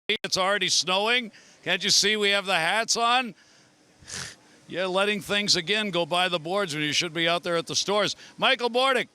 It's already snowing. Can't you see we have the hats on? You're letting things again go by the boards when you should be out there at the stores. Michael Bordick.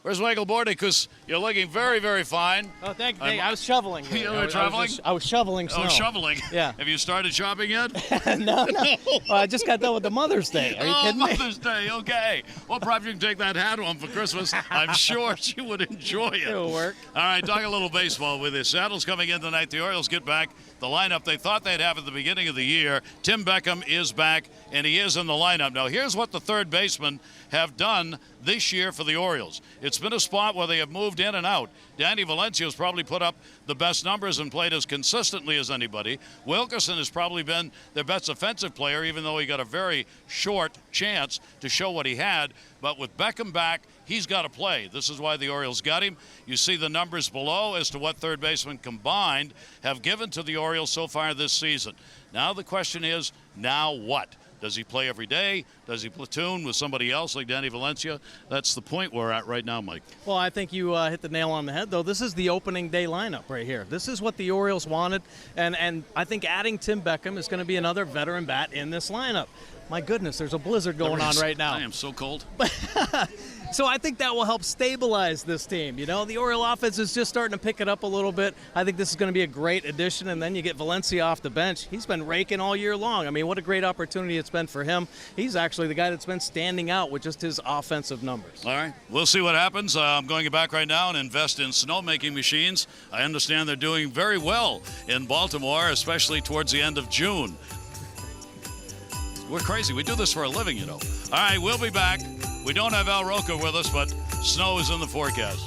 Where's Michael Bordick? Because you're looking very, very fine. Oh, thank you. I was shoveling. You were traveling? I was shoveling snow. Oh, shoveling. Yeah. Have you started shopping yet? No. Well, I just got done with the Mother's Day. Are you kidding me? Mother's Day, okay. Well, probably you can take that hat home for Christmas. I'm sure she would enjoy it. It'll work. All right, talk a little baseball with you. Seattle's coming in tonight. The Orioles get back the lineup they thought they'd have at the beginning of the year. Tim Beckham is back, and he is in the lineup. Now, here's what the third basemen have done this year for the Orioles. It's been a spot where they have moved in and out. Danny Valencia's probably put up the best numbers and played as consistently as anybody. Wilkerson has probably been their best offensive player, even though he got a very short chance to show what he had. But with Beckham back, he's got to play. This is why the Orioles got him. You see the numbers below as to what third basemen combined have given to the Orioles so far this season. Now the question is, now what? Does he play every day? Does he platoon with somebody else like Danny Valencia? That's the point we're at right now, Mike. Well, I think you hit the nail on the head, though. This is the opening day lineup right here. This is what the Orioles wanted, and I think adding Tim Beckham is going to be another veteran bat in this lineup. My goodness, there's a blizzard going on right now. I am so cold. So I think that will help stabilize this team. You know, the Oriole offense is just starting to pick it up a little bit. I think this is going to be a great addition, and then you get Valencia off the bench. He's been raking all year long. I mean, what a great opportunity it's been for him. He's actually the guy that's been standing out with just his offensive numbers. All right, we'll see what happens. I'm going back right now and invest in snowmaking machines. I understand they're doing very well in Baltimore, especially towards the end of June. We're crazy. We do this for a living, you know. All right, we'll be back. We don't have Al Roca with us, but snow is in the forecast.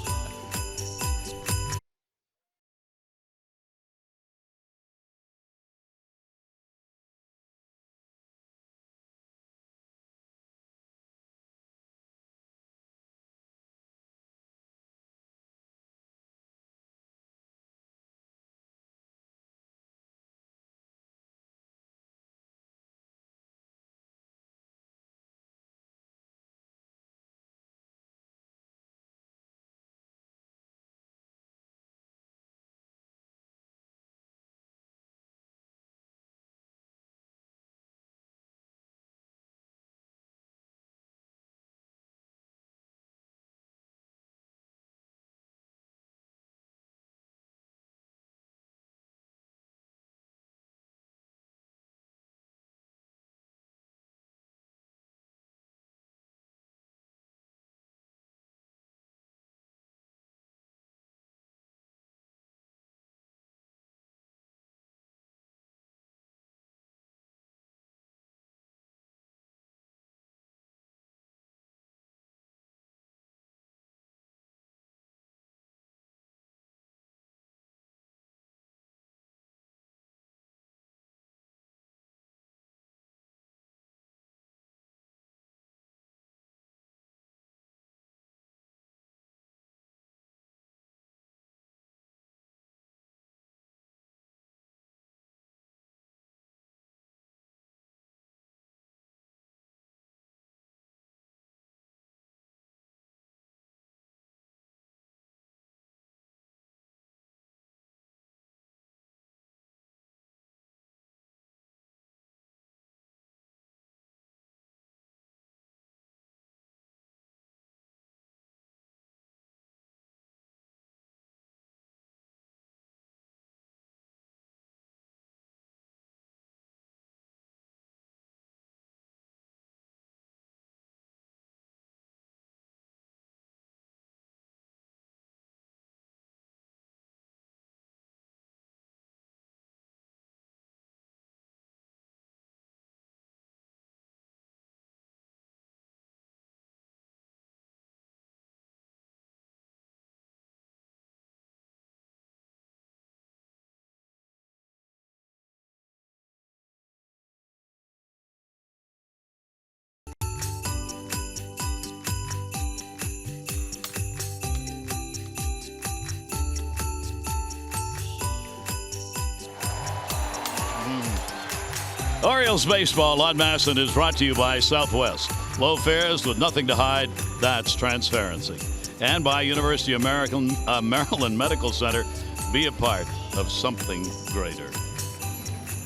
Orioles baseball on Masson is brought to you by Southwest. Low fares with nothing to hide. That's transparency. And by University of Maryland Medical Center. be a part of something greater.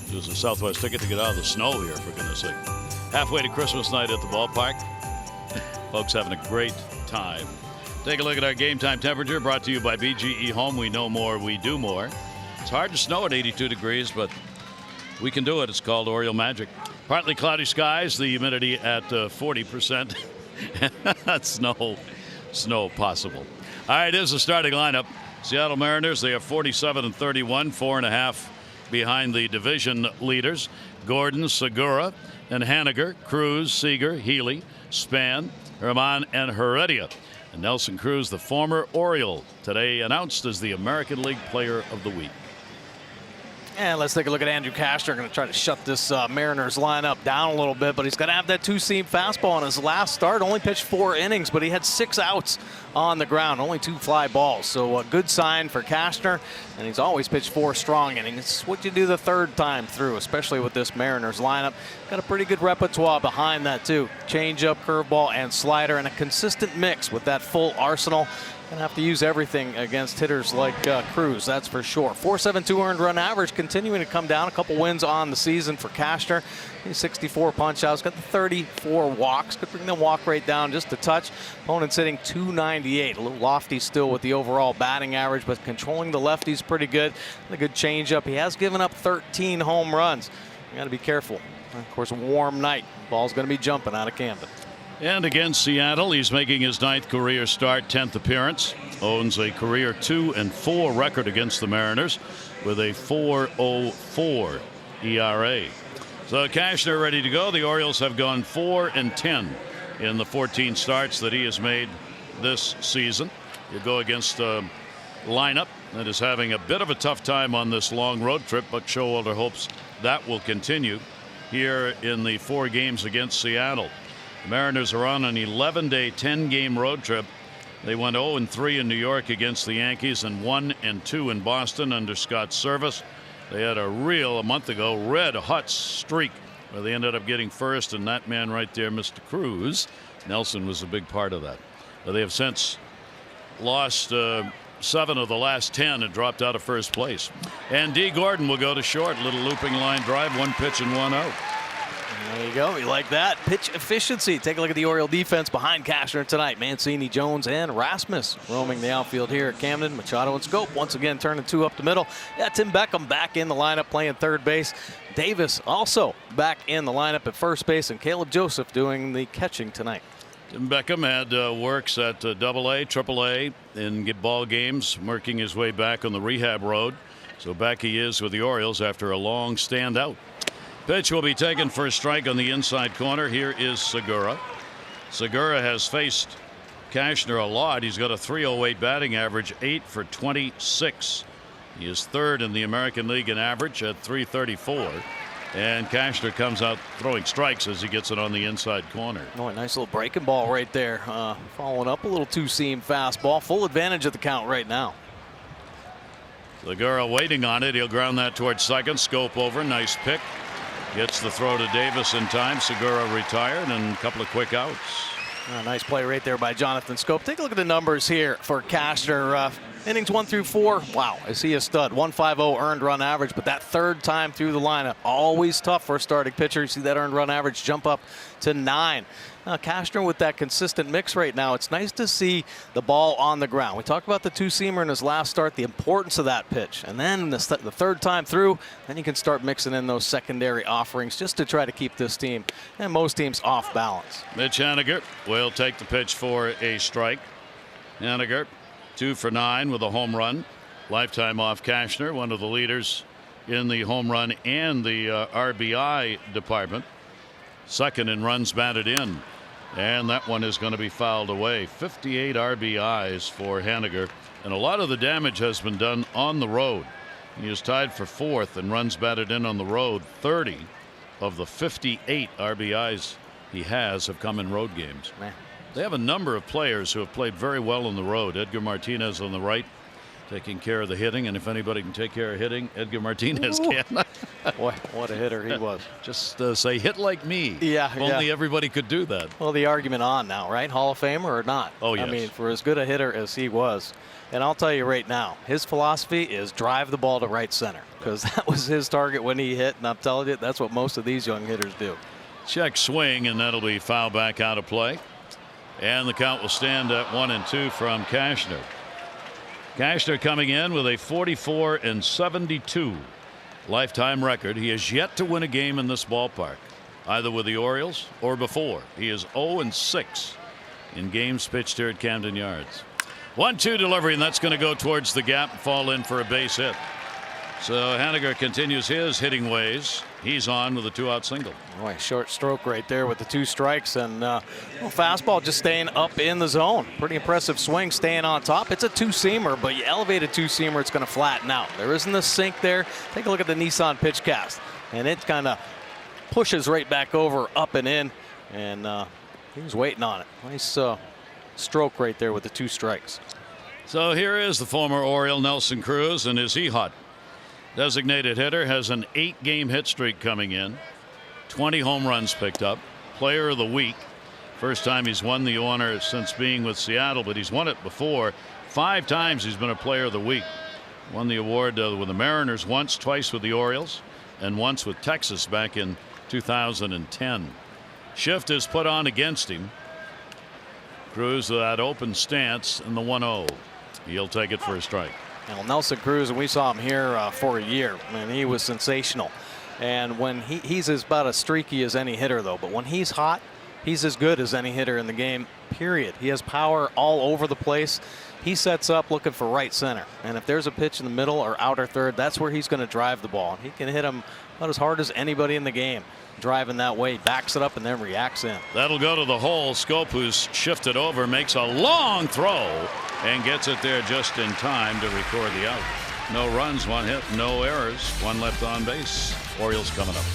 There's a Southwest ticket to get out of the snow here, for goodness sake. Halfway to Christmas night at the ballpark. Folks having a great time. Take a look at our game time temperature, brought to you by BGE Home. We know more, we do more. It's hard to snow at 82 degrees, but we can do it. It's called Oriole Magic. Partly cloudy skies, the humidity at 40%. Snow possible. All right, here's the starting lineup. Seattle Mariners, they have 47-31, 4.5 behind the division leaders. Gordon, Segura, and Haniger, Cruz, Seager, Healy, Span, Herman, and Heredia. And Nelson Cruz, the former Oriole, today announced as the American League Player of the Week. And let's take a look at Andrew Cashner. Going to try to shut this Mariners lineup down a little bit, but he's going to have that two-seam fastball on his last start. Only pitched 4 innings, but he had 6 outs on the ground, only 2 fly balls. So a good sign for Cashner, and he's always pitched 4 strong innings. It's what you do the third time through, especially with this Mariners lineup. Got a pretty good repertoire behind that too. Changeup, curveball, and slider, and a consistent mix with that full arsenal. Gonna have to use everything against hitters like Cruz, that's for sure. 4.72 earned run average, continuing to come down. A couple wins on the season for Cashner. He's 64 punch outs, got the 34 walks. Could bring the walk rate down just a touch. Opponent's hitting .298, a little lofty still with the overall batting average, but controlling the lefties pretty good. A good changeup. He has given up 13 home runs. You got to be careful. Of course, a warm night. Ball's going to be jumping out of Camden. And against Seattle, he's making his 9th career start, 10th appearance. Owns a career 2-4 record against the Mariners with a 4.04 ERA. So Cashner ready to go. The Orioles have gone 4-10 in the 14 starts that he has made this season. You go against a lineup that is having a bit of a tough time on this long road trip, but Showalter hopes that will continue here in the 4 games against Seattle. The Mariners are on an 11-day, 10-game road trip. They went 0-3 in New York against the Yankees and 1-2 in Boston under Scott's service. They had a month ago, red-hot streak where they ended up getting first, and that man right there, Mr. Cruz, Nelson, was a big part of that. But they have since lost 7 of the last 10 and dropped out of first place. And D. Gordon will go to short. Little looping line drive, 1 pitch and 1 out. There you go. You like that. Pitch efficiency. Take a look at the Oriole defense behind Cashner tonight. Mancini, Jones, and Rasmus roaming the outfield here at Camden. Machado and Scope once again turning 2 up the middle. Yeah, Tim Beckham back in the lineup playing third base. Davis also back in the lineup at first base, and Caleb Joseph doing the catching tonight. Tim Beckham had works at AA, AAA in ball games, working his way back on the rehab road. So back he is with the Orioles after a long stand out. Pitch will be taken for a strike on the inside corner. Here is Segura. Segura has faced Cashner a lot. He's got a .308 batting average, 8 for 26. He is 3rd in the American League in average at .334. And Cashner comes out throwing strikes as he gets it on the inside corner. Oh, a nice little breaking ball right there. Following up a little two-seam fastball. Full advantage of the count right now. Segura waiting on it. He'll ground that towards second. Scope over. Nice pick. Gets the throw to Davis in time. Segura retired, and a couple of quick outs. Nice play right there by Jonathan Scope. Take a look at the numbers here for Cashner. Innings 1 through 4. Wow, is he a stud? 150 earned run average, but that third time through the lineup, always tough for a starting pitcher. You see that earned run average jump up to 9. Now, Cashner with that consistent mix right now, it's nice to see the ball on the ground. We talked about the two-seamer in his last start, the importance of that pitch. And then the third time through, then you can start mixing in those secondary offerings just to try to keep this team and most teams off balance. Mitch Haniger will take the pitch for a strike. Haniger 2 for 9 with a home run. Lifetime off Cashner, one of the leaders in the home run and the RBI department. 2nd in runs batted in. And that one is going to be fouled away. 58 RBIs for Haniger. And a lot of the damage has been done on the road. He is tied for 4th in runs batted in on the road. 30 of the 58 RBIs he has have come in road games. Man. They have a number of players who have played very well on the road. Edgar Martinez on the right. taking care of the hitting, and if anybody can take care of hitting, Edgar Martinez can. Boy, what a hitter he was. Just say, hit like me. Yeah, if only everybody could do that. Well, the argument on now, right? Hall of Famer or not? Oh, yes. I mean, for as good a hitter as he was. And I'll tell you right now, his philosophy is drive the ball to right center, because that was his target when he hit, and I'm telling you, that's what most of these young hitters do. Check swing, and that'll be foul back out of play. And the count will stand at 1-2 from Cashner. Cashner coming in with a 44-72 lifetime record. He has yet to win a game in this ballpark, either with the Orioles or before. He is 0-6 in games pitched here at Camden Yards. 1-2 delivery, and that's going to go towards the gap and fall in for a base hit. So Haniger continues his hitting ways. He's on with a 2-out single. Boy, short stroke right there with the 2 strikes, and fastball just staying up in the zone. Pretty impressive swing, staying on top. It's a 2-seamer, but you elevate a 2-seamer, it's going to flatten out. There isn't a sink there. Take a look at the Nissan pitch cast, and it kind of pushes right back over, up and in, and he was waiting on it. Nice stroke right there with the 2 strikes. So here is the former Oriole Nelson Cruz, and is he hot? Designated hitter, has an 8-game hit streak coming in, 20 home runs picked up, player of the week. First time he's won the honor since being with Seattle, but he's won it before. 5 times he's been a player of the week. Won the award with the Mariners once, twice with the Orioles, and once with Texas back in 2010. Shift is put on against him. Cruz with that open stance and the 1-0. He'll take it for a strike. Well, Nelson Cruz, and we saw him here for a year, and he was sensational. And when he's about as streaky as any hitter, though, but when he's hot, he's as good as any hitter in the game, period. He has power all over the place. He sets up looking for right center, and if there's a pitch in the middle or outer third, that's where he's going to drive the ball. He can hit him about as hard as anybody in the game. Driving that way, backs it up and then reacts in. That'll go to the hole. Scope, who's shifted over, makes a long throw and gets it there just in time to record the out. No runs, 1 hit, no errors, 1 left on base. Orioles coming up.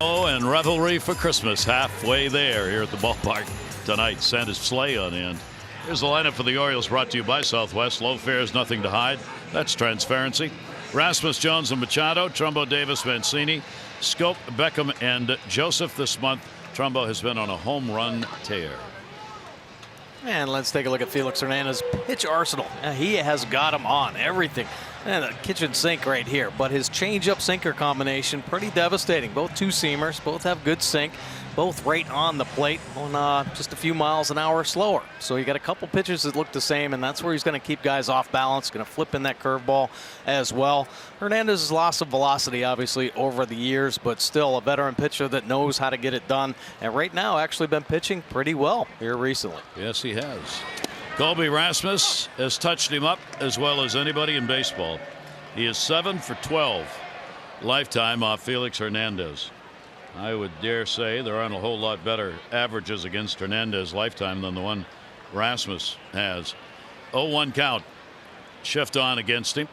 And revelry for Christmas halfway there here at the ballpark tonight. Santa's sleigh on end. Here's the lineup for the Orioles, brought to you by Southwest. Low fares, nothing to hide. That's transparency. Rasmus, Jones, and Machado. Trumbo, Davis, Mancini, Scope, Beckham, and Joseph. This month, Trumbo has been on a home run tear. And let's take a look at Felix Hernandez's pitch arsenal. He has got him on everything. And a kitchen sink right here. But his changeup sinker combination, pretty devastating. Both 2-seamers, both have good sink, both right on the plate on just a few miles an hour slower. So you got a couple pitches that look the same, and that's where he's going to keep guys off balance. Going to flip in that curveball as well. Hernandez has lost some velocity, obviously, over the years, but still a veteran pitcher that knows how to get it done. And right now, actually been pitching pretty well here recently. Yes, he has. Colby Rasmus has touched him up as well as anybody in baseball. He is 7 for 12 lifetime off Felix Hernandez. I would dare say there aren't a whole lot better averages against Hernandez lifetime than the one Rasmus has. 0-1 count. Shift on against him.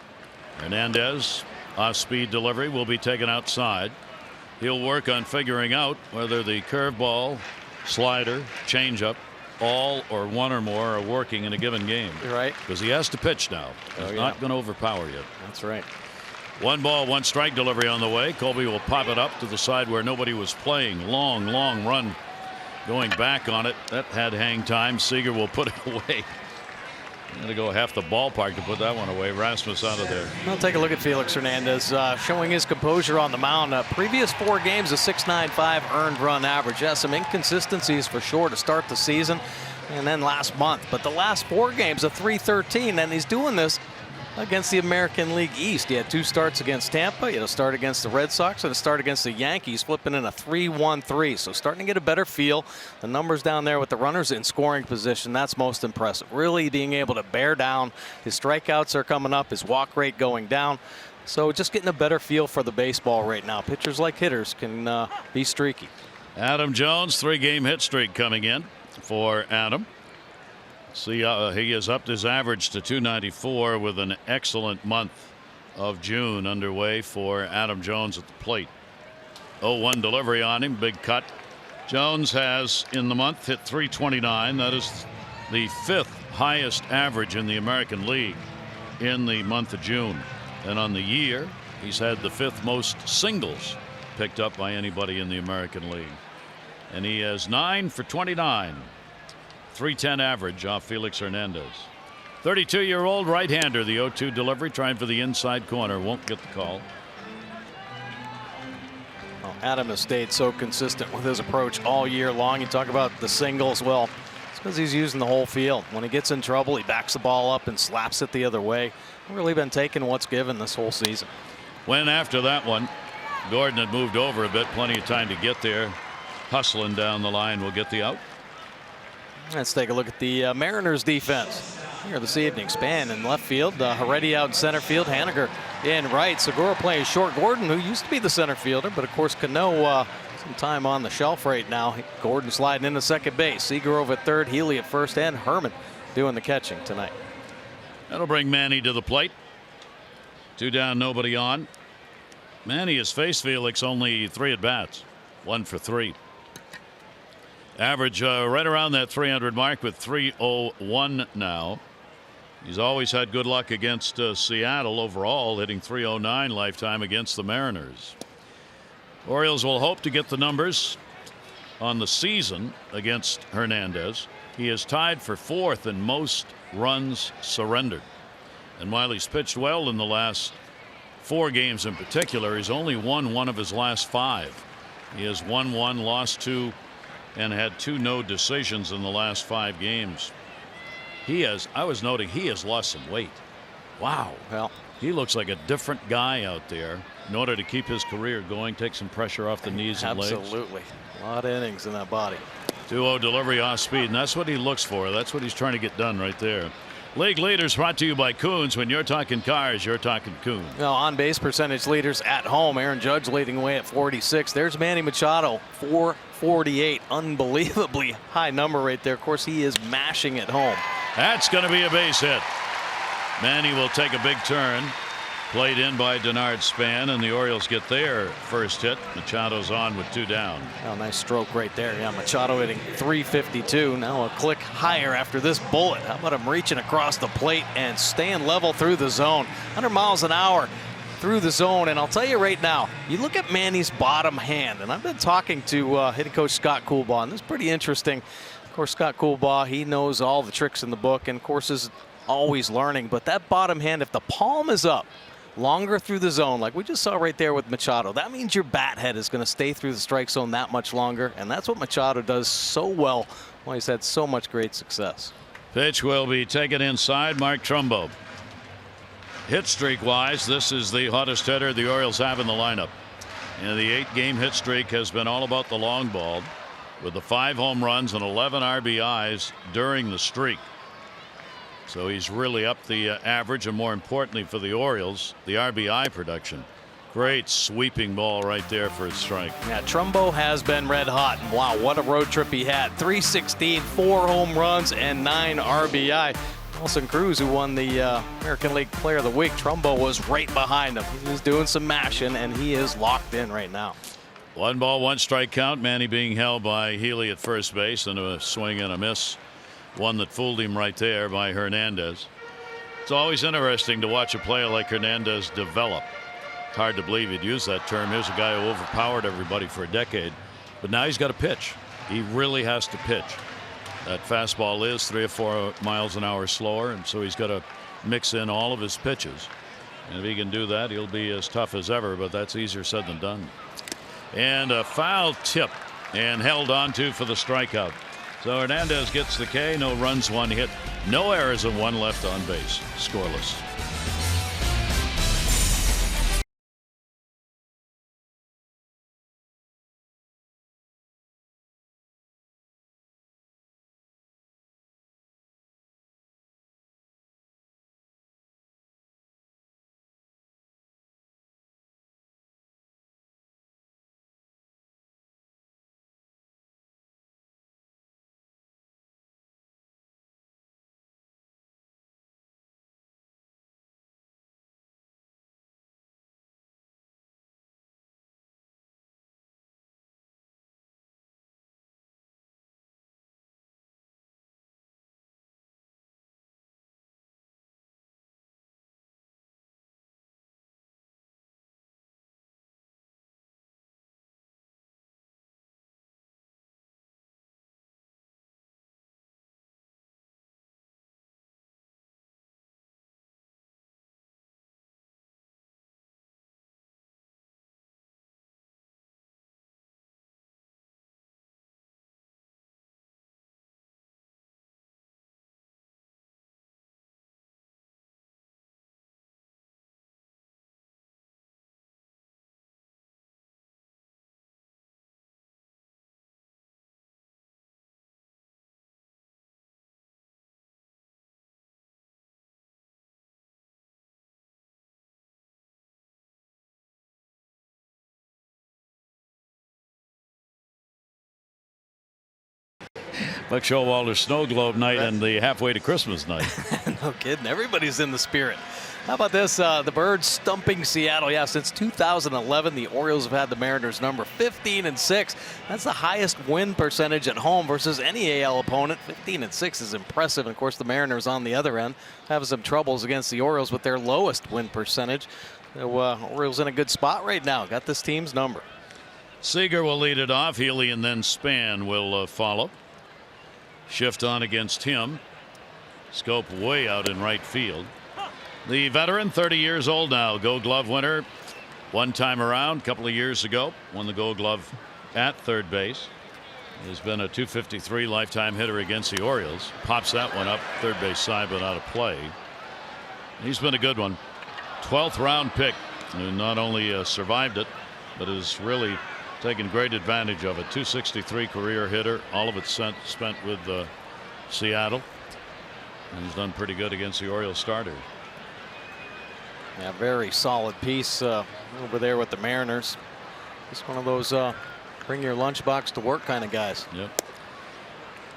Hernandez, off-speed delivery, will be taken outside. He'll work on figuring out whether the curveball, slider, changeup, all or one or more are working in a given game. You're right. Because he has to pitch now. He's not going to overpower you. That's right. 1 ball, 1 strike delivery on the way. Colby will pop it up to the side where nobody was playing. Long run going back on it. That had hang time. Seager will put it away. Got to go half the ballpark to put that one away. Rasmus out of there. We'll take a look at Felix Hernandez showing his composure on the mound. Previous 4 games, a .695 earned run average. Yeah, some inconsistencies for sure to start the season and then last month. But the last 4 games, a .313, and he's doing this against the American League East. He had 2 starts against Tampa. He had a start against the Red Sox and a start against the Yankees, flipping in a 3-1-3. So starting to get a better feel. The numbers down there with the runners in scoring position, that's most impressive. Really being able to bear down. His strikeouts are coming up, his walk rate going down. So just getting a better feel for the baseball right now. Pitchers like hitters can be streaky. Adam Jones, 3-game hit streak coming in for Adam. See, he has upped his average to .294 with an excellent month of June underway for Adam Jones at the plate. 0-1 delivery on him, big cut. Jones has in the month hit .329. That is the 5th highest average in the American League in the month of June. And on the year, he's had the 5th most singles picked up by anybody in the American League. And he has 9 for 29. .310 average off Felix Hernandez. 32-year-old right-hander. The 0-2 delivery, trying for the inside corner. Won't get the call. Well, Adam has stayed so consistent with his approach all year long. You talk about the singles. Well, it's because he's using the whole field. When he gets in trouble, he backs the ball up and slaps it the other way. Really been taking what's given this whole season. When after that one, Gordon had moved over a bit. Plenty of time to get there. Hustling down the line will get the out. Let's take a look at the Mariners defense here this evening. Span in left field, Heredia out in center field, Haniger in right, Segura playing short. Gordon, who used to be the center fielder, but of course Cano some time on the shelf right now. Gordon sliding into second base, Seager over at third, Healy at first, and Herman doing the catching tonight. That'll bring Manny to the plate. 2 down, nobody on. Manny has faced Felix only 3 at bats, 1 for 3. Average right around that 300 mark with .301 now. He's always had good luck against Seattle overall, hitting .309 lifetime against the Mariners. Orioles will hope to get the numbers on the season against Hernandez. He is tied for 4th in most runs surrendered. And while he's pitched well in the last 4 games in particular, he's only won 1 of his last 5. He has won 1, lost 2, and had 2 no decisions in the last 5 games. I was noting he has lost some weight. Wow. Well, he looks like a different guy out there in order to keep his career going, take some pressure off the knees and legs. Absolutely. A lot of innings in that body. 2-0 delivery off speed, and that's what he looks for. That's what he's trying to get done right there. League leaders brought to you by Coons. When you're talking cars, you're talking Coons. Now, on base percentage leaders at home. Aaron Judge leading away at 46. There's Manny Machado, 448. Unbelievably high number right there. Of course, he is mashing at home. That's going to be a base hit. Manny will take a big turn. Played in by Denard Span, and the Orioles get their first hit. Machado's on with 2 down. Oh, nice stroke right there. Yeah, Machado hitting .352. Now a click higher after this bullet. How about him reaching across the plate and staying level through the zone? 100 miles an hour through the zone. And I'll tell you right now, you look at Manny's bottom hand, and I've been talking to hitting coach Scott Coolbaugh, and this is pretty interesting. Of course, Scott Coolbaugh, he knows all the tricks in the book and, of course, is always learning. But that bottom hand, if the palm is up longer through the zone, like we just saw right there with Machado, that means your bat head is going to stay through the strike zone that much longer. And that's what Machado does so well. Well, he's had so much great success. Pitch will be taken inside. Mark Trumbo. Hit streak wise, this is the hottest hitter the Orioles have in the lineup. And the 8-game hit streak has been all about the long ball, with the 5 home runs and 11 RBIs during the streak. So he's really up the average, and more importantly for the Orioles, the RBI production. Great sweeping ball right there for a strike. Yeah, Trumbo has been red hot. And wow, what a road trip he had. 316, 4 home runs, and 9 RBI. Nelson Cruz, who won the American League Player of the Week, Trumbo was right behind him. He was doing some mashing, and he is locked in right now. 1 ball, 1 strike count. Manny being held by Healy at first base, and a swing and a miss. One that fooled him right there by Hernandez. It's always interesting to watch a player like Hernandez develop. It's hard to believe he'd use that term. Here's a guy who overpowered everybody for a decade, but now he's got to pitch. He really has to pitch. That fastball is 3 or 4 miles an hour slower, and so he's got to mix in all of his pitches. And if he can do that, he'll be as tough as ever, but that's easier said than done. And a foul tip, and held on to for the strikeout. So Hernandez gets the K. No runs, 1 hit, no errors, and 1 left on base. Scoreless. Buck Showalter Snow Globe night and the halfway to Christmas night. No kidding. Everybody's in the spirit. How about this? The Birds stumping Seattle. Yeah, since 2011, the Orioles have had the Mariners number 15-6. That's the highest win percentage at home versus any AL opponent. 15-6 is impressive. And of course, the Mariners on the other end have some troubles against the Orioles with their lowest win percentage. The Orioles in a good spot right now. Got this team's number. Seager will lead it off. Healy and then Span will follow. Shift on against him. Scope way out in right field. The veteran, 30 years old now, Gold Glove winner. One time around, a couple of years ago, won the Gold Glove at third base. Has been a .253 lifetime hitter against the Orioles. Pops that one up third base side but out of play. He's been a good one. 12th round pick, who not only survived it but has really taken great advantage of it. .263 career hitter, all of it spent with Seattle, and he's done pretty good against the Orioles starters. Yeah, very solid piece over there with the Mariners. Just one of those bring your lunchbox to work kind of guys. Yep.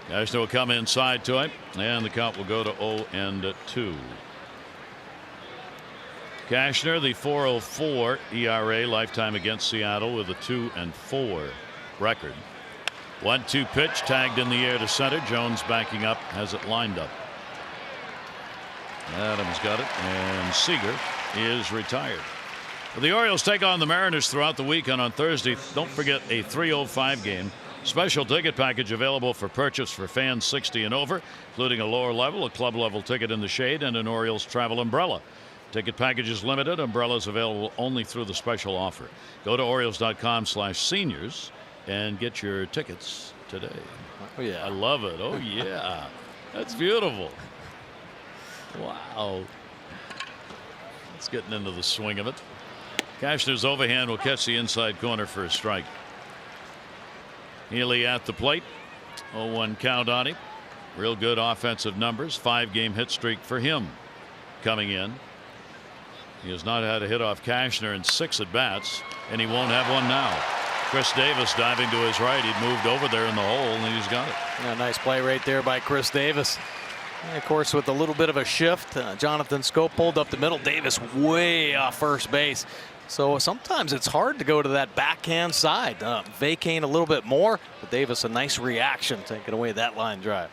Cashner will come inside to him, and the count will go to 0-2. Cashner, the .404 ERA lifetime against Seattle with a 2-4 record. 1-2 pitch tagged in the air to center. Jones backing up, has it lined up. Adams got it, and Seager is retired. The Orioles take on the Mariners throughout the weekend on Thursday. Don't forget a 3:05 game. Special ticket package available for purchase for fans 60 and over, including a lower level, a club level ticket in the shade, and an Orioles travel umbrella. Ticket package is limited. Umbrellas available only through the special offer. Go to Orioles.com/seniors and get your tickets today. Oh yeah, I love it. Oh yeah, that's beautiful. Wow. It's getting into the swing of it. Cashner's overhand will catch the inside corner for a strike. Healy at the plate. 0-1 count on him. Real good offensive numbers. 5-game hit streak for him coming in. He has not had a hit off Cashner in 6 at bats, and he won't have one now. Chris Davis diving to his right. He'd moved over there in the hole, and he's got it. Yeah, nice play right there by Chris Davis. And of course, with a little bit of a shift, Jonathan Scope pulled up the middle. Davis way off first base. So sometimes it's hard to go to that backhand side. Vacate a little bit more, but Davis a nice reaction, taking away that line drive.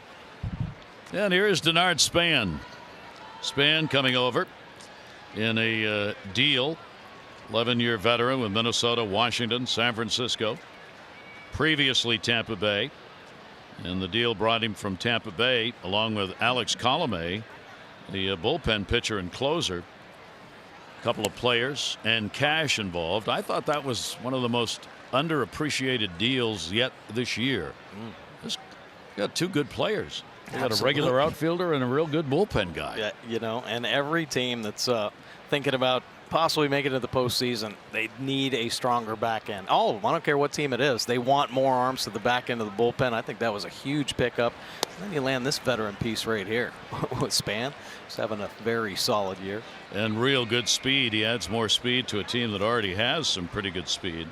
And here is Denard Span. Span coming over in a deal. 11-year veteran with Minnesota, Washington, San Francisco. Previously Tampa Bay. And the deal brought him from Tampa Bay along with Alex Colomé, the bullpen pitcher and closer. A couple of players and cash involved. I thought that was one of the most underappreciated deals yet this year. This got 2 good players. They got a regular outfielder and a real good bullpen guy. Yeah, you know, and every team that's thinking about possibly making it to the postseason, they need a stronger back end. All of them. I don't care what team it is. They want more arms to the back end of the bullpen. I think that was a huge pickup. And then you land this veteran piece right here with Span. He's having a very solid year. And real good speed. He adds more speed to a team that already has some pretty good speed.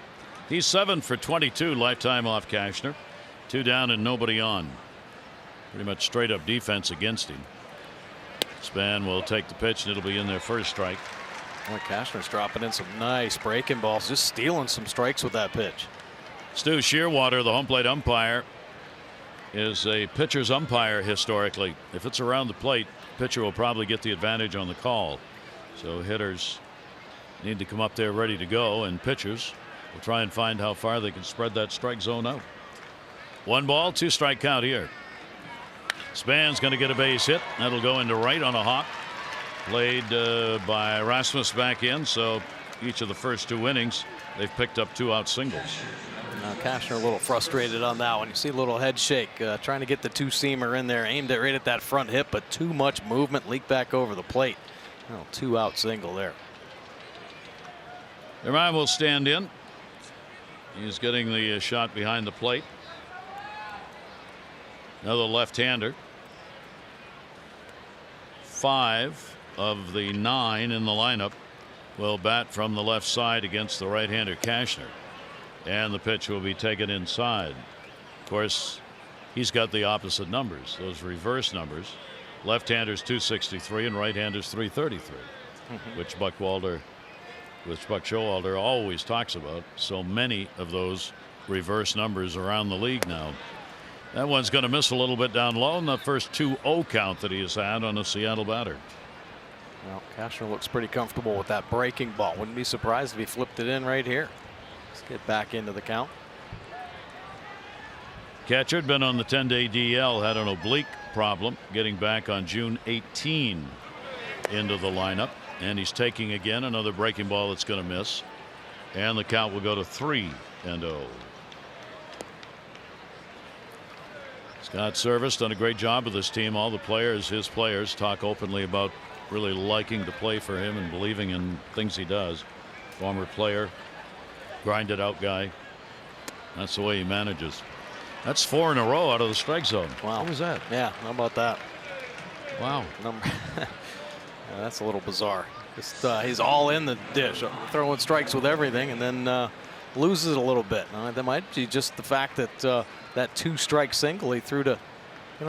He's 7 for 22 lifetime off Cashner. 2 down and nobody on. Pretty much straight up defense against him. Span will take the pitch and it'll be in their first strike. Well, Cashner's dropping in some nice breaking balls, just stealing some strikes with that pitch. Stu Shearwater, the home plate umpire, is a pitcher's umpire historically. If it's around the plate, pitcher will probably get the advantage on the call. So hitters need to come up there ready to go, and pitchers will try and find how far they can spread that strike zone out. 1 ball, 2 strike count here. Span's going to get a base hit. That'll go into right on a hop. Played by Rasmus back in, so each of the first 2 innings they've picked up 2 out singles. Now Cashner a little frustrated on that one. You see a little head shake, trying to get the 2-seamer in there, aimed it right at that front hip, but too much movement, leaked back over the plate. Oh, 2 out single there. Their man will stand in. He's getting the shot behind the plate. Another left-hander. 5 of the 9 in the lineup will bat from the left side against the right-hander Cashner, and the pitch will be taken inside. Of course, he's got the opposite numbers, those reverse numbers. Left-handers 263 and right-handers 333, which Buck Showalter always talks about. So many of those reverse numbers around the league now. That one's going to miss a little bit down low in the first 2-0 count that he has had on a Seattle batter. Well, Cashner looks pretty comfortable with that breaking ball. Wouldn't be surprised if he flipped it in right here. Let's get back into the count. Catcher had been on the 10-day DL, had an oblique problem, getting back on June 18 into the lineup, and he's taking again another breaking ball that's going to miss, and the count will go to 3-0. Scott Service done a great job with this team. All the players, his players, talk openly about really liking to play for him and believing in things he does. Former player, grinded out guy. That's the way he manages. That's 4 in a row out of the strike zone. Wow. What was that? Yeah, how about that? Wow. Yeah, that's a little bizarre. Just he's all in the dish, throwing strikes with everything, and then loses it a little bit. That might be just the fact that that 2-strike single he threw to,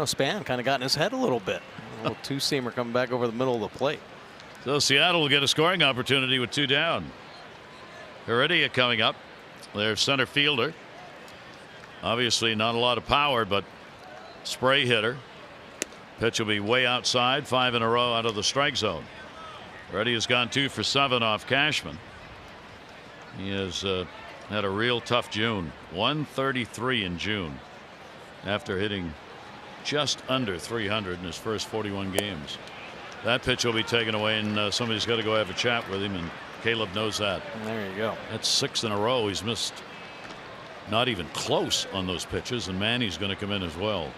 Span kind of got in his head a little bit. A little 2-seamer coming back over the middle of the plate. So Seattle will get a scoring opportunity with 2 down. Heredia coming up, their center fielder. Obviously not a lot of power, but spray hitter. Pitch will be way outside. 5 in a row out of the strike zone. Heredia's gone 2 for 7 off Cashman. He has had a real tough June. 133 in June after hitting just under 300 in his first 41 games. That pitch will be taken away, and somebody's got to go have a chat with him, and Caleb knows that. And there you go. That's 6 in a row. He's missed not even close on those pitches, and Manny's going to come in as well.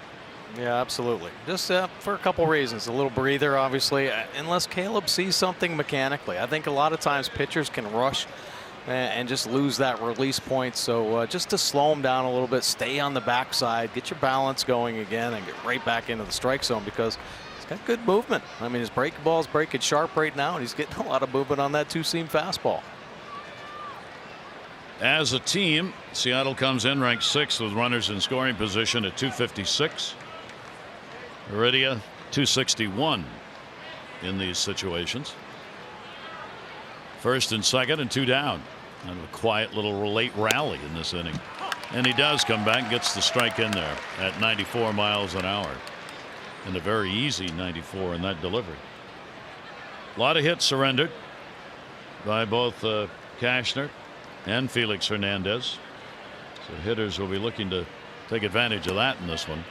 Yeah, absolutely. Just for a couple reasons. A little breather, obviously, unless Caleb sees something mechanically. I think a lot of times pitchers can rush and just lose that release point. So just to slow him down a little bit, stay on the backside, get your balance going again, and get right back into the strike zone, because he's got good movement. I mean, his breakable is breaking sharp right now, and he's getting a lot of movement on that two-seam fastball. As a team, Seattle comes in ranked 6th with runners in scoring position at 256. Heredia 261 in these situations. First and second and 2 down. And a quiet little late rally in this inning. And he does come back and gets the strike in there at 94 miles an hour. And a very easy 94 in that delivery. A lot of hits surrendered by both Cashner and Felix Hernandez. So hitters will be looking to take advantage of that in this one.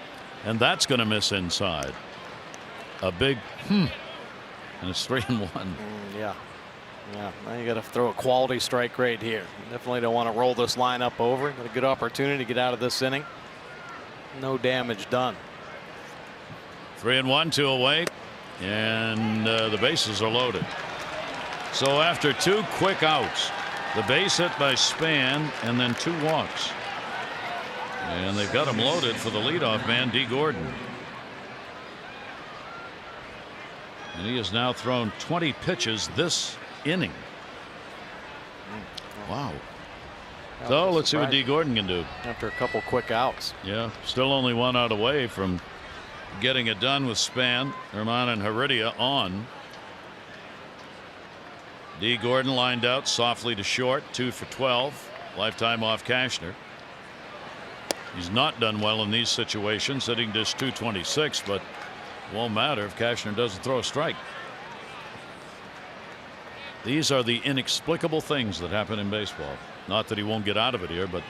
And that's going to miss inside. A big and it's 3-1. Yeah. Yeah, now you got to throw a quality strike right here. You definitely don't want to roll this lineup over. Got a good opportunity to get out of this inning. No damage done. 3-1, 2 away, and the bases are loaded. So after 2 quick outs, the base hit by Span and then 2 walks. And they've got him loaded for the leadoff man, D. Gordon. And he has now thrown 20 pitches this inning. Wow. So let's see what D. Gordon can do. After a couple quick outs. Yeah, still only 1 out away from getting it done with Span, Herman, and Heredia on. D. Gordon lined out softly to short, 2 for 12. Lifetime off Cashner. He's not done well in these situations, hitting just 226, but won't matter if Cashner doesn't throw a strike. These are the inexplicable things that happen in baseball. Not that he won't get out of it here, but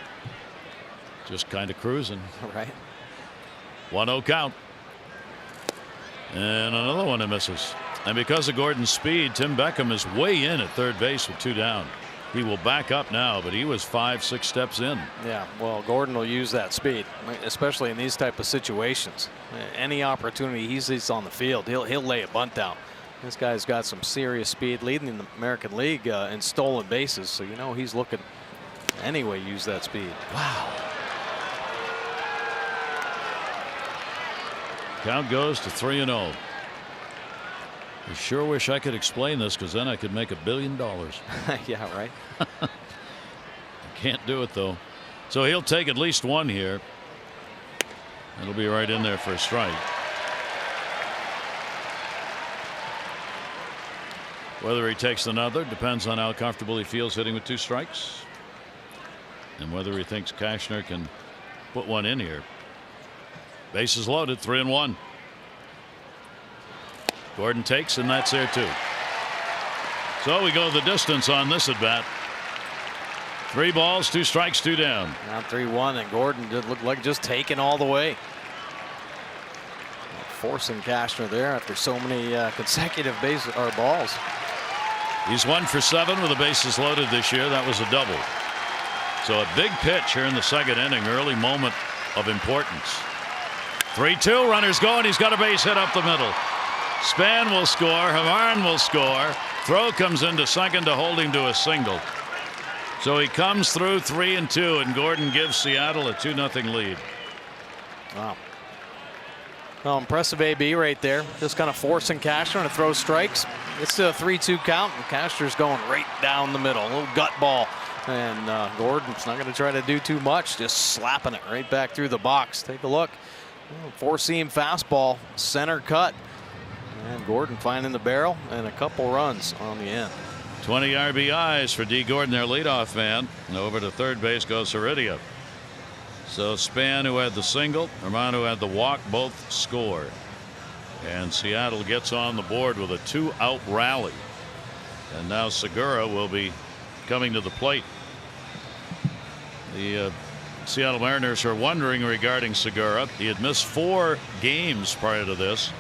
just kind of cruising. Right. 1-0 count. And another one that misses. And because of Gordon's speed, Tim Beckham is way in at third base with 2 down. He will back up now, but he was 5-6 steps in. Yeah, well, Gordon will use that speed, especially in these type of situations. Any opportunity he sees on the field, he'll lay a bunt down. This guy's got some serious speed, leading the American League in stolen bases, so you know he's looking anyway use that speed. Wow. Count goes to 3-0. I sure wish I could explain this, because then I could make $1 billion. Yeah, right. Can't do it though. So he'll take at least 1 here. It'll be right in there for a strike. Whether he takes another depends on how comfortable he feels hitting with 2 strikes, and whether he thinks Cashner can put 1 in here. Bases loaded, 3-1. Gordon takes, and that's there too. So we go the distance on this at bat. 3 balls, 2 strikes, 2 down. Now 3-1, and Gordon did look like just taking all the way. Forcing Cashner there after so many consecutive balls. He's 1 for 7 with the bases loaded this year. That was a double. So a big pitch here in the second inning. Early moment of importance. 3-2, runners go, and he's got a base hit up the middle. Span will score. Havarn will score. Throw comes into second to hold him to a single. So he comes through 3-2, and Gordon gives Seattle a 2-0 lead. Wow. Well, impressive AB right there. Just kind of forcing Cashner to throw strikes. It's a 3-2 count, and Cashner's going right down the middle. A little gut ball. And Gordon's not going to try to do too much, just slapping it right back through the box. Take a look. 4-seam fastball, center cut. And Gordon finding the barrel and a couple runs on the end. 20 RBIs for D. Gordon, their leadoff man. And over to third base goes Heredia. So Span, who had the single, Herman, who had the walk, both score. And Seattle gets on the board with a 2-out rally. And now Segura will be coming to the plate. The Seattle Mariners are wondering regarding Segura. He had missed 4 games prior to this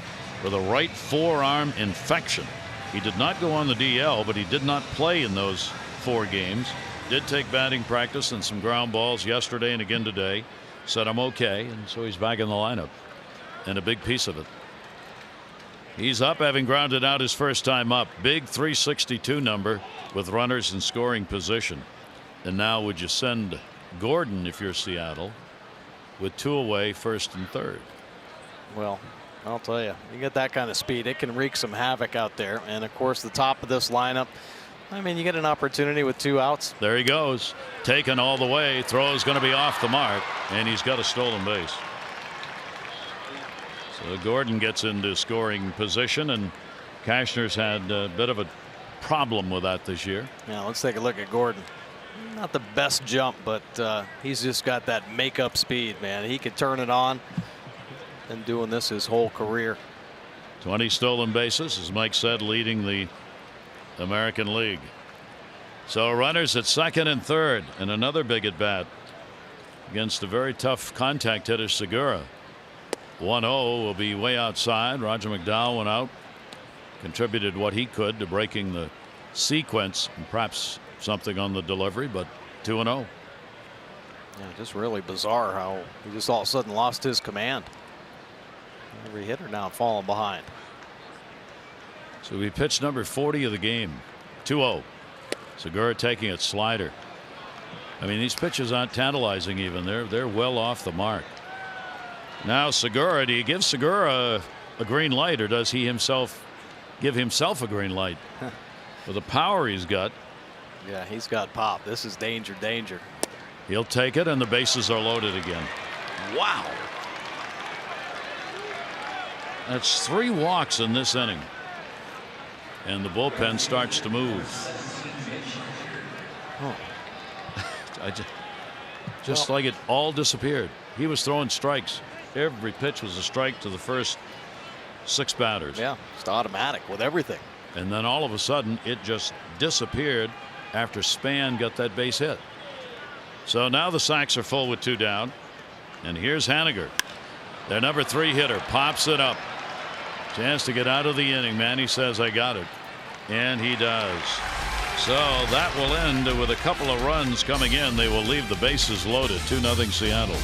with a right forearm infection. He did not go on the DL, but he did not play in those 4 games. Did take batting practice and some ground balls yesterday and again today. Said I'm okay, and so he's back in the lineup, and a big piece of it. He's up, having grounded out his first time up. Big 362 number with runners in scoring position. And now would you send Gordon if you're Seattle with 2 away, first and third? Well, I'll tell you, you get that kind of speed, it can wreak some havoc out there. And of course, the top of this lineup, I mean, you get an opportunity with 2 outs. There he goes, taken all the way. Throw is going to be off the mark, and he's got a stolen base. So Gordon gets into scoring position, and Cashner's had a bit of a problem with that this year. Now let's take a look at Gordon. Not the best jump, but he's just got that makeup speed, man. He could turn it on. Been doing this his whole career. 20 stolen bases, as Mike said, leading the American League. So runners at second and third, and another big at bat against a very tough contact hitter, Segura. 1-0 will be way outside. Roger McDowell went out, contributed what he could to breaking the sequence, and perhaps something on the delivery, but 2-0. Yeah, just really bizarre how he just all of a sudden lost his command. Every hitter now falling behind. So we pitched number 40 of the game. 2-0. Segura taking it slider. I mean, these pitches aren't tantalizing even. They're well off the mark. Now Segura, do you give Segura a green light, or does he himself give himself a green light? With the power he's got. Yeah, he's got pop. This is danger, danger. He'll take it, and the bases are loaded again. Wow. That's 3 walks in this inning. And the bullpen starts to move. Oh. Just like it all disappeared. He was throwing strikes. Every pitch was a strike to the first 6 batters. Yeah, just automatic with everything. And then all of a sudden it just disappeared after Span got that base hit. So now the sacks are full with 2 down. And here's Haniger. Their number 3 hitter pops it up. Chance to get out of the inning. Manny says, I got it. And he does. So that will end with a couple of runs coming in. They will leave the bases loaded. 2-0 Seattle.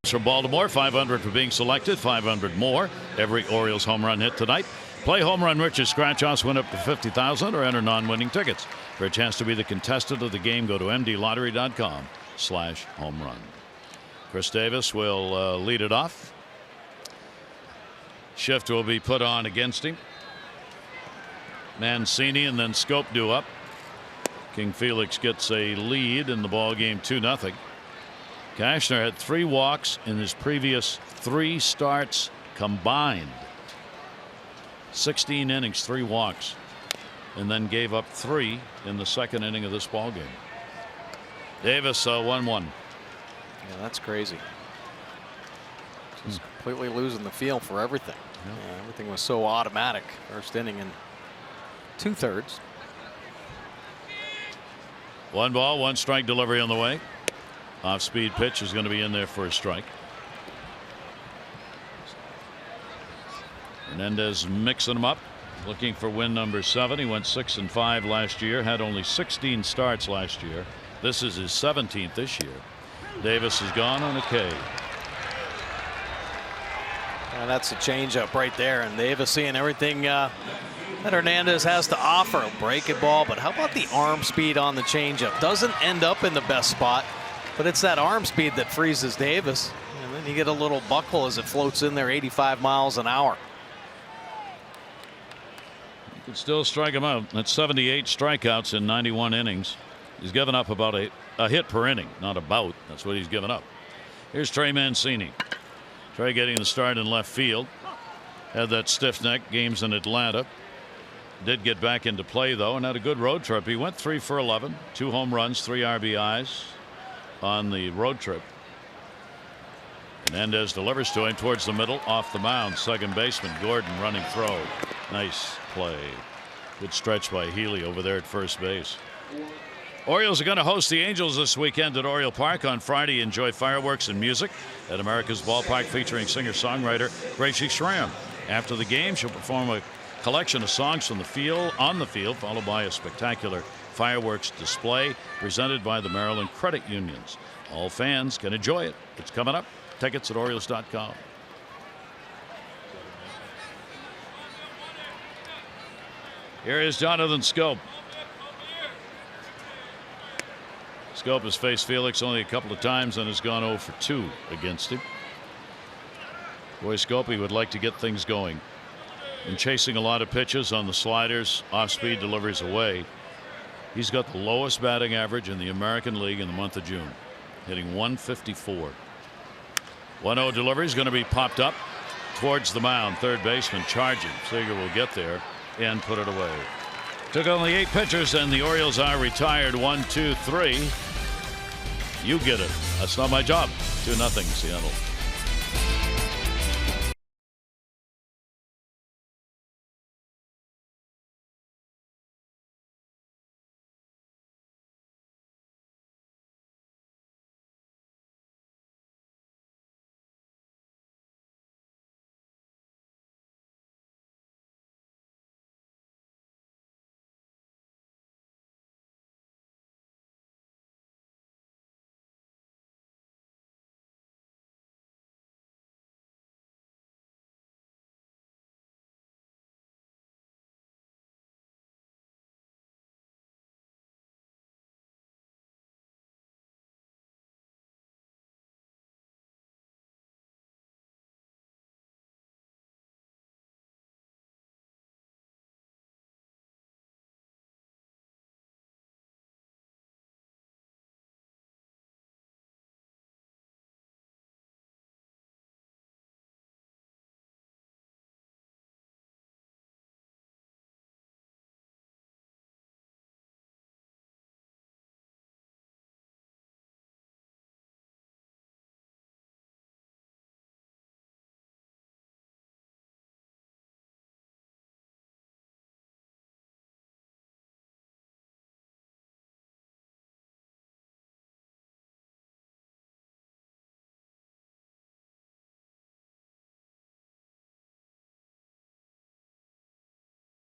From Baltimore, 500 for being selected, 500 more. Every Orioles home run hit tonight. Play Home Run Rich's Scratch House, win up to $50,000 or enter non-winning tickets. For a chance to be the contestant of the game, go to mdlottery.com/home run. Chris Davis will lead it off. Shift will be put on against him. Mancini and then Scope due up. King Felix gets a lead in the ball game, 2-0. Cashner had 3 walks in his previous 3 starts combined. 16 innings, 3 walks, and then gave up 3 in the second inning of this ball game. Davis 1-1. Yeah, that's crazy. Just completely losing the feel for everything. Yeah, everything was so automatic. First inning and 2/3. 1 ball, 1 strike delivery on the way. Off speed pitch is going to be in there for a strike. Hernandez mixing them up. looking for win number 7. He went 6-5 last year, had only 16 starts last year. This is his 17th this year. Davis is gone on a K. And that's a changeup right there. And Davis seeing everything that Hernandez has to offer. Breaking ball, but how about the arm speed on the changeup? Doesn't end up in the best spot, but it's that arm speed that freezes Davis. And then you get a little buckle as it floats in there 85 miles an hour. You can still strike him out. That's 78 strikeouts in 91 innings. He's given up about a hit per inning, not about. That's what he's given up. Here's Trey Mancini. Trey getting the start in left field. Had that stiff neck games in Atlanta. Did get back into play though and had a good road trip. He went 3 for 11, 2 home runs, 3 RBIs on the road trip. Hernandez delivers to him towards the middle, off the mound. Second baseman Gordon running throw. Nice play. Good stretch by Healy over there at first base. Orioles are going to host the Angels this weekend at Oriole Park on Friday. Enjoy fireworks and music at America's Ballpark featuring singer-songwriter Gracie Schramm. After the game, she'll perform a collection of songs from the field, on the field, followed by a spectacular fireworks display presented by the Maryland Credit Unions. All fans can enjoy it. It's coming up. Tickets at Orioles.com. Here is Jonathan Scope. Scope has faced Felix only a couple of times and has gone 0 for 2 against him. Boy, Scopey would like to get things going. And chasing a lot of pitches on the sliders, off-speed deliveries away. He's got the lowest batting average in the American League in the month of June, hitting 154. 1-0 delivery is going to be popped up towards the mound. Third baseman charging. Seager will get there and put it away. Took only 8 pitchers and the Orioles are retired. 1, 2, 3. You get it. That's not my job. 2-0 Seattle.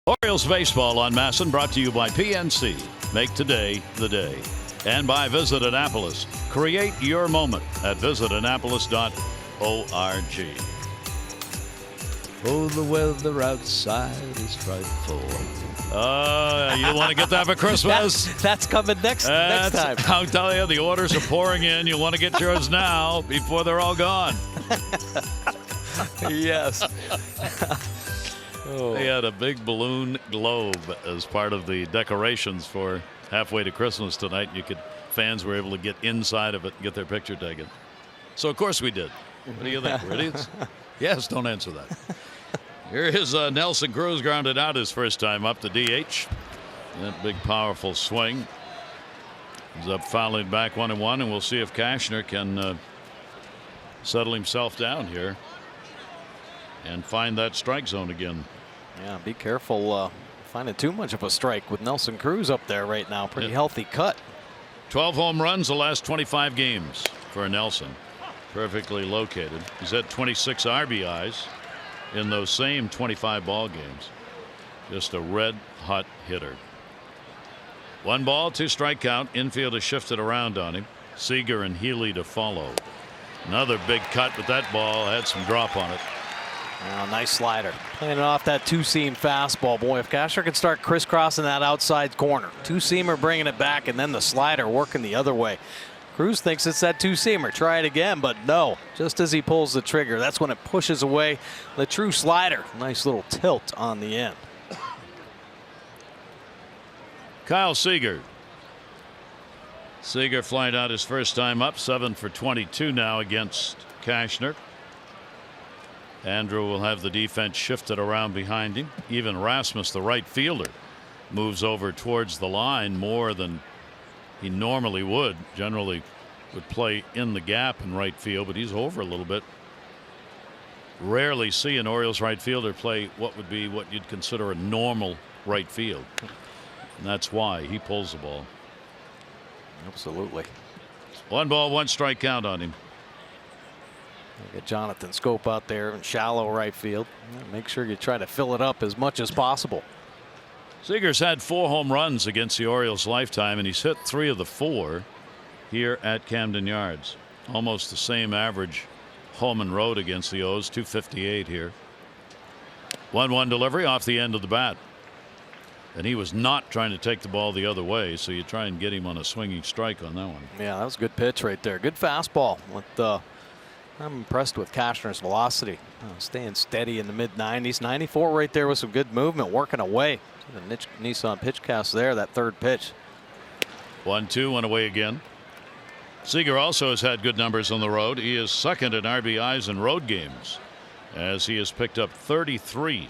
Orioles baseball on MASN brought to you by PNC. Make today the day. And by Visit Annapolis. Create your moment at visitannapolis.org. Oh, the weather outside is frightful. You want to get that for Christmas? That's coming next time. I'll tell you, the orders are pouring in. You want to get yours now before they're all gone. Yes. They had a big balloon globe as part of the decorations for halfway to Christmas tonight. Fans were able to get inside of it and get their picture taken. So of course we did. What do you think, we're idiots? Yes, don't answer that. Here is Nelson Cruz, grounded out his first time up to DH. That big powerful swing. He's up fouling back 1-1, and we'll see if Cashner can settle himself down here and find that strike zone again. Yeah, be careful finding too much of a strike with Nelson Cruz up there right now. Pretty healthy cut. 12 home runs the last 25 games for Nelson. Perfectly located. He's had 26 RBIs in those same 25 ball games. Just a red hot hitter. 1 ball, 2 strike count. Infield has shifted around on him. Seager and Healy to follow. Another big cut, but that ball had some drop on it. Oh, nice slider. Playing it off that two-seam fastball. Boy, if Cashner could start crisscrossing that outside corner. Two-seamer bringing it back, and then the slider working the other way. Cruz thinks it's that two-seamer. Try it again, but no. Just as he pulls the trigger, that's when it pushes away the true slider. Nice little tilt on the end. Kyle Seager. Seager flying out his first time up, 7 for 22 now against Cashner. Andrew will have the defense shifted around behind him. Even Rasmus, the right fielder, moves over towards the line more than he normally would. Generally would play in the gap in right field, but he's over a little bit. Rarely see an Orioles right fielder play what would be what you'd consider a normal right field. And that's why he pulls the ball. Absolutely. 1 ball, 1 strike count on him. Get Jonathan Scope out there in shallow right field. Make sure you try to fill it up as much as possible. Seager's had 4 home runs against the Orioles lifetime, and he's hit 3 of the 4 here at Camden Yards. Almost the same average home and road against the O's, 258 here. 1-1 delivery off the end of the bat. And he was not trying to take the ball the other way, so you try and get him on a swinging strike on that one. Yeah, that was a good pitch right there. Good fastball. I'm impressed with Cashner's velocity. Staying steady in the mid-90s. 94 right there with some good movement, working away. The Nissan pitch cast there, that third pitch. 1-2, 1 away again. Seager also has had good numbers on the road. He is second in RBIs in road games, as he has picked up 33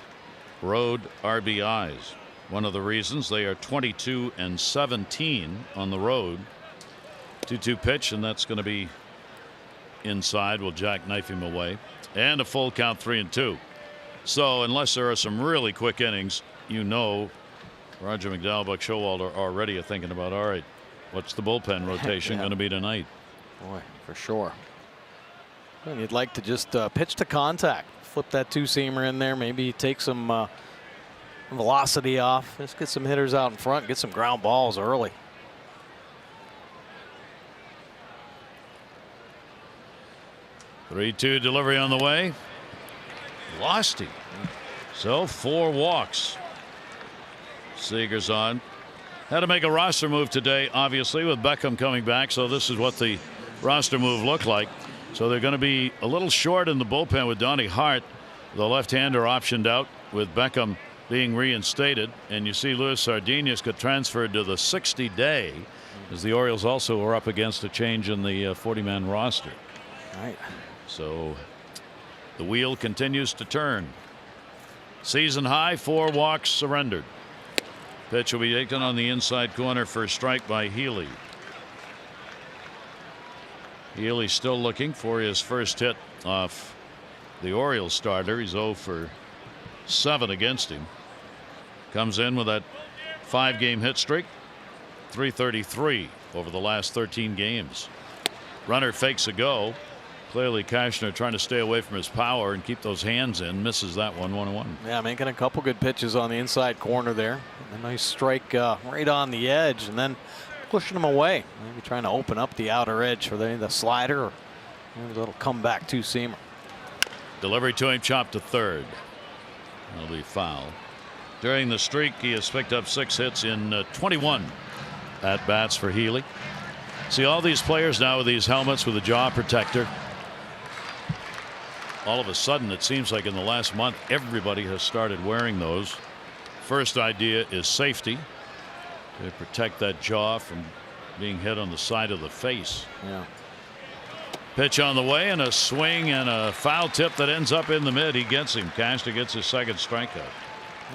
road RBIs. One of the reasons they are 22 and 17 on the road. 2-2 pitch, and that's going to be inside. Will jackknife him away, and a full count, 3-2. So unless there are some really quick innings, you know, Roger McDowell, Buck Showalter already are thinking about, all right, what's the bullpen rotation going to be tonight? Boy, for sure. And you'd like to just pitch to contact, flip that two-seamer in there, maybe take some velocity off. Just get some hitters out in front, get some ground balls early. Three-two delivery on the way. Lost him. So 4 walks. Seager's on. Had to make a roster move today, obviously, with Beckham coming back. So this is what the roster move looked like. So they're going to be a little short in the bullpen with Donnie Hart, the left-hander, optioned out, with Beckham being reinstated. And you see Luis Sardinas got transferred to the 60-day, as the Orioles also were up against a change in the 40-man roster. Right. So the wheel continues to turn. Season high, 4 walks surrendered. Pitch will be taken on the inside corner for a strike by Healy. Healy still looking for his first hit off the Orioles starter. He's 0 for 7 against him. Comes in with that 5-game hit streak. 333 over the last 13 games. Runner fakes a go. Clearly Cashner trying to stay away from his power and keep those hands in. Misses that one, 1-1. Yeah, making a couple good pitches on the inside corner there. A nice strike right on the edge, and then pushing him away. Maybe trying to open up the outer edge for the slider, or maybe a little comeback two-seamer. Delivery to him, chopped to third. That'll be foul. During the streak, he has picked up 6 hits in 21 at-bats for Healy. See all these players now with these helmets with a jaw protector. All of a sudden, it seems like in the last month, everybody has started wearing those. First idea is safety, to protect that jaw from being hit on the side of the face. Yeah. Pitch on the way, and a swing and a foul tip that ends up in the mid. He gets him. Cashner gets his second strikeout.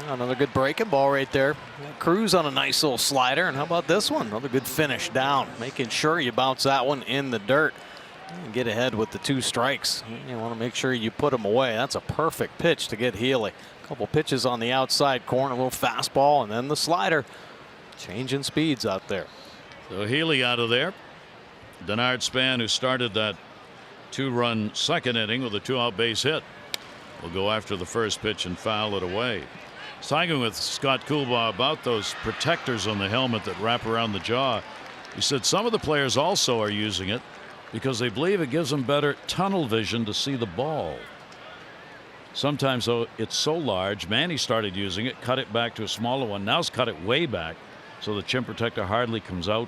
Another good breaking ball right there. Cruz on a nice little slider, and how about this one? Another good finish down, making sure you bounce that one in the dirt and get ahead with the 2 strikes. You want to make sure you put them away. That's a perfect pitch to get Healy. A couple pitches on the outside corner, a little fastball, and then the slider. Changing speeds out there. So Healy out of there. Denard Span, who started that 2-run second inning with a 2-out base hit, will go after the first pitch and foul it away. was talking with Scott Coolbaugh about those protectors on the helmet that wrap around the jaw. He said some of the players also are using it because they believe it gives them better tunnel vision to see the ball. Sometimes, though, it's so large. Manny started using it, cut it back to a smaller one. Now it's cut it way back, so the chin protector hardly comes out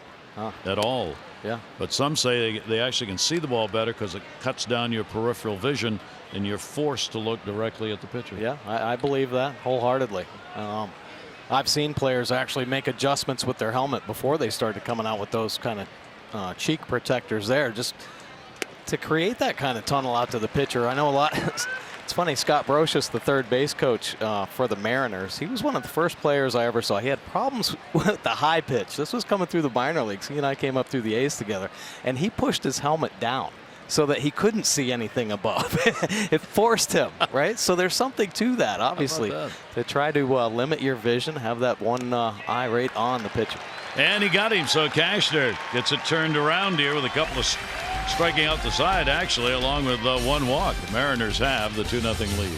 at all. Yeah. But some say they actually can see the ball better because it cuts down your peripheral vision and you're forced to look directly at the pitcher. Yeah, I believe that wholeheartedly. I've seen players actually make adjustments with their helmet before they started coming out with those kind of cheek protectors there, just to create that kind of tunnel out to the pitcher. I know a lot. It's funny, Scott Brocious, the third base coach for the Mariners, he was one of the first players I ever saw. He had problems with the high pitch. This was coming through the minor leagues. He and I came up through the A's together, and he pushed his helmet down so that he couldn't see anything above. It forced him, right? So there's something to that, obviously, to try to limit your vision, have that one eye right on the pitcher. And he got him, so Cashner gets it turned around here with a couple of striking out the side, actually, along with one walk. The Mariners have the 2-0 lead.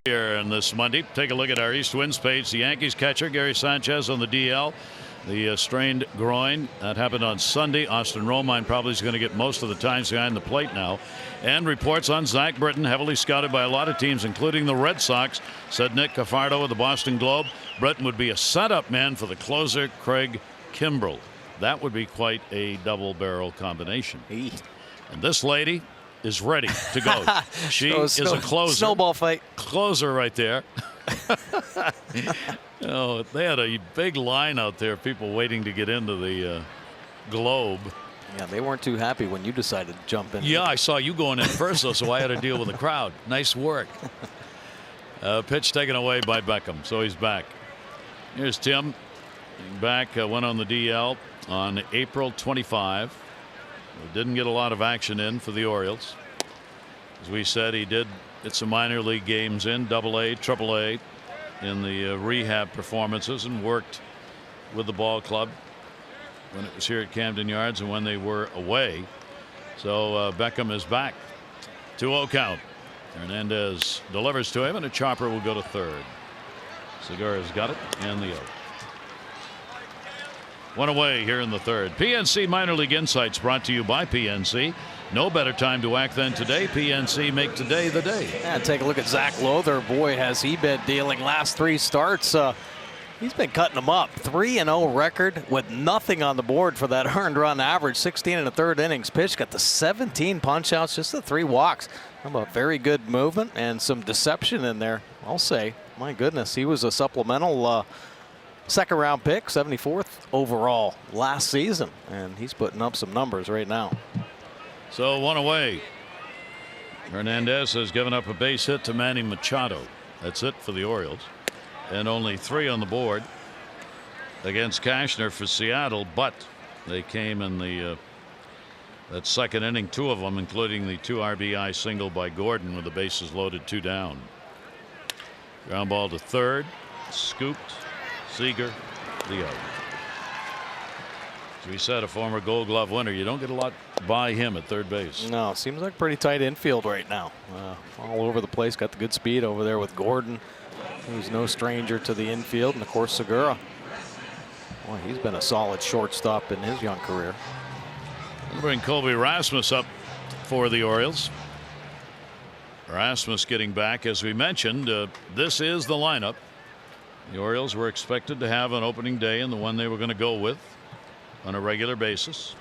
Here on this Monday, take a look at our East Winds page. The Yankees catcher Gary Sanchez on the DL. The strained groin that happened on Sunday. Austin Romine probably is going to get most of the times behind the plate now. And reports on Zach Britton, heavily scouted by a lot of teams, including the Red Sox, said Nick Cafardo of the Boston Globe. Britton would be a setup man for the closer Craig Kimbrell. That would be quite a double-barrel combination. And this lady is ready to go. She is a closer. Snowball fight. Closer right there. Oh, they had a big line out there, people waiting to get into the Globe. Yeah, they weren't too happy when you decided to jump in. Yeah, I saw you going in first, though, so I had to deal with the crowd. Nice work. Pitch taken away by Beckham, so he's back. Here's Tim. Back, went on the DL on April 25. Didn't get a lot of action in for the Orioles. As we said, he did get some minor league games in, AA, AAA, in the rehab performances, and worked with the ball club when it was here at Camden Yards and when they were away. So Beckham is back. 2-0 count. Hernandez delivers to him, and a chopper will go to third. Segura's got it, and the out. One away here in the third. PNC Minor League Insights brought to you by PNC. No better time to act than today. PNC, make today the day. And take a look at Zach Lowther. Boy, has he been dealing last 3 starts. He's been cutting them up. 3-0 record with nothing on the board for that earned run average. 16 1/3 innings pitched. Got the 17 punch outs, just the 3 walks. How about very good movement and some deception in there, I'll say. My goodness, he was a supplemental second round pick, 74th overall last season, and he's putting up some numbers right now. So one away. Hernandez has given up a base hit to Manny Machado. That's it for the Orioles, and only 3 on the board against Cashner for Seattle, but they came in the That second inning, 2 of them, including the 2 RBI single by Gordon with the bases loaded, 2 down. Ground ball to third, scooped. Seager, the out. As we said, a former Gold Glove winner, you don't get a lot by him at third base. No, seems like pretty tight infield right now. All over the place. Got the good speed over there with Gordon, who's no stranger to the infield, and of course Segura. Boy, he's been a solid shortstop in his young career. We'll bring Colby Rasmus up for the Orioles. Rasmus getting back, as we mentioned. This is the lineup. The Orioles were expected to have an opening day and the one they were going to go with on a regular basis,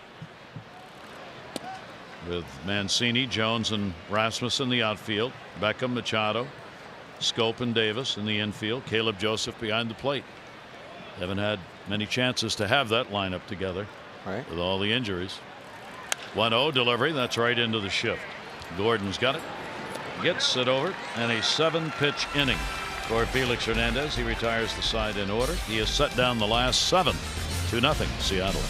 with Mancini, Jones, and Rasmus in the outfield, Beckham, Machado, Scope, and Davis in the infield, Caleb Joseph behind the plate. Haven't had many chances to have that lineup together, right, with all the injuries. 1-0 delivery, that's right into the shift. Gordon's got it, gets it over, and a 7-pitch inning for Felix Hernandez. He retires the side in order. He has set down the last 7. 2-0 Seattle.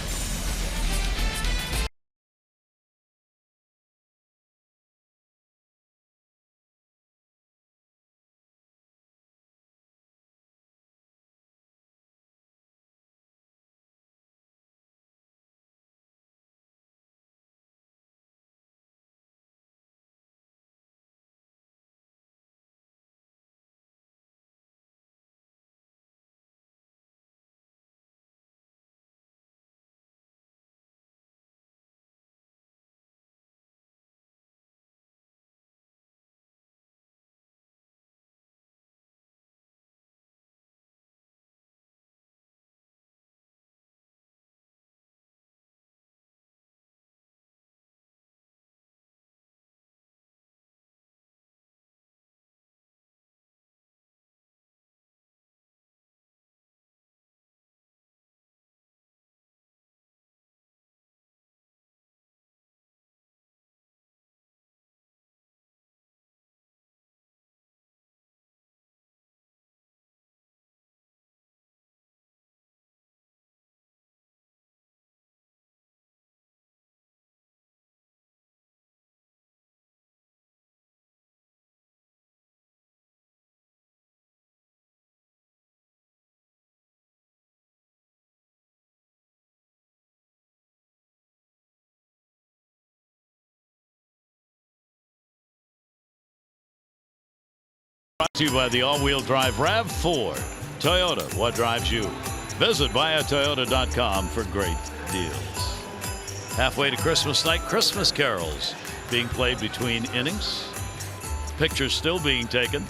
Brought to you by the all-wheel drive RAV4. Toyota, what drives you? Visit buyatoyota.com for great deals. Halfway to Christmas night, Christmas carols being played between innings. Pictures still being taken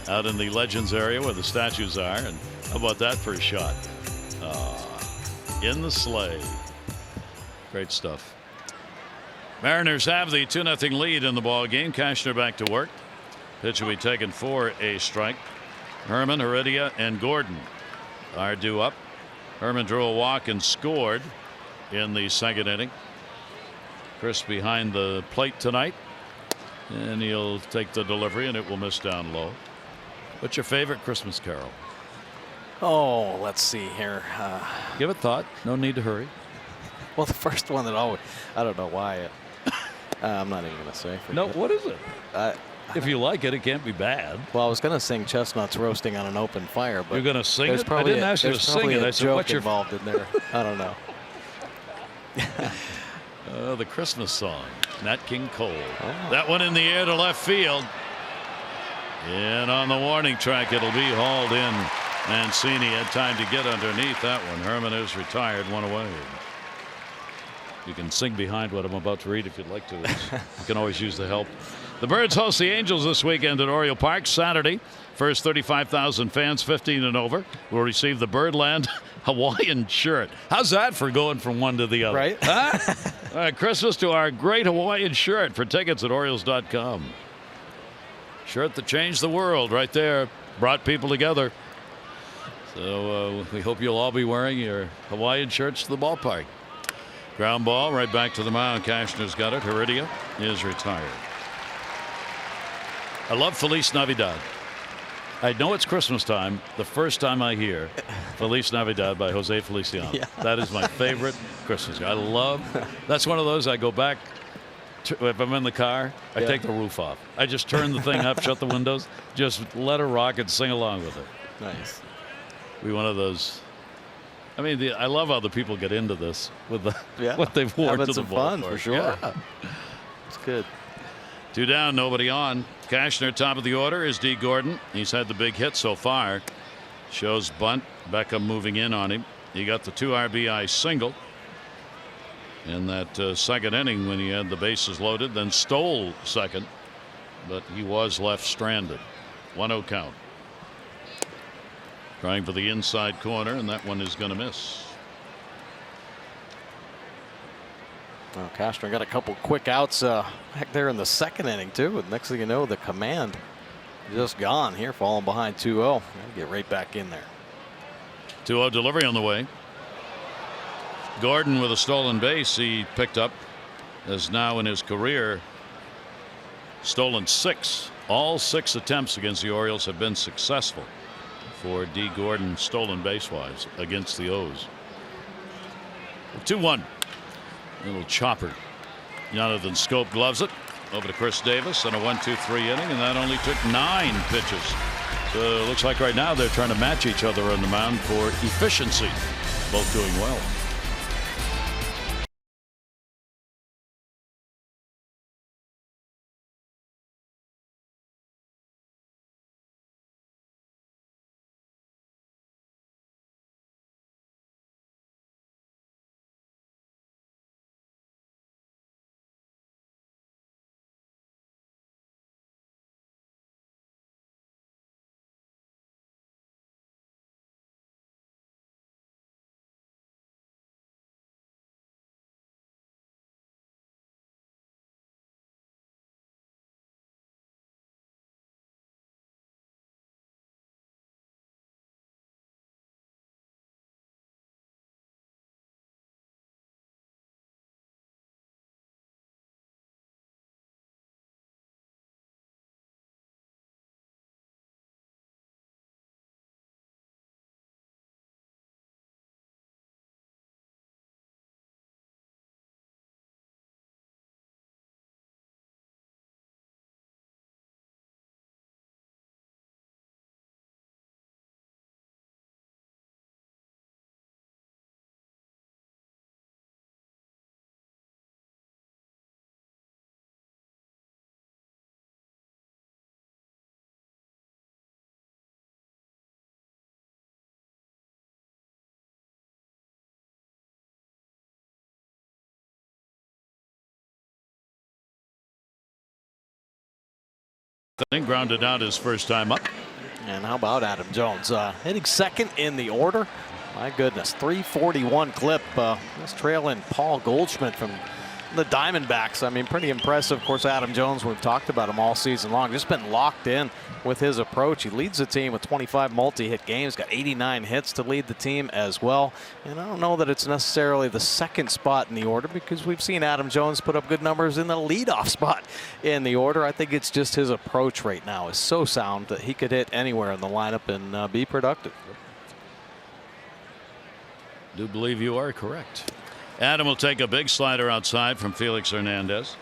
out in the Legends area where the statues are. And how about that for a shot? In the sleigh. Great stuff. Mariners have the 2-0 lead in the ball game. Cashner back to work. Pitch will be taken for a strike. Herman, Heredia, and Gordon are due up. Herman drew a walk and scored in the second inning. Chris behind the plate tonight, and he'll take the delivery, and it will miss down low. What's your favorite Christmas carol? Oh, let's see here. Give it thought. No need to hurry. Well, the first one that always, I don't know why. I'm not even going to say. No, what is it? If you like it, it can't be bad. Well, I was going to sing Chestnuts Roasting on an Open Fire, but you're going to sing it? I didn't ask you to sing it. I said, what's your involved in there? I don't know. The Christmas song, Nat King Cole. Oh. That one in the air to left field. And on the warning track, it'll be hauled in. Mancini had time to get underneath that one. Herman is retired, 1 away. You can sing behind what I'm about to read if you'd like to. You can always use the help. The Birds host the Angels this weekend at Oriole Park Saturday. First 35,000 fans 15 and over will receive the Birdland Hawaiian shirt. How's that for going from one to the other? Right. Huh? All right, Christmas to our great Hawaiian shirt. For tickets at Orioles.com. Shirt that changed the world right there. Brought people together. So we hope you'll all be wearing your Hawaiian shirts to the ballpark. Ground ball right back to the mound. Cashner's got it. Heredia is retired. I love Feliz Navidad. I know it's Christmas time the first time I hear Feliz Navidad by Jose Feliciano. Yeah. That is my favorite Christmas. I love. That's one of those I go back to, if I'm in the car, I take the roof off. I just turn the thing up, shut the windows, just let her rock and sing along with it. Nice. We one of those. I mean, I love how the people get into this with the what they've worn Having to the some ball fun for sure. Yeah. It's good. 2 down, nobody on. Cashner, top of the order, is D. Gordon. He's had the big hit so far. Shows bunt. Beckham moving in on him. He got the 2 RBI single in that second inning when he had the bases loaded, then stole second, but he was left stranded. 1-0 count. Trying for the inside corner, and that one is going to miss. Well, Castro got a couple quick outs back there in the second inning, too. And next thing you know, the command just gone here, falling behind 2-0. Got to get right back in there. 2-0 delivery on the way. Gordon with a stolen base he picked up, has now in his career stolen 6. All 6 attempts against the Orioles have been successful for D. Gordon, stolen base wise, against the O's. 2-1. Little chopper. Jonathan Scope gloves it over to Chris Davis and a 1-2-3 inning, and that only took 9 pitches. So it looks like right now they're trying to match each other on the mound for efficiency. Both doing well. Grounded out his first time up. And how about Adam Jones hitting second in the order? My goodness, 341 clip. Just trailing Paul Goldschmidt from the Diamondbacks. I mean, pretty impressive. Of course, Adam Jones, we've talked about him all season long. Just been locked in with his approach. He leads the team with 25 multi-hit games, got 89 hits to lead the team as well. And I don't know that it's necessarily the second spot in the order, because we've seen Adam Jones put up good numbers in the leadoff spot in the order. I think it's just his approach right now is so sound that he could hit anywhere in the lineup and be productive. Do believe you are correct. Adam will take a big slider outside from Felix Hernandez.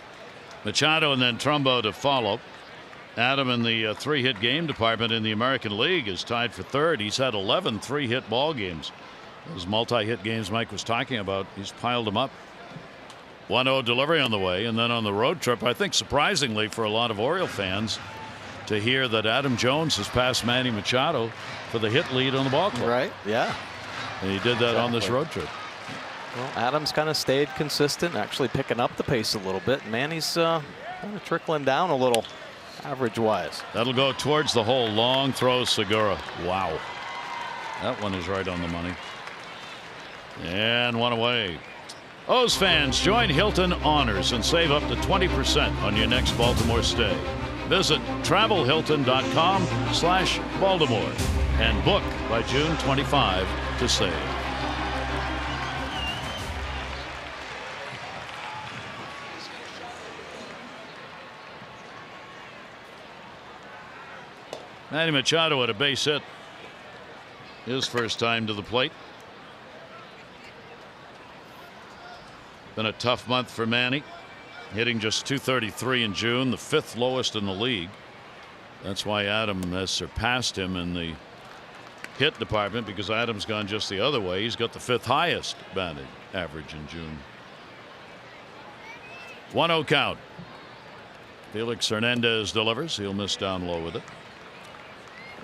Machado and then Trumbo to follow. Adam in the 3-hit game department in the American League is tied for 3rd. He's had 11 3-hit ball games. Those multi-hit games Mike was talking about, he's piled them up. 1-0 delivery on the way, and then on the road trip, I think surprisingly for a lot of Oriole fans to hear that Adam Jones has passed Manny Machado for the hit lead on the ball club. Right, yeah. And he did that on this road trip. Well, Adams kind of stayed consistent, actually picking up the pace a little bit. Manny's kind of trickling down a little average-wise. That'll go towards the hole. Long throw, Segura. Wow. That one is right on the money. And one away. O's fans, join Hilton Honors and save up to 20% on your next Baltimore stay. Visit travelhilton.com/Baltimore and book by June 25 to save. Manny Machado had a base hit his first time to the plate. Been a tough month for Manny, hitting just .233 in June, the 5th lowest in the league. That's why Adam has surpassed him in the hit department, because Adam's gone just the other way. He's got the 5th highest batting average in June. 1-0 count. Felix Hernandez delivers. He'll miss down low with it.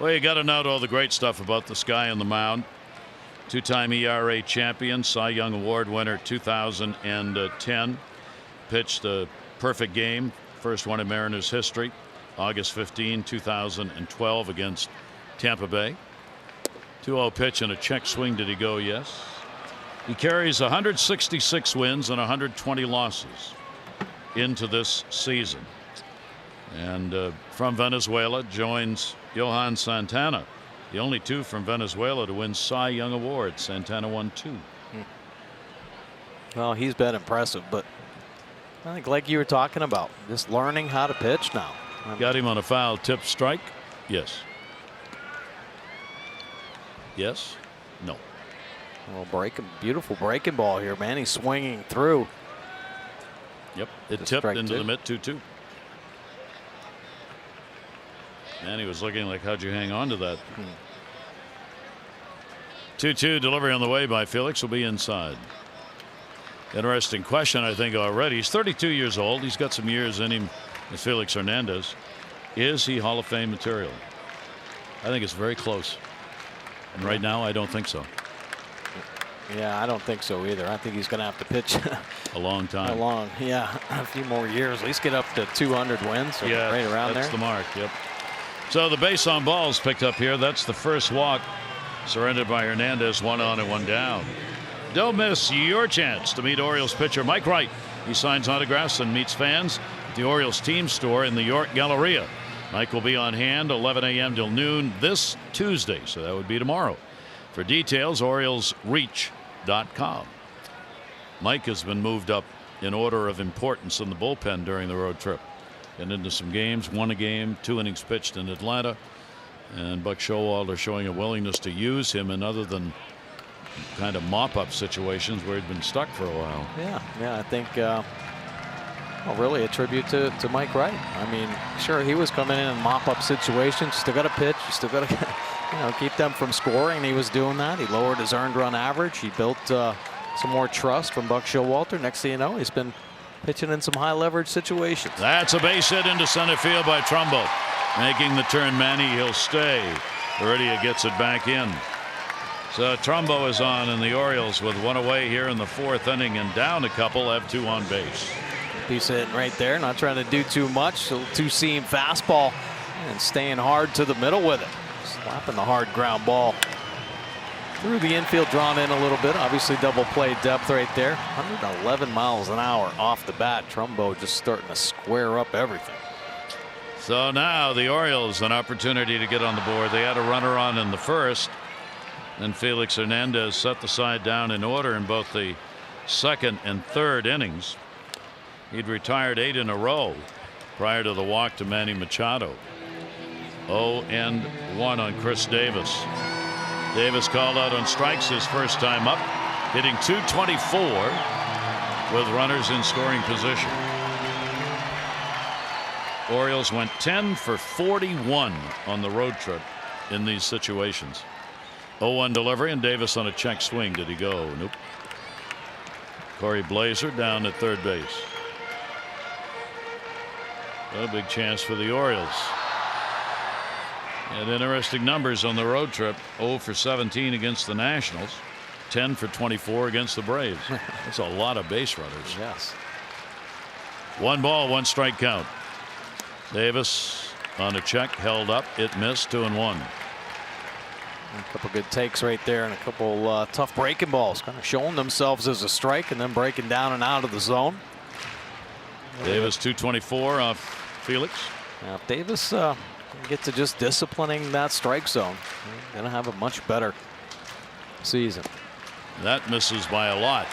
Well, you got to note all the great stuff about this guy on the mound. 2-time ERA champion, Cy Young Award winner 2010. Pitched a perfect game, first one in Mariners history, August 15, 2012 against Tampa Bay. 2-0 pitch and a check swing. Did he go? Yes. He carries 166 wins and 120 losses into this season. And from Venezuela joins Johan Santana, the only two from Venezuela to win Cy Young Awards. Santana won 2. Well, he's been impressive, but I think, like you were talking about, just learning how to pitch now. Got him on a foul tip strike. Yes. Yes. No. Well, beautiful breaking ball here, man. He's swinging through. Yep. It tipped into the mid 2-2. And he was looking like, how'd you hang on to that? 2-2 delivery on the way by Felix. Will be inside. Interesting question, I think, already. He's 32 years old. He's got some years in him as Felix Hernandez. Is he Hall of Fame material? I think it's very close. And right now, I don't think so. Yeah, I don't think so either. I think he's going to have to pitch a long time. A few more years. At least get up to 200 wins. Yeah, right around that's there. The mark. Yep. So the base on balls picked up here. That's the first walk surrendered by Hernandez. 1 on and 1 down. Don't miss your chance to meet Orioles pitcher Mike Wright. He signs autographs and meets fans at the Orioles team store in the York Galleria. Mike will be on hand 11 a.m. till noon this Tuesday, so that would be tomorrow. For details, OriolesReach.com. Mike has been moved up in order of importance in the bullpen during the road trip. And into some games, won a game, 2 innings pitched in Atlanta. And Buck Showalter showing a willingness to use him in other than kind of mop-up situations where he'd been stuck for a while. Yeah, I think really a tribute to Mike Wright. I mean, sure, he was coming in mop-up situations. Still got to pitch. You still got to keep them from scoring. He was doing that. He lowered his earned run average. He built some more trust from Buck Showalter. Next thing you know, he's been pitching in some high leverage situations. That's a base hit into center field by Trumbo. Making the turn, Manny. He'll stay. Heredia gets it back in. So Trumbo is on, and the Orioles with 1 away here in the 4th inning and down a couple have 2 on base. Piece hitting right there, not trying to do too much. 2-seam fastball and staying hard to the middle with it. Slapping the hard ground ball through the infield, drawn in a little bit. Obviously double play depth right there. 111 miles an hour off the bat. Trumbo just starting to square up everything. So now the Orioles an opportunity to get on the board. They had a runner on in the 1st. Then Felix Hernandez set the side down in order in both the 2nd and 3rd innings. He'd retired 8 in a row prior to the walk to Manny Machado. 0-1 on Chris Davis. Davis called out on strikes his first time up, hitting .224 with runners in scoring position. Orioles went 10 for 41 on the road trip in these situations. 0-1 delivery, and Davis on a check swing. Did he go? Nope. Corey Blazer down at 3rd base. A big chance for the Orioles. And interesting numbers on the road trip. 0 for 17 against the Nationals. 10 for 24 against the Braves. That's a lot of base runners. Yes. 1 ball, 1 strike count. Davis on a check, held up. It missed. 2-1. A couple good takes right there, and a couple tough breaking balls, kind of showing themselves as a strike and then breaking down and out of the zone. Davis .224 off Felix. Now, if Davis get to just disciplining that strike zone, going to have a much better season. That misses by a lot.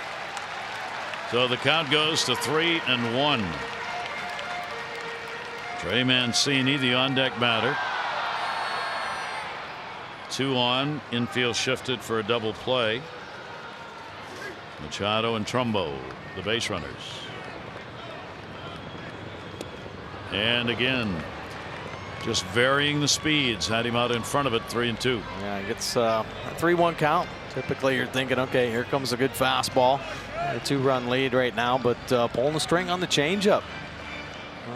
So the count goes to 3-1. Trey Mancini, the on-deck batter. 2 on, infield shifted for a double play. Machado and Trumbo, the base runners. And again, just varying the speeds, had him out in front of it, 3-2. Yeah, it gets a 3-1 count. Typically, you're thinking, okay, here comes a good fastball. A 2-run lead right now, but pulling the string on the changeup.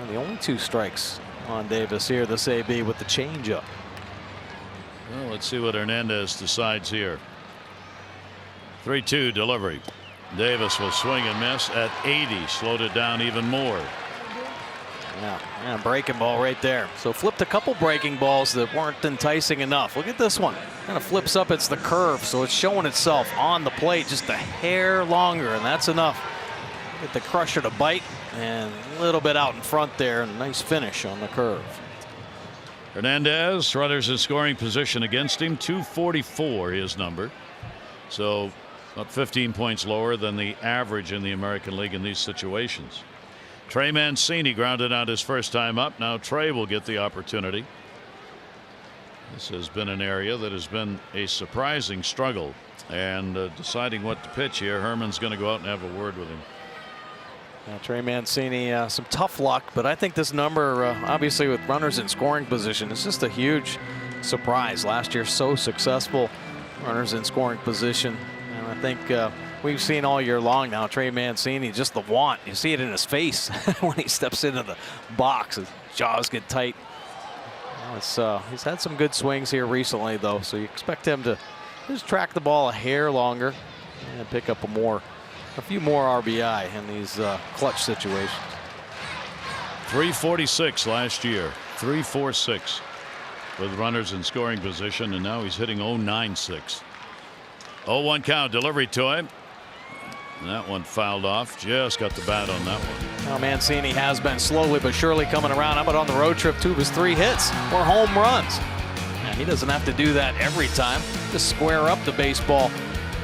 The only 2 strikes on Davis here, this AB with the changeup. Well, let's see what Hernandez decides here. 3-2 delivery. Davis will swing and miss at 80, slowed it down even more. Yeah, breaking ball right there. So flipped a couple breaking balls that weren't enticing enough. Look at this one. Kind of flips up. It's the curve, so it's showing itself on the plate just a hair longer, and that's enough. Get the crusher to bite, and a little bit out in front there. Nice finish on the curve. Hernandez, runners in scoring position against him, 244 his number. So about 15 points lower than the average in the American League in these situations. Trey Mancini grounded out his first time up. Now Trey will get the opportunity. This has been an area that has been a surprising struggle, and deciding what to pitch here. Herman's going to go out and have a word with him. Trey Mancini, some tough luck, but I think this number, obviously with runners in scoring position, is just a huge surprise. Last year, so successful, runners in scoring position, and I think we've seen all year long now Trey Mancini, just the want. You see it in his face when he steps into the box. His jaws get tight. He's had some good swings here recently, though, so you expect him to just track the ball a hair longer and pick up a few more RBI in these clutch situations. 346 last year, 346 with runners in scoring position, and now he's hitting 096. 0-1 count, delivery to him. That one fouled off. Just got the bat on that one. Now Mancini has been slowly but surely coming around. How about on the road trip? 2 of his 3 hits were home runs. And he doesn't have to do that every time. Just square up the baseball,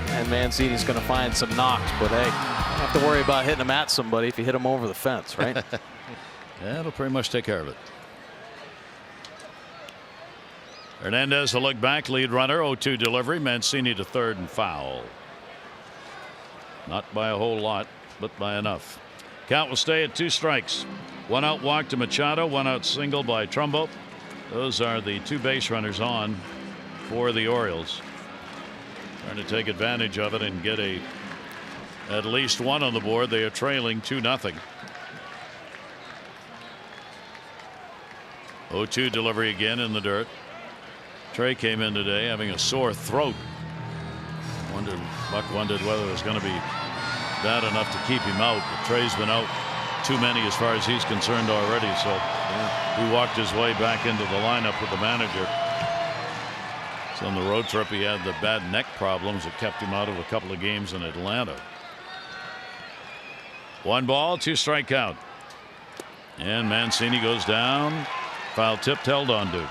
and Mancini's going to find some knocks. But hey, you don't have to worry about hitting him at somebody if you hit him over the fence, right? That'll pretty much take care of it. Hernandez a look back, lead runner, 0-2 delivery. Mancini to third and foul. Not by a whole lot, but by enough. Count will stay at 2 strikes. 1 out walk to Machado, 1 out single by Trumbo. Those are the 2 base runners on for the Orioles. Trying to take advantage of it and get at least 1 on the board. They are trailing 2-0. 0-2 delivery again in the dirt. Trey came in today having a sore throat. Buck wondered whether it was going to be bad enough to keep him out. But Trey's been out too many as far as he's concerned already. So he walked his way back into the lineup with the manager. So on the road trip, he had the bad neck problems that kept him out of a couple of games in Atlanta. 1 ball, 2 strike count. And Mancini goes down. Foul tipped, held on to.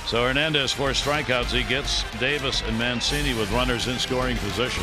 So Hernandez 4 strikeouts. He gets Davis and Mancini with runners in scoring position.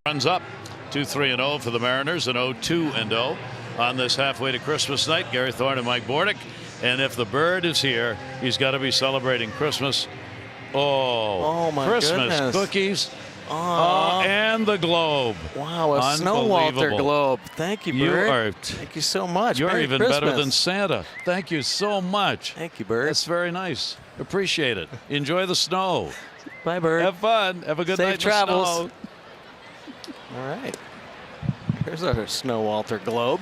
runs up. 2-3-0 for the Mariners and 0-2-0 on this halfway to Christmas night. Gary Thorne and Mike Bordick. And if the bird is here, he's got to be celebrating Christmas. Oh my Christmas goodness. Cookies. And the globe. Wow, a Snow Walter globe. Thank you, Bird. Thank you so much. You're Merry even Christmas. better than Santa. Thank you so much. Thank you, Bird. That's very nice. Appreciate it. Enjoy the snow. Bye, Bird. Have fun. Have a good Safe night. travels. In the snow. All right. Here's our Snow Walter globe.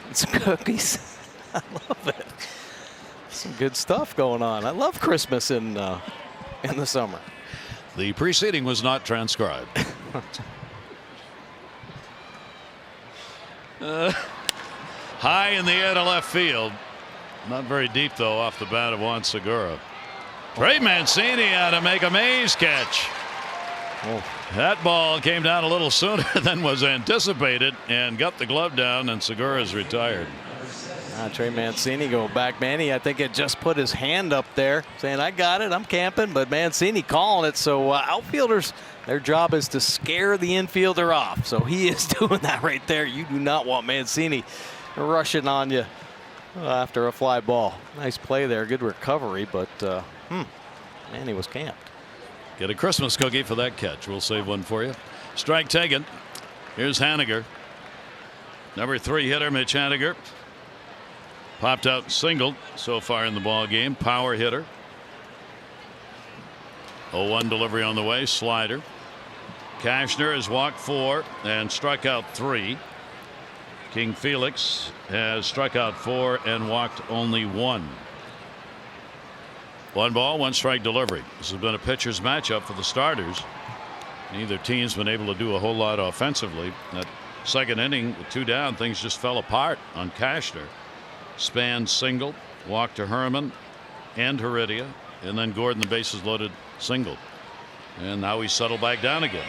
And some cookies. I love it. Some good stuff going on. I love Christmas in the summer. The preceding was not transcribed. High in the air to left field. Not very deep, though, off the bat of Juan Segura. Trey Mancini had to make a maze catch. Oh. That ball came down a little sooner than was anticipated and got the glove down, and Segura's retired. Trey Mancini go back. Manny, I think, had just put his hand up there saying, I got it, I'm camping, but Mancini calling it. So outfielders, their job is to scare the infielder off. So he is doing that right there. You do not want Mancini rushing on you after a fly ball. Nice play there, good recovery, but Manny was camped. Get a Christmas cookie for that catch. We'll save one for you. Strike taken. Here's Haniger. Number 3 hitter, Mitch Haniger. Popped out single so far in the ball game. Power hitter. 0-1 delivery on the way. Slider. Cashner has walked 4 and struck out 3. King Felix has struck out 4 and walked only 1. 1 ball, 1 strike delivery. This has been a pitcher's matchup for the starters. Neither team's been able to do a whole lot offensively. That second inning with 2 down, things just fell apart on Cashner. Span single, walk to Herman and Heredia, and then Gordon, the bases loaded, single. And now he's settled back down again.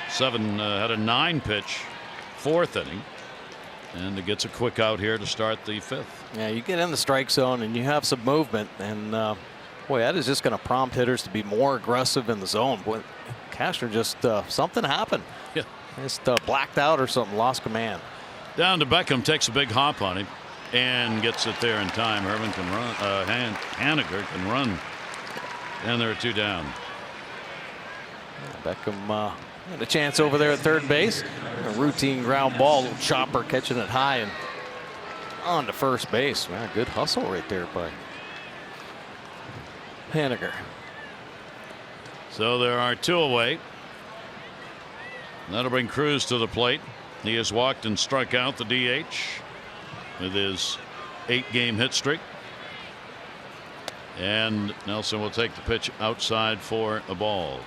Had a 9 pitch 4th inning, and it gets a quick out here to start the 5th. Yeah, you get in the strike zone and you have some movement, and boy, that is just going to prompt hitters to be more aggressive in the zone. Boy, Cashner just something happened. Yeah, just blacked out or something, lost command. Down to Beckham, takes a big hop on him and gets it there in time. Herman can run. Haniger can run, and there are 2 down. Beckham had a chance over there at third base. A routine ground ball, little chopper catching it high and on to first base. Man, good hustle right there by Haniger. So there are 2 away. That'll bring Cruz to the plate. He has walked and struck out the DH with his 8-game hit streak. And Nelson will take the pitch outside for a ball.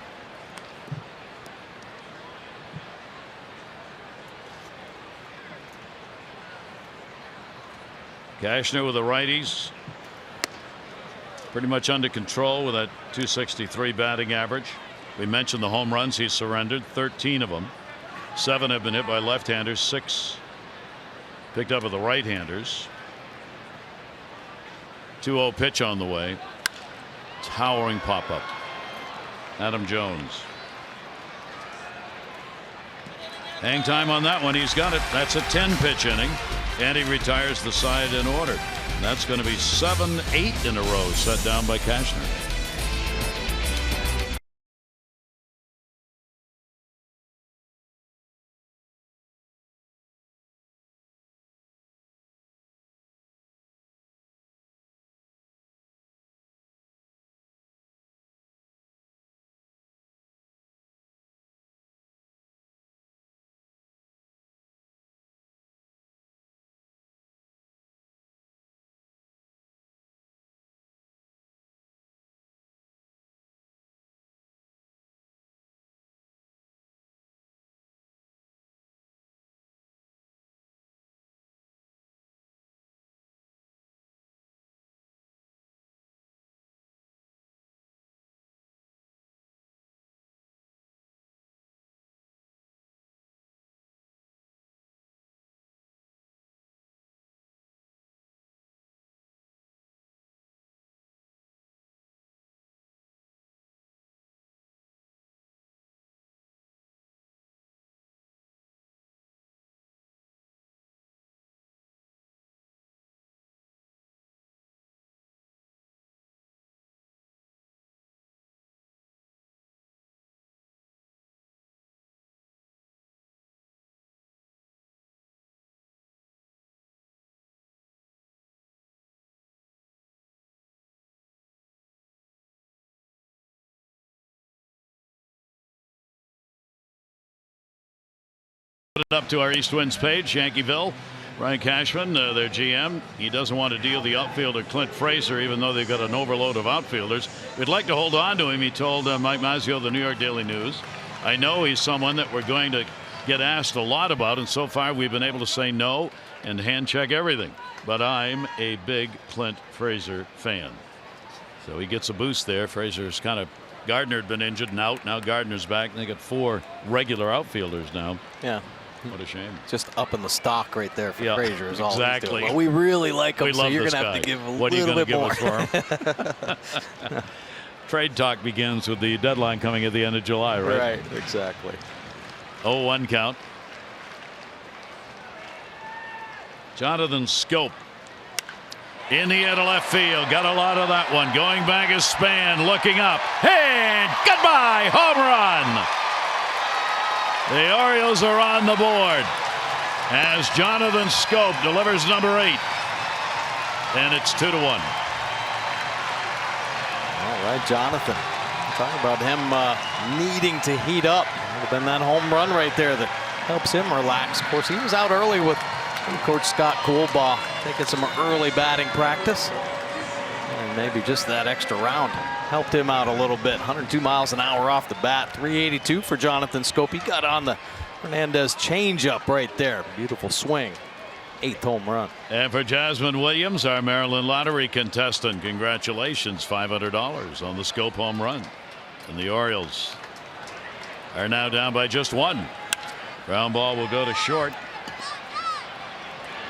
Cashner with the righties. Pretty much under control with that .263 batting average. We mentioned the home runs he surrendered, 13 of them. 7 have been hit by left-handers, 6 picked up with the right-handers. 2-0 pitch on the way. Towering pop-up. Adam Jones. Hang time on that one. He's got it. That's a 10-pitch inning, and he retires the side in order. That's going to be 7-8 in a row set down by Cashner. it up to our East Winds page, Yankeeville. Ryan Cashman, their GM, he doesn't want to deal the outfielder Clint Fraser, even though they've got an overload of outfielders. We'd like to hold on to him, he told Mike Mazzio of the New York Daily News. I know he's someone that we're going to get asked a lot about, and so far we've been able to say no and hand check everything. But I'm a big Clint Fraser fan. So he gets a boost there. Fraser's kind of, Gardner had been injured and out. Now Gardner's back. They got 4 regular outfielders now. Yeah. What a shame. Just up in the stock right there for Frazier is all exactly. he's doing. Well, we really like him, we so love you're this going to have guy. to give a what little bit more. What are you going to give us for him? Trade talk begins with the deadline coming at the end of July, right? Right, exactly. 0-1 count. Jonathan Scope in the air to left field. Got a lot of that one. Going back is Span, looking up. And goodbye, home run. The Orioles are on the board as Jonathan Scope delivers number 8. And it's 2-1. All right, Jonathan. Talking about him needing to heat up. Would have been that home run right there that helps him relax. Of course, he was out early with Coach Scott Coolbaugh taking some early batting practice. And maybe just that extra round helped him out a little bit. 102 miles an hour off the bat. 382 for Jonathan Scope. He got on the Hernandez changeup right there. Beautiful swing. 8th home run. And for Jasmine Williams, our Maryland Lottery contestant, congratulations, $500 on the Scope home run. And the Orioles are now down by just 1. Ground ball will go to short.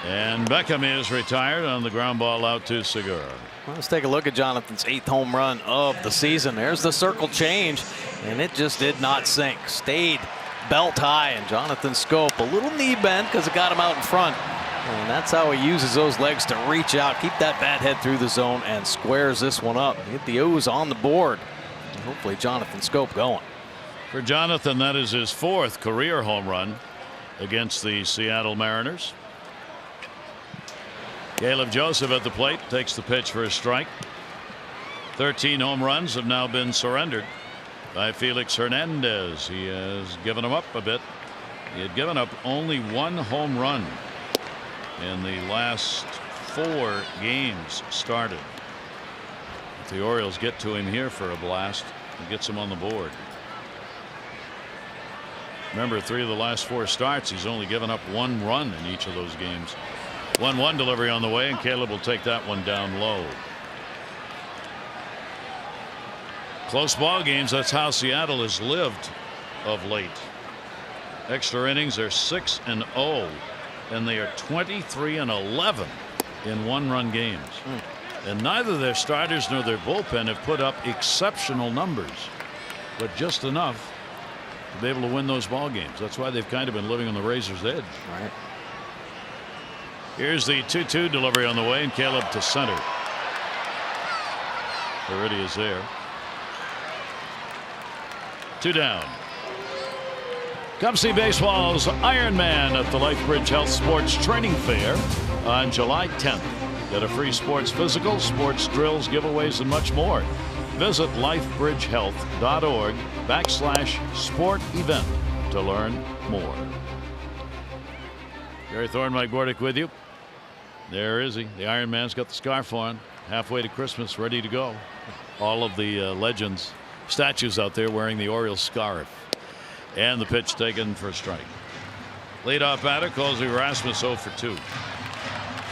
And Beckham is retired on the ground ball out to Segura. Well, let's take a look at Jonathan's 8th home run of the season. There's the circle change, and it just did not sink. Stayed belt high, and Jonathan Scope a little knee bend because it got him out in front. And that's how he uses those legs to reach out, keep that bat head through the zone, and squares this one up. Get the O's on the board. And hopefully Jonathan Scope going. For Jonathan, that is his 4th career home run against the Seattle Mariners. Caleb Joseph at the plate takes the pitch for a strike. 13 home runs have now been surrendered by Felix Hernandez. He has given them up a bit. He had given up only 1 home run in the last 4 games started. If the Orioles get to him here for a blast, it gets him on the board. Remember, 3 of the last 4 starts, he's only given up 1 run in each of those games. 1-1 delivery on the way, and Caleb will take that one down low. Close ball games, that's how Seattle has lived of late. Extra innings are 6-0, and they are 23-11 in 1-run games. And neither their starters nor their bullpen have put up exceptional numbers, but just enough to be able to win those ball games. That's why they've kind of been living on the razor's edge. Right. Here's the 2-2 delivery on the way, and Caleb to center. Already is there. 2 down. Come see baseball's Iron Man at the Lifebridge Health Sports Training Fair on July 10th. Get a free sports physical, sports drills, giveaways, and much more. Visit lifebridgehealth.org/sport event to learn more. Gary Thorne, Mike Bordick with you. There is he. The Iron Man's got the scarf on. Halfway to Christmas, ready to go. All of the legends, statues out there wearing the Orioles scarf. And the pitch taken for a strike. Leadoff batter, Colsey Rasmus 0 for 2.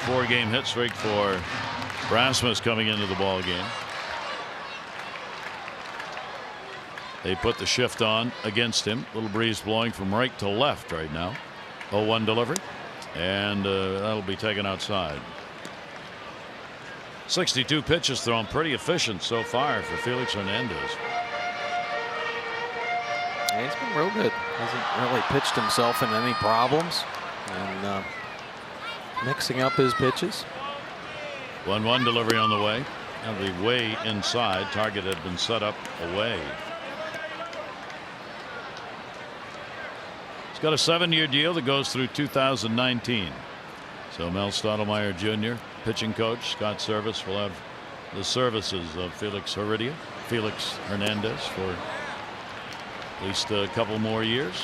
4-game hit streak for Rasmus coming into the ball game. They put the shift on against him. Little breeze blowing from right to left right now. 0-1 delivery. And that'll be taken outside. 62 pitches thrown, pretty efficient so far for Felix Hernandez. Yeah, he's been real good. Hasn't really pitched himself in any problems, and mixing up his pitches. 1-1 delivery on the way. Now the way inside. Target had been set up away. Got a 7-year deal that goes through 2019. So Mel Stottlemyre Jr., pitching coach, Scott Service, will have the services of Felix Hernandez for at least a couple more years.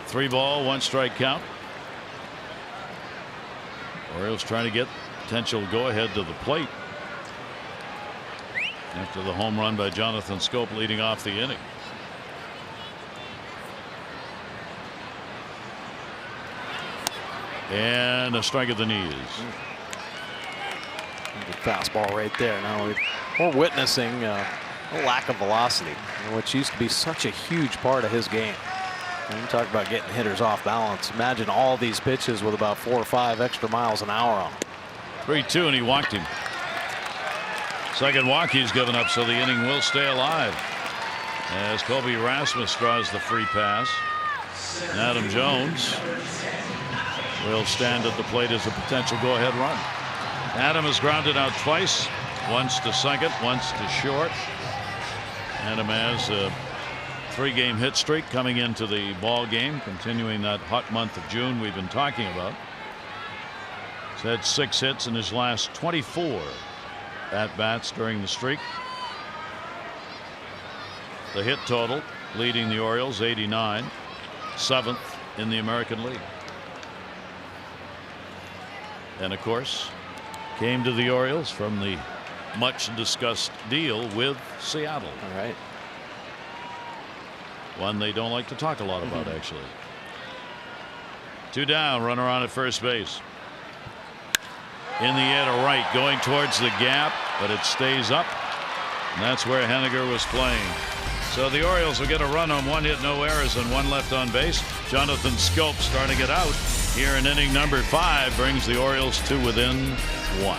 3 ball, 1 strike count. Orioles trying to get potential go ahead to the plate after the home run by Jonathan Scope leading off the inning. And a strike at the knees. The fastball right there. Now we're witnessing a lack of velocity, which used to be such a huge part of his game. And you talk about getting hitters off balance. Imagine all these pitches with about 4 or 5 extra miles an hour on them. 3-2, and he walked him. Second walk he's given up, so the inning will stay alive as Kobe Rasmus draws the free pass. And Adam Jones will stand at the plate as a potential go-ahead run. Adam has grounded out twice, once to second, once to short. Adam has a 3-game hit streak coming into the ball game, continuing that hot month of June we've been talking about. He's had 6 hits in his last 24 at-bats during the streak. The hit total leading the Orioles 89, 7th in the American League. And of course came to the Orioles from the much discussed deal with Seattle. All right. One they don't like to talk a lot about, actually. 2 down, runner on at first base. In the air to right, going towards the gap, but it stays up. And that's where Henniger was playing. So the Orioles will get a run on 1 hit, no errors, and 1 left on base. Jonathan Scope starting to get out here in inning number 5, brings the Orioles to within 1.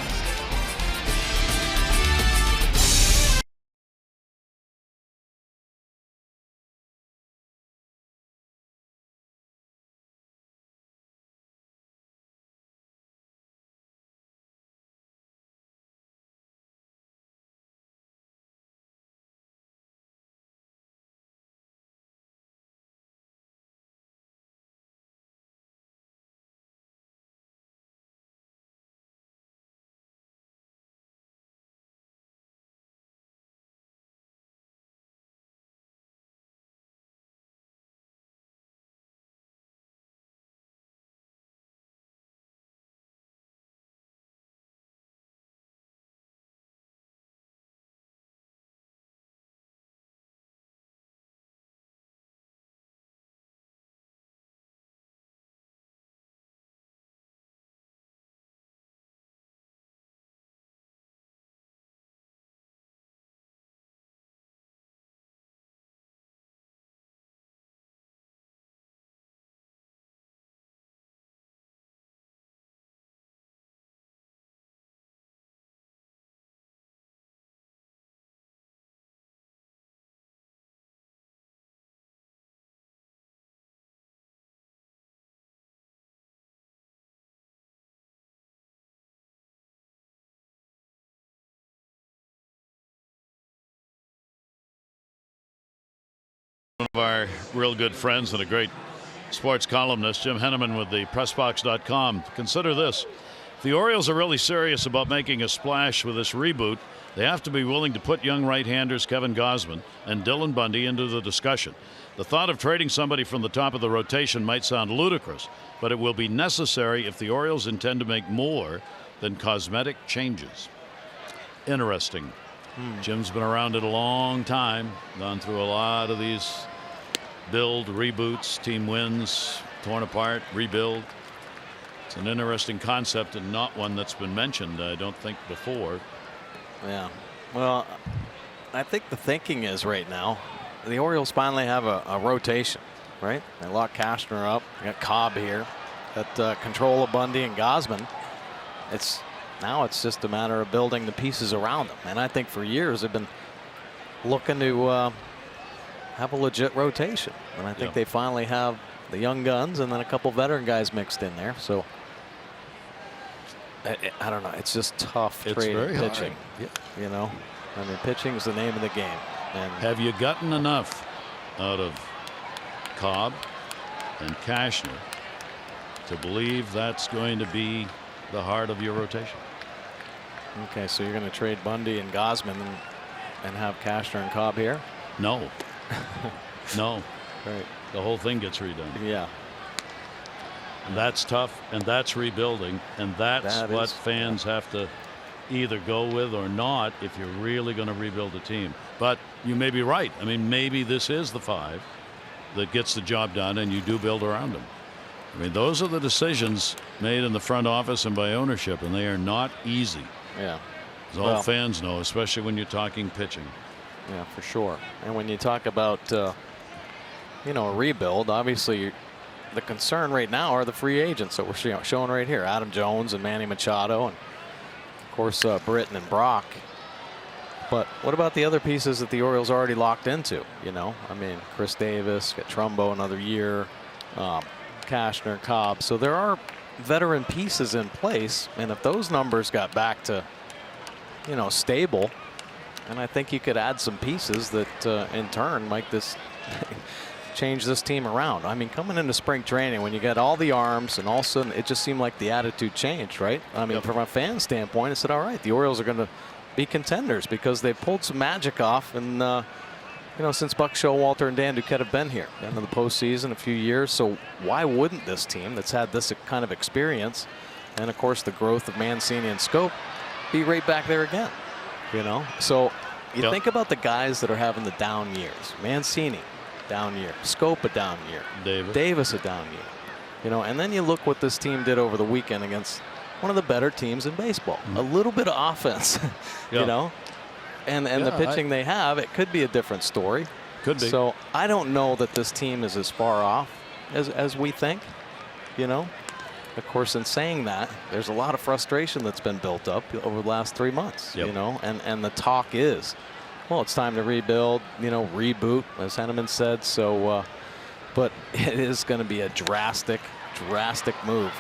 One of our real good friends and a great sports columnist, Jim Henneman with the PressBox.com. Consider this. If the Orioles are really serious about making a splash with this reboot, they have to be willing to put young right-handers Kevin Gausman and Dylan Bundy into the discussion. The thought of trading somebody from the top of the rotation might sound ludicrous, but it will be necessary if the Orioles intend to make more than cosmetic changes. Interesting. Jim's been around it a long time, gone through a lot of these build, reboots, team wins, torn apart, rebuild. It's an interesting concept and not one that's been mentioned, I don't think, before. Yeah. Well, I think the thinking is right now, the Orioles finally have a rotation, right? They lock Cashner up. They got Cobb here. Got control of Bundy and Gausman. Now it's just a matter of building the pieces around them. And I think for years they've been looking to have a legit rotation. And I think they finally have the young guns and then a couple veteran guys mixed in there. So I don't know. It's just tough trading pitching. You know, I mean, pitching is the name of the game. And have you gotten enough out of Cobb and Cashner to believe that's going to be the heart of your rotation? Okay, so you're going to trade Bundy and Gausman and have Cashner and Cobb here? No. No. Right. the whole thing gets redone. Yeah. And that's tough, and that's rebuilding, and that's what fans have to either go with or not if you're really going to rebuild a team. But you may be right. I mean, maybe this is the 5 that gets the job done, and you do build around them. I mean, those are the decisions made in the front office and by ownership, and they are not easy. Yeah. As all fans know, especially when you're talking pitching. Yeah, for sure. And when you talk about, a rebuild, obviously the concern right now are the free agents that we're showing right here. Adam Jones and Manny Machado, and of course Britton and Brock. But what about the other pieces that the Orioles already locked into? I mean, Chris Davis, got Trumbo another year, Cashner, Cobb. So there are veteran pieces in place, and if those numbers got back to, stable, and I think you could add some pieces that in turn might change this team around. I mean, coming into spring training when you got all the arms, and all of a sudden it just seemed like the attitude changed, right? I mean, from a fan standpoint, I said, all right, the Orioles are going to be contenders because they pulled some magic off, and since Buck Showalter and Dan Duquette have been here into the postseason a few years. So why wouldn't this team that's had this kind of experience, and of course the growth of Mancini and Scope, be right back there again? So you think about the guys that are having the down years. Mancini, down year. Scope, a down year. Davis, a down year. And then you look what this team did over the weekend against one of the better teams in baseball. A little bit of offense, and the pitching they have, it could be a different story. Could be. So I don't know that this team is as far off as we think. Of course, in saying that, there's a lot of frustration that's been built up over the last 3 months. And the talk is, well, it's time to rebuild, reboot, as Henneman said. So, but it is going to be a drastic move.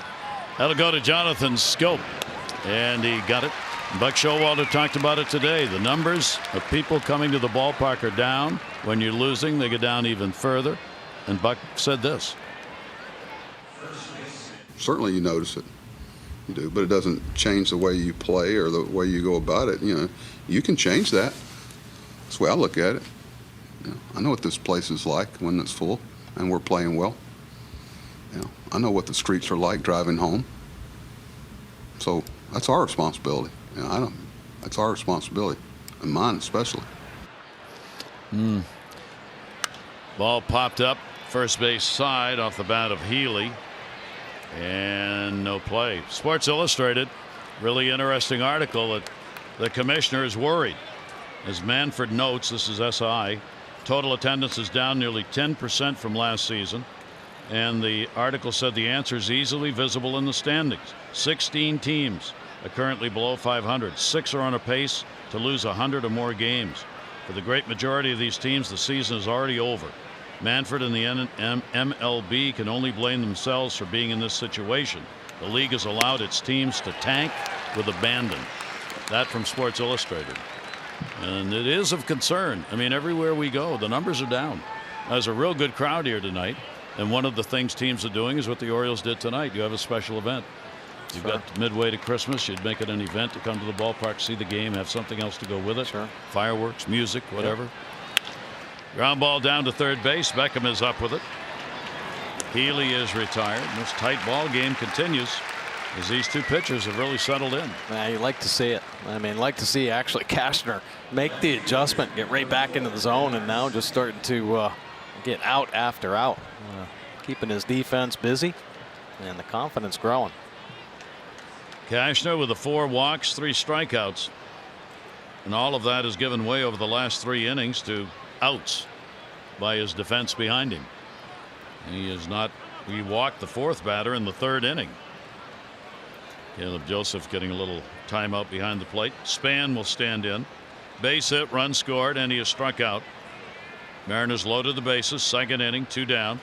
That'll go to Jonathan Scope, and he got it. Buck Showalter talked about it today. The numbers of people coming to the ballpark are down. When you're losing, they go down even further. And Buck said this. Certainly you notice it. You do, but it doesn't change the way you play or the way you go about it. You can change that. That's the way I look at it. I know what this place is like when it's full and we're playing well. I know what the streets are like driving home. So that's our responsibility. That's our responsibility, and mine especially. Ball popped up first base side off the bat of Healy, and no play. Sports Illustrated, really interesting article that the commissioner is worried. As Manfred notes, this is SI, total attendance is down nearly 10% from last season. And the article said the answer is easily visible in the standings. 16 teams are currently below 500. 6 are on a pace to lose 100 or more games. For the great majority of these teams, the season is already over. Manfred and the MLB can only blame themselves for being in this situation. The league has allowed its teams to tank with abandon. That from Sports Illustrated. And it is of concern. I mean, everywhere we go, the numbers are down. There's a real good crowd here tonight. And one of the things teams are doing is what the Orioles did tonight. You have a special event. You've got midway to Christmas. You'd make it an event to come to the ballpark, see the game, have something else to go with it. Fireworks, music, whatever. Ground ball down to third base. Beckham is up with it. Healy is retired. And this tight ball game continues as these two pitchers have really settled in. You like to see it. I mean, like to see actually Cashner make the adjustment, get right back into the zone, and now just starting to get out after out. Keeping his defense busy, and the confidence growing. Cashner with the 4 walks, 3 strikeouts. And all of that has given way over the last 3 innings to outs by his defense behind him. He walked the 4th batter in the 3rd inning. Caleb Joseph getting a little timeout behind the plate. Span will stand in. Base hit, run scored, and he is struck out. Mariners loaded the bases, 2nd inning, 2 down.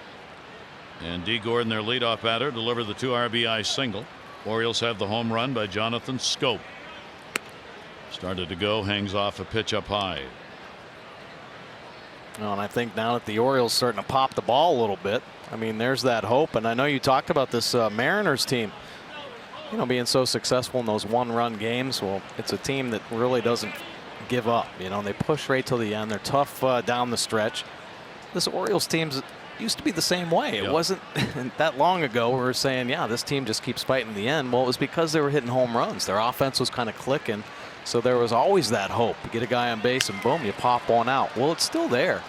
And D. Gordon, their leadoff batter, delivered the 2 RBI single. Orioles have the home run by Jonathan Scope. Started to go, hangs off a pitch up high. Well, and I think now that the Orioles starting to pop the ball a little bit, I mean, there's that hope. And I know you talked about this Mariners team, being so successful in those 1-run games. Well, it's a team that really doesn't give up. They push right till the end. They're tough down the stretch. This Orioles team's used to be the same way. It wasn't that long ago we were saying, yeah, this team just keeps fighting in the end. Well, it was because they were hitting home runs. Their offense was kind of clicking. So there was always that hope. You get a guy on base and boom, you pop one out. Well, it's still there.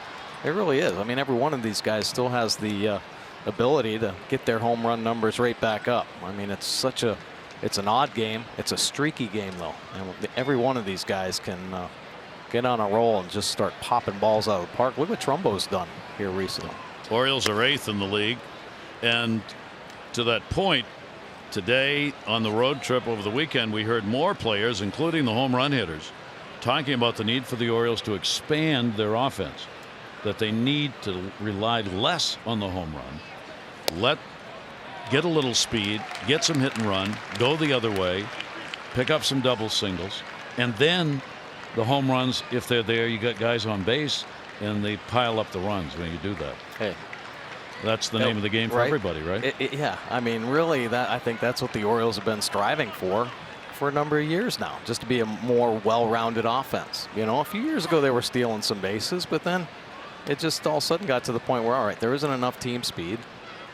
It really is. I mean, every one of these guys still has the ability to get their home run numbers right back up. I mean, it's an odd game. It's a streaky game, though. And every one of these guys can get on a roll and just start popping balls out of the park. Look what Trumbo's done here recently. Orioles are 8th in the league. And to that point, today on the road trip over the weekend, we heard more players, including the home run hitters, talking about the need for the Orioles to expand their offense, that they need to rely less on the home run, get a little speed, get some hit and run, go the other way, pick up some double singles, and then the home runs, if they're there, you got guys on base and they pile up the runs when you do that. Hey, that's the name of the game for everybody, right? Yeah, I mean, really, I think that's what the Orioles have been striving for a number of years now, just to be a more well-rounded offense. You know, a few years ago they were stealing some bases, but then it just all of a sudden got to the point where, all right, there isn't enough team speed.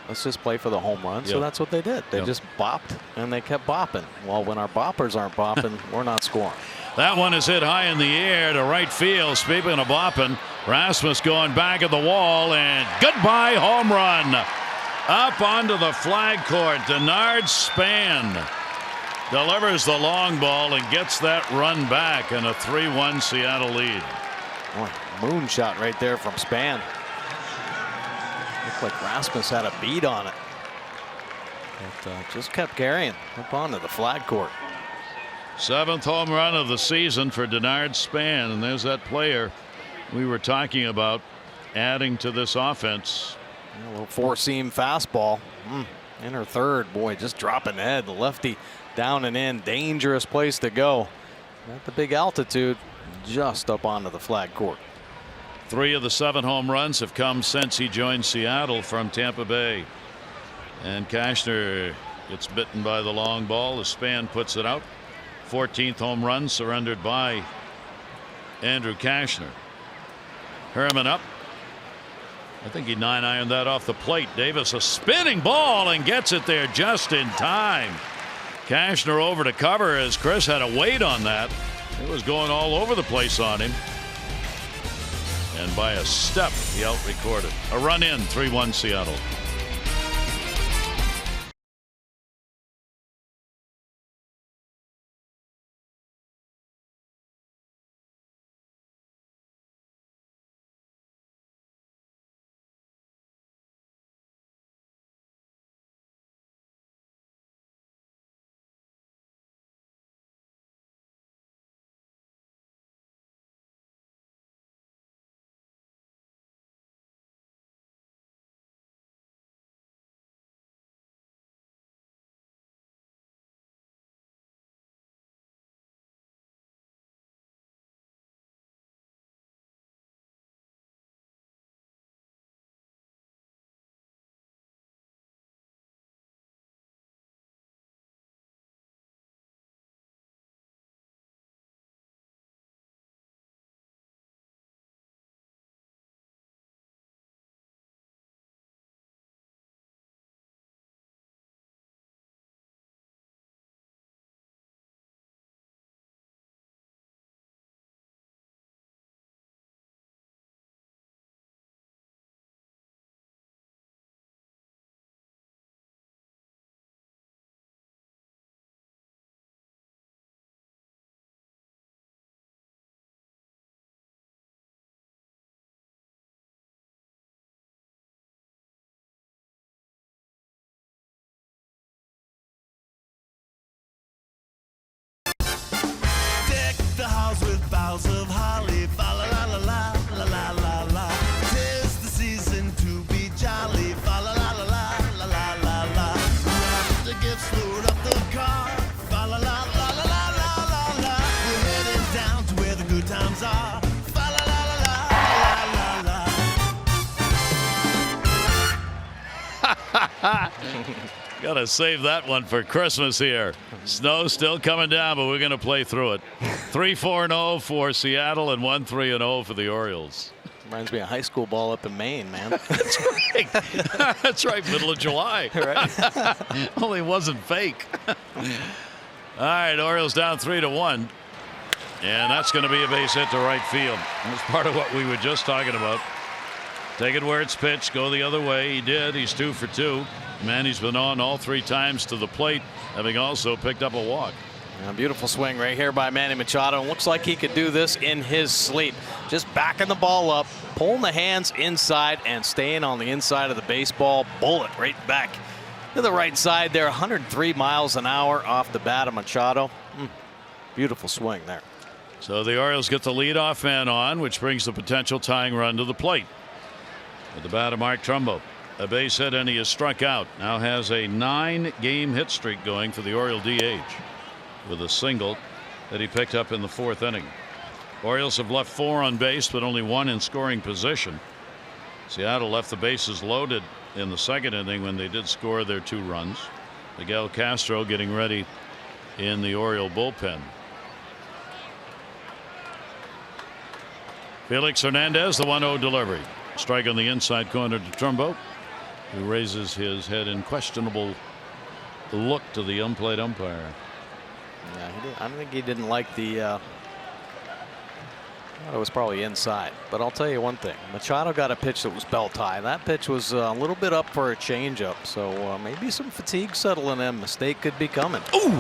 Let's just play for the home run. So that's what they did. They just bopped and they kept bopping. Well, when our boppers aren't bopping, we're not scoring. That one is hit high in the air to right field. Speaking of bopping, Rasmus going back at the wall, and goodbye home run. Up onto the flag court. Denard Span delivers the long ball and gets that run back, and a 3-1 Seattle lead. Boy, moonshot right there from Span. Looked like Rasmus had a beat on it. But just kept carrying up onto the flag court. 7th home run of the season for Denard Span, and there's that player we were talking about adding to this offense. A little four-seam fastball. Inner third, boy, just dropping the head. The lefty down and in, dangerous place to go. At the big altitude, just up onto the flag court. 3 of the 7 home runs have come since he joined Seattle from Tampa Bay. And Cashner gets bitten by the long ball as Span puts it out. 14th home run surrendered by Andrew Cashner. Herman up. I think he 9-ironed that off the plate. Davis a spinning ball and gets it there just in time. Cashner over to cover as Chris had a weight on that. It was going all over the place on him. And by a step, he out-recorded. A run in, 3-1 Seattle. With boughs of holly, fa la la la la la la la la. 'Tis the season to be jolly, fa la la la la la la la la. Wrap the gifts, load up the car, fa la la la la la la la la. We're headed down to where the good times are, fa la la la la la la la. Gotta save that one for Christmas here. Snow still coming down, but we're gonna play through it. 3-4-0 for Seattle and 1-3-0 for the Orioles. Reminds me of high school ball up in Maine, man. That's right. That's right, middle of July. Right. Only wasn't fake. All right, Orioles down 3-1. And that's going to be a base hit to right field. That's part of what we were just talking about. Take it where it's pitched, go the other way. He did. He's 2 for 2. Manny's been on all 3 times to the plate, having also picked up a walk. A beautiful swing right here by Manny Machado. Looks like he could do this in his sleep. Just backing the ball up, pulling the hands inside, and staying on the inside of the baseball. Bullet right back to the right side there. 103 miles an hour off the bat of Machado. Beautiful swing there. So the Orioles get the leadoff man on, which brings the potential tying run to the plate. With the bat of Mark Trumbo. A base hit, and he is struck out. Now has a 9-game hit streak going for the Oriole DH, with a single that he picked up in the 4th inning. Orioles have left 4 on base, but only 1 in scoring position. Seattle left the bases loaded in the 2nd inning when they did score their 2 runs. Miguel Castro getting ready in the Oriole bullpen. Felix Hernandez, the 1-0 delivery. Strike on the inside corner to Trumbo, who raises his head in questionable look to the unplayed umpire. Yeah, I think he didn't like the. It was probably inside, but I'll tell you one thing: Machado got a pitch that was belt high. That pitch was a little bit up for a changeup, so maybe some fatigue settling in. Mistake could be coming. Ooh!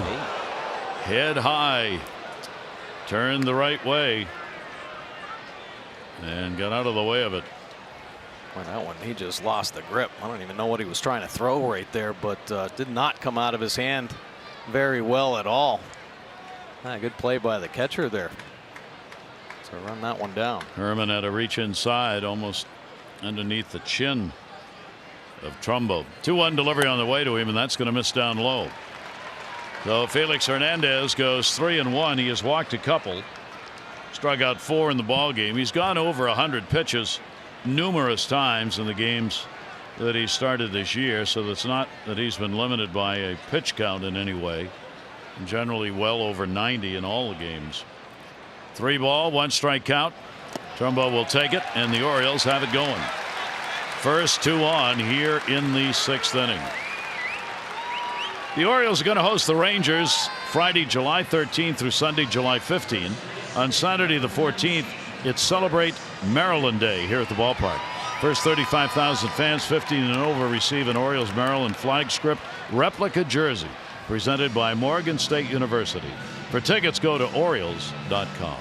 Head high, turned the right way, and got out of the way of it. Well, that one, he just lost the grip. I don't even know what he was trying to throw right there, but did not come out of his hand very well at all. Good play by the catcher there to run that one down. Herman had a reach inside, almost underneath the chin of Trumbo. 2-1 delivery on the way to him, and that's going to miss down low. So Felix Hernandez goes 3-1. He has walked a couple, struck out 4 in the ball game. He's gone over 100 pitches numerous times in the games that he started this year, so that's not that he's been limited by a pitch count in any way. Generally well over 90 in all the games. 3 ball, 1 strike count. Trumbo will take it, and the Orioles have it going. First 2 on here in the 6th inning. The Orioles are going to host the Rangers Friday, July 13th through Sunday, July 15th. On Saturday the 14th, it's Celebrate Maryland Day here at the ballpark. First 35,000 fans 15 and over receive an Orioles Maryland flag script replica jersey presented by Morgan State University. For tickets, go to Orioles.com.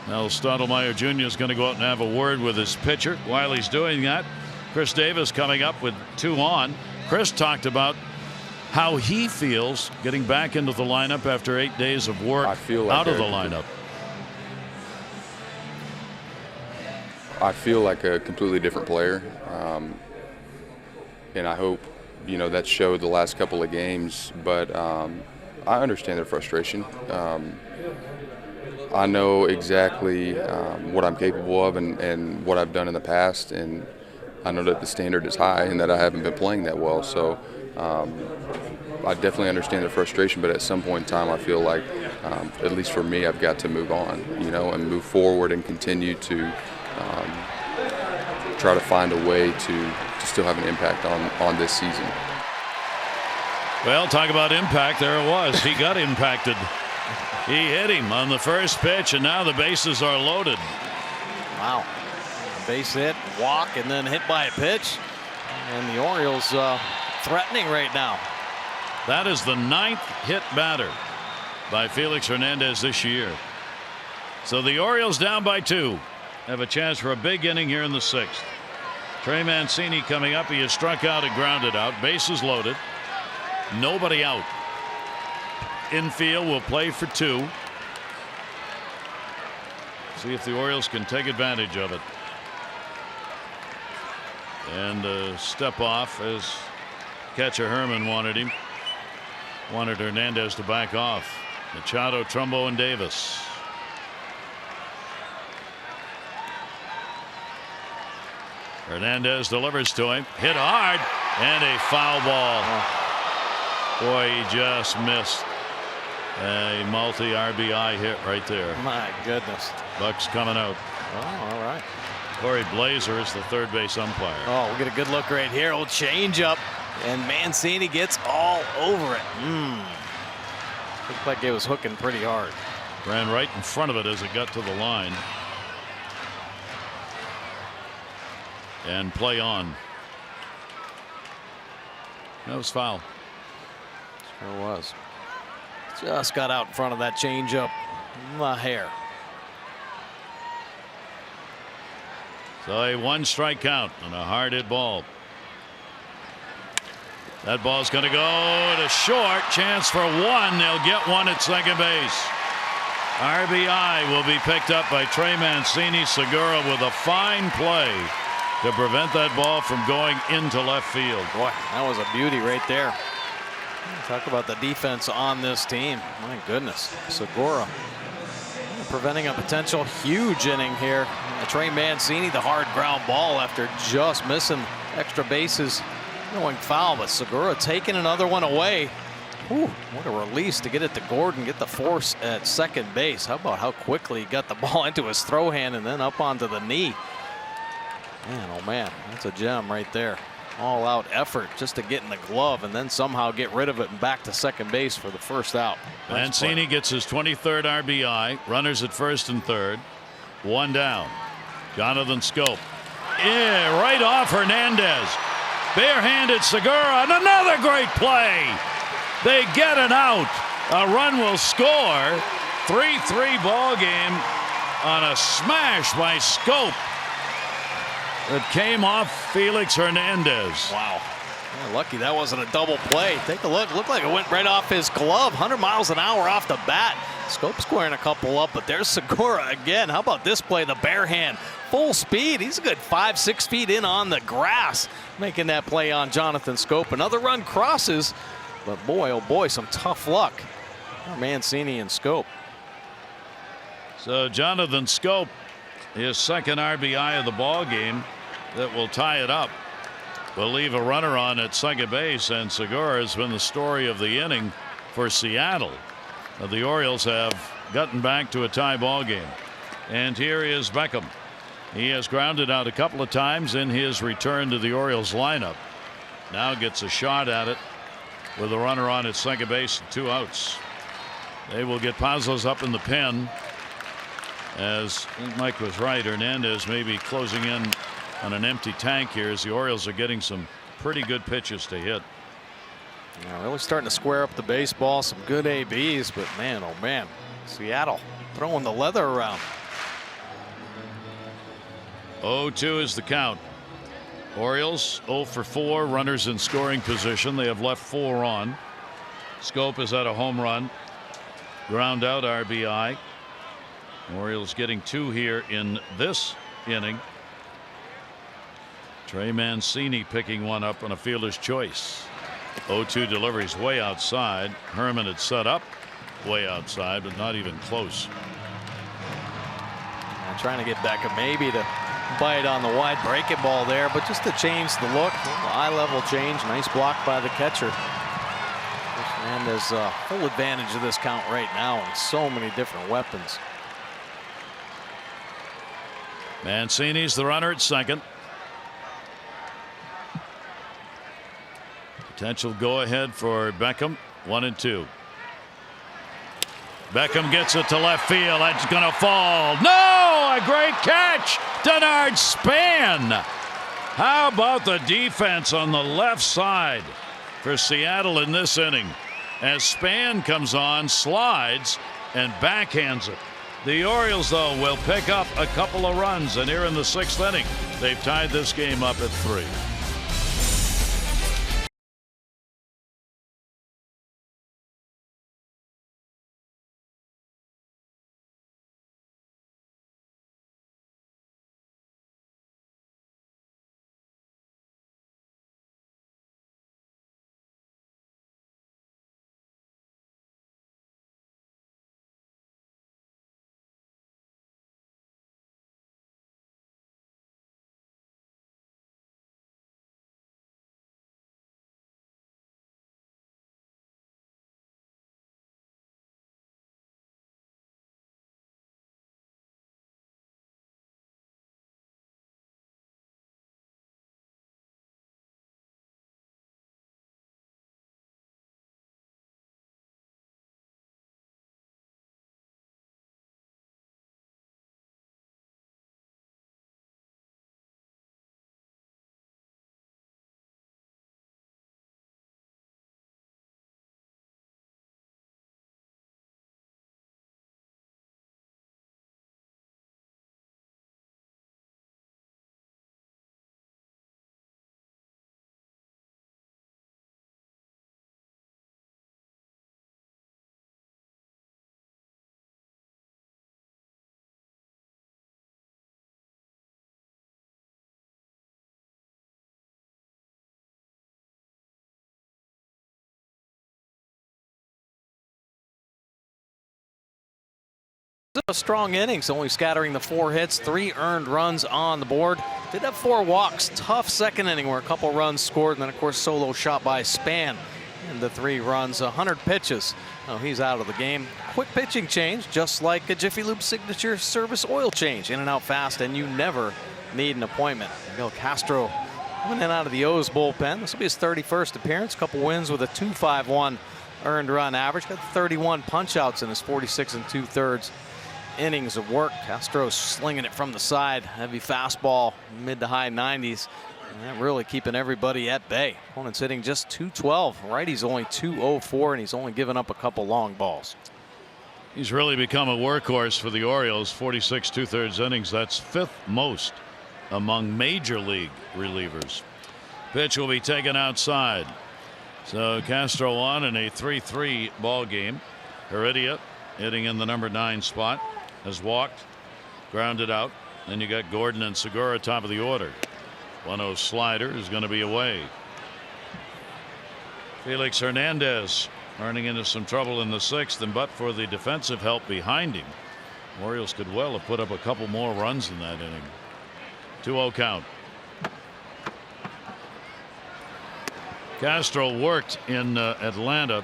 Now Stottlemyre Jr. is going to go out and have a word with his pitcher. While he's doing that, Chris Davis coming up with 2 on. Chris talked about how he feels getting back into the lineup after 8 days of work out of the lineup. I feel like a completely different player, and I hope, that showed the last couple of games. But I understand their frustration. I know exactly what I'm capable of and what I've done in the past, and I know that the standard is high and that I haven't been playing that well. So I definitely understand their frustration, but at some point in time, I feel like, at least for me, I've got to move on, and move forward and continue to try to find a way to still have an impact on this season. Well, talk about impact. There it was. He got impacted. He hit him on the first pitch, and now the bases are loaded. Wow. Base hit, walk, and then hit by a pitch. And the Orioles threatening right now. That is the 9th hit batter by Felix Hernandez this year. So the Orioles down by 2. Have a chance for a big inning here in the 6th. Trey Mancini coming up. He is struck out and grounded out. Bases loaded. Nobody out. Infield will play for 2. See if the Orioles can take advantage of it. And a step off as catcher Herman wanted him. Wanted Hernandez to back off. Machado, Trumbo, and Davis. Hernandez delivers to him. Hit hard, and a foul ball. Boy, he just missed. A multi-RBI hit right there. My goodness. Buck's coming out. Oh, all right. Corey Blazer is the third base umpire. Oh, we'll get a good look right here. Old change up. And Mancini gets all over it. Looked like it was hooking pretty hard. Ran right in front of it as it got to the line. And play on. That was foul. Sure was. Just got out in front of that changeup. My hair. So a 1 strike count on a hard hit ball. That ball's going to go to short. Chance for 1. They'll get 1 at second base. RBI will be picked up by Trey Mancini. Segura with a fine play to prevent that ball from going into left field. Boy, that was a beauty right there. Talk about the defense on this team. My goodness. Segura preventing a potential huge inning here. Trey Mancini, the hard ground ball after just missing extra bases, going foul, but Segura taking another one away. Whew, what a release to get it to Gordon, get the force at second base. How about how quickly he got the ball into his throw hand and then up onto the knee. Man, oh man, that's a gem right there. All out effort just to get in the glove and then somehow get rid of it and back to second base for the first out. Mancini gets his 23rd RBI. Runners at first and third. 1 down. Jonathan Scope. Yeah, right off Hernandez. Barehanded Segura and another great play. They get an out. A run will score. 3-3 ball game on a smash by Scope. It came off Felix Hernandez. Wow. Yeah, lucky that wasn't a double play. Take a look. Looked like it went right off his glove. 100 miles an hour off the bat. Scope squaring a couple up, but there's Segura again. How about this play? The bare hand. Full speed. He's a good 5-6 feet in on the grass, making that play on Jonathan Scope. Another run crosses, but boy, oh boy, some tough luck. Mancini and Scope. So Jonathan Scope, his second RBI of the ball game, that will tie it up. Will leave a runner on at second base, and Segura has been the story of the inning for Seattle. The Orioles have gotten back to a tie ball game. And here is Beckham. He has grounded out a couple of times in his return to the Orioles lineup. Now gets a shot at it with a runner on at second base and 2 outs. They will get Pazos up in the pen. As Mike was right, Hernandez may be closing in on an empty tank here as the Orioles are getting some pretty good pitches to hit. Yeah, really starting to square up the baseball. Some good ABs, but man, oh man, Seattle throwing the leather around. 0-2 is the count. Orioles 0 for 4, runners in scoring position. They have left 4 on. Scope is at a home run. Ground out RBI. Orioles getting 2 here in this inning. Trey Mancini picking one up on a fielder's choice. 0-2 deliveries way outside. Herman had set up way outside, but not even close. Trying to get Beckham maybe to bite on the wide breaking ball there, but just to change the look. Eye level change. Nice block by the catcher. And there's full advantage of this count right now and so many different weapons. Mancini's the runner at second. Potential go ahead for Beckham. 1-2. Beckham gets it to left field. That's going to fall. No! A great catch. Denard Span. How about the defense on the left side for Seattle in this inning? As Span comes on, slides, and backhands it. The Orioles, though, will pick up a couple of runs, and here in the 6th inning, they've tied this game up at 3. a strong innings, only scattering the 4 hits, 3 earned runs on the board. Did have 4 walks. Tough second inning where a couple runs scored, and then of course solo shot by Span. And the 3 runs, 100 pitches. Oh, he's out of the game. Quick pitching change, just like a Jiffy Lube signature service oil change. In and out fast, and you never need an appointment. Miguel Castro coming in out of the O's bullpen. This will be his 31st appearance. Couple wins with a 2.51 earned run average. Got 31 punch-outs in his 46 2/3 innings of work. Castro slinging it from the side. Heavy fastball, mid to high 90s. And that really keeping everybody at bay. Opponent's hitting just 212. Righty's only 204, and he's only given up a couple long balls. He's really become a workhorse for the Orioles. 46 2/3 innings. That's 5th most among major league relievers. Pitch will be taken outside. So Castro on in a 3-3 ball game. Heredia hitting in the number 9 spot. Has walked, grounded out. Then you got Gordon and Segura top of the order. 1-0 slider is going to be away. Felix Hernandez running into some trouble in the 6th, and but for the defensive help behind him, Orioles could well have put up a couple more runs in that inning. 2-0 count. Castro worked in Atlanta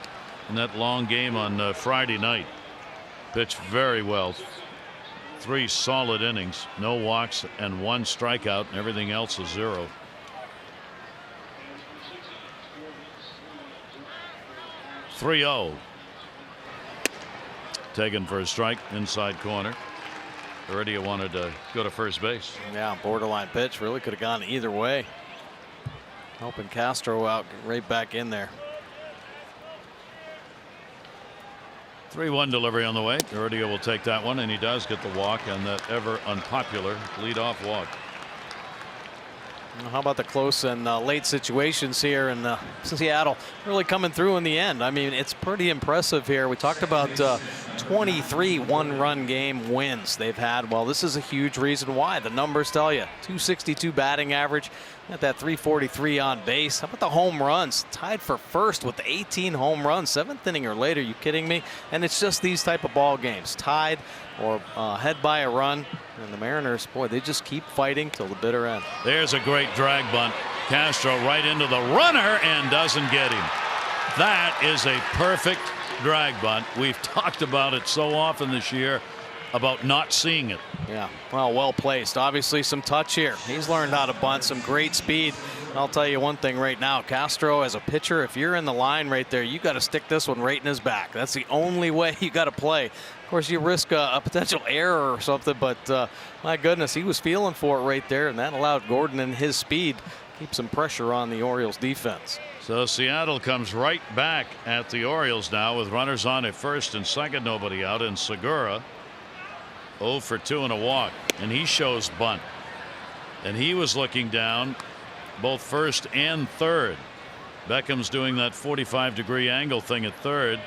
in that long game on Friday night. Pitched very well. 3 solid innings, no walks and 1 strikeout, and everything else is 0. (3-0) taken for a strike inside corner. Heredia wanted to go to first base. Yeah, borderline pitch. Really could have gone either way. Helping Castro out, get right back in there. 3-1 delivery on the way. Heredia will take that one, and he does get the walk and that ever unpopular leadoff walk. How about the close and late situations here in Seattle really coming through in the end? I mean, it's pretty impressive here. We talked about 23 one-run game wins they've had. Well, this is a huge reason why. The numbers tell you. 262 batting average. Got that 343 on base. How about the home runs? Tied for first with 18 home runs. 7th inning or later. You kidding me? And it's just these type of ball games. Tied or head by a run. And the Mariners, boy, they just keep fighting till the bitter end. There's a great drag bunt. Castro right into the runner and doesn't get him. That is a perfect drag bunt. We've talked about it so often this year about not seeing it. Yeah, well placed. Obviously some touch here. He's learned how to bunt, some great speed. I'll tell you one thing right now, Castro as a pitcher, if you're in the line right there, you got to stick this one right in his back. That's the only way you got to play. Of course, you risk a potential error or something, but my goodness, he was feeling for it right there, and that allowed Gordon and his speed keep some pressure on the Orioles defense. So Seattle comes right back at the Orioles now with runners on at first and second, nobody out, and Segura 0 for 2 and a walk, and he shows bunt, and he was looking down both first and third. Beckham's doing that 45-degree angle thing at third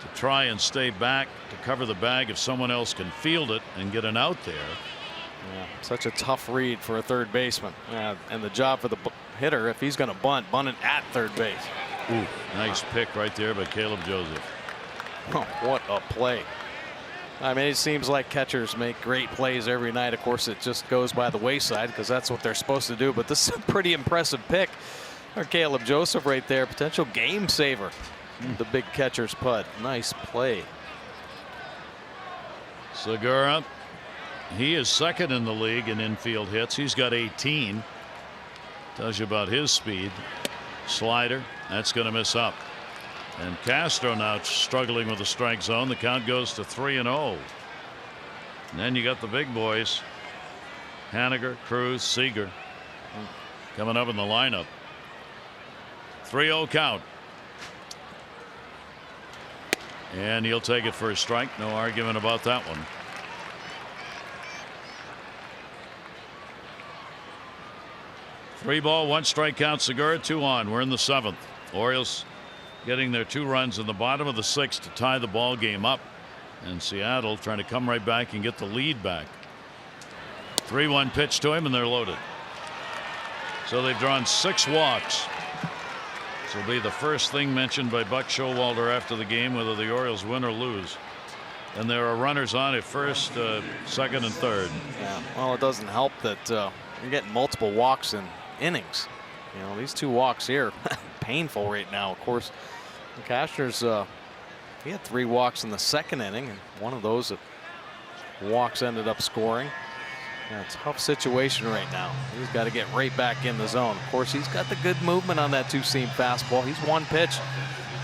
to try and stay back to cover the bag if someone else can field it and get an out there. Yeah, such a tough read for a third baseman. And the job for the hitter, if he's going to bunt it at third base. Ooh, nice pick right there by Caleb Joseph. Oh, what a play. I mean, it seems like catchers make great plays every night. Of course, it just goes by the wayside because that's what they're supposed to do. But this is a pretty impressive pick. Or Caleb Joseph right there, potential game saver. The big catcher's putt. Nice play. Segura, he is second in the league in infield hits. He's got 18. Tells you about his speed. Slider, that's going to miss up. And Castro now struggling with the strike zone. The count goes to 3-0. And then you got the big boys. Haniger, Cruz, Seager coming up in the lineup. 3-0 count. And he'll take it for a strike. No argument about that one. Three ball, 1 strike count. Segura, 2 on. We're in the 7th. Orioles getting their 2 runs in the bottom of the 6th to tie the ball game up, and Seattle trying to come right back and get the lead back. 3-1 pitch to him, and they're loaded. So they've drawn 6 walks. This will be the first thing mentioned by Buck Showalter after the game, whether the Orioles win or lose. And there are runners on at first, second, and third. Yeah, well, it doesn't help that you're getting multiple walks in innings. You know, these 2 walks here, painful right now. Of course, Cashner's he had 3 walks in the second inning, and one of those walks ended up scoring. Yeah, tough situation right now. He's got to get right back in the zone. Of course, he's got the good movement on that 2-seam fastball. He's 1 pitch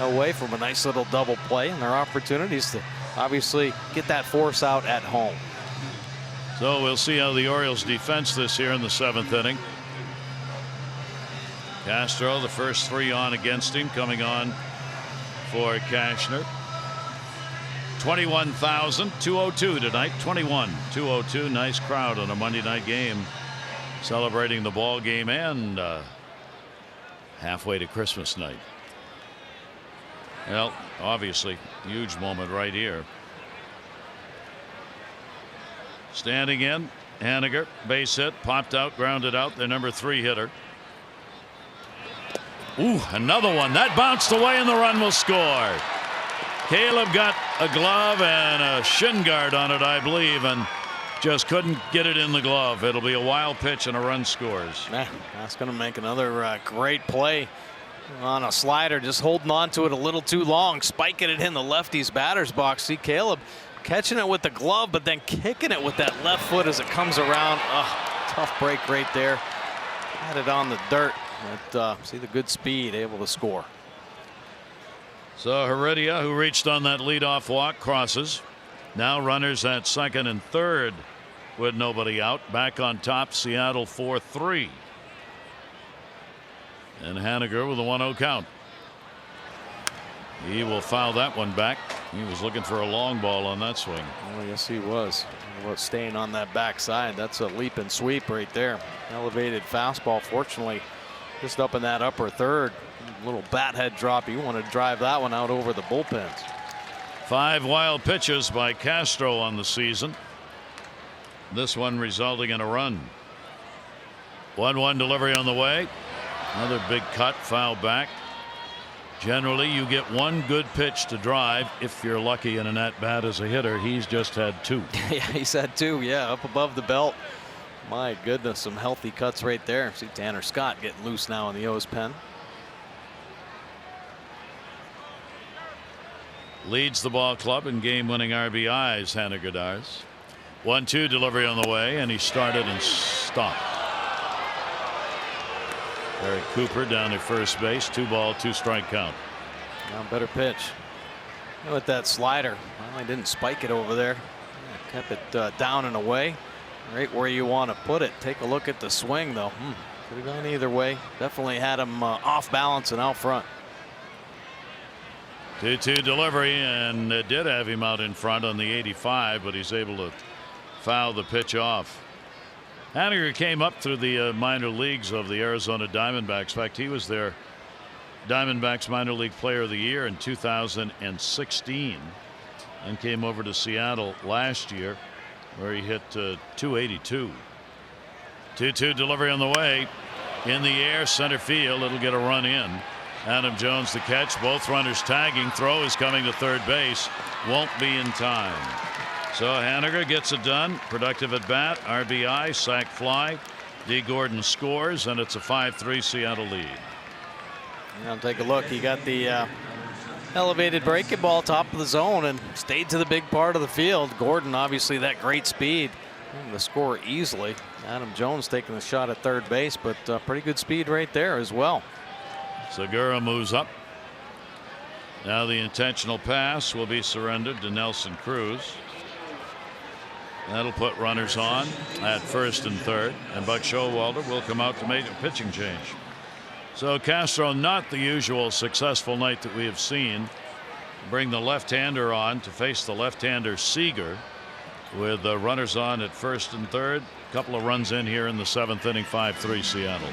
away from a nice little double play, and there are opportunities to obviously get that force out at home. So we'll see how the Orioles defense this here in the 7th inning. Castro, the first 3 on against him, coming on for Cashner. 21,202 tonight. 21,202. Nice crowd on a Monday night game, celebrating the ball game and halfway to Christmas night. Well, obviously, huge moment right here. Standing in, Haniger, base hit, popped out, grounded out, their number 3 hitter. Ooh, another one. That bounced away and the run will score. Caleb got a glove and a shin guard on it, I believe, and just couldn't get it in the glove. It'll be a wild pitch and a run scores. Man, that's going to make another great play on a slider, just holding on to it a little too long, spiking it in the lefty's batter's box. See Caleb catching it with the glove, but then kicking it with that left foot as it comes around. Tough break right there. Had it on the dirt, but see the good speed, able to score. So Heredia, who reached on that leadoff walk, crosses. Now runners at second and third with nobody out. Back on top, Seattle 4-3. And Haniger with a 1-0 count. He will foul that one back. He was looking for a long ball on that swing. Oh, yes, he was. Staying on that backside. That's a leap and sweep right there. Elevated fastball. Fortunately, just up in that upper third. Little bat head drop. You want to drive that one out over the bullpens. 5 wild pitches by Castro on the season. This one resulting in a run. 1-1 delivery on the way. Another big cut, foul back. Generally, you get 1 good pitch to drive if you're lucky in an at-bat as a hitter. He's just had 2. Yeah, he's had 2. Yeah, up above the belt. My goodness, some healthy cuts right there. See Tanner Scott getting loose now in the O's pen. Leads the ball club in game-winning RBIs, Haniger does. 1-2 delivery on the way, and he started and stopped. Eric Cooper down at first base. 2-ball, 2-strike count. Now better pitch. And with that slider, well, he didn't spike it over there. Yeah, kept it down and away. Right where you want to put it. Take a look at the swing, though. Could have gone either way. Definitely had him off balance and out front. 2-2 delivery, and it did have him out in front on the 85, but he's able to foul the pitch off. Haniger came up through the minor leagues of the Arizona Diamondbacks. In fact, he was their Diamondbacks minor league player of the year in 2016 and came over to Seattle last year where he hit 282. 2-2 delivery on the way. In the air, center field. It'll get a run in. Adam Jones the catch. Both runners tagging. Throw is coming to third base. Won't be in time. So Haniger gets it done. Productive at bat. RBI, sac fly. D. Gordon scores, and it's a 5-3 Seattle lead. Now take a look. He got the elevated breaking ball top of the zone and stayed to the big part of the field. Gordon, obviously, that great speed. The score easily. Adam Jones taking the shot at third base, but pretty good speed right there as well. Segura moves up. Now the intentional pass will be surrendered to Nelson Cruz. That'll put runners on at first and third, and Buck Showalter will come out to make a pitching change. So Castro, not the usual successful night that we have seen. Bring the left-hander on to face the left-hander Seager with runners on at first and third. A couple of runs in here in the 7th inning. 5-3 Seattle.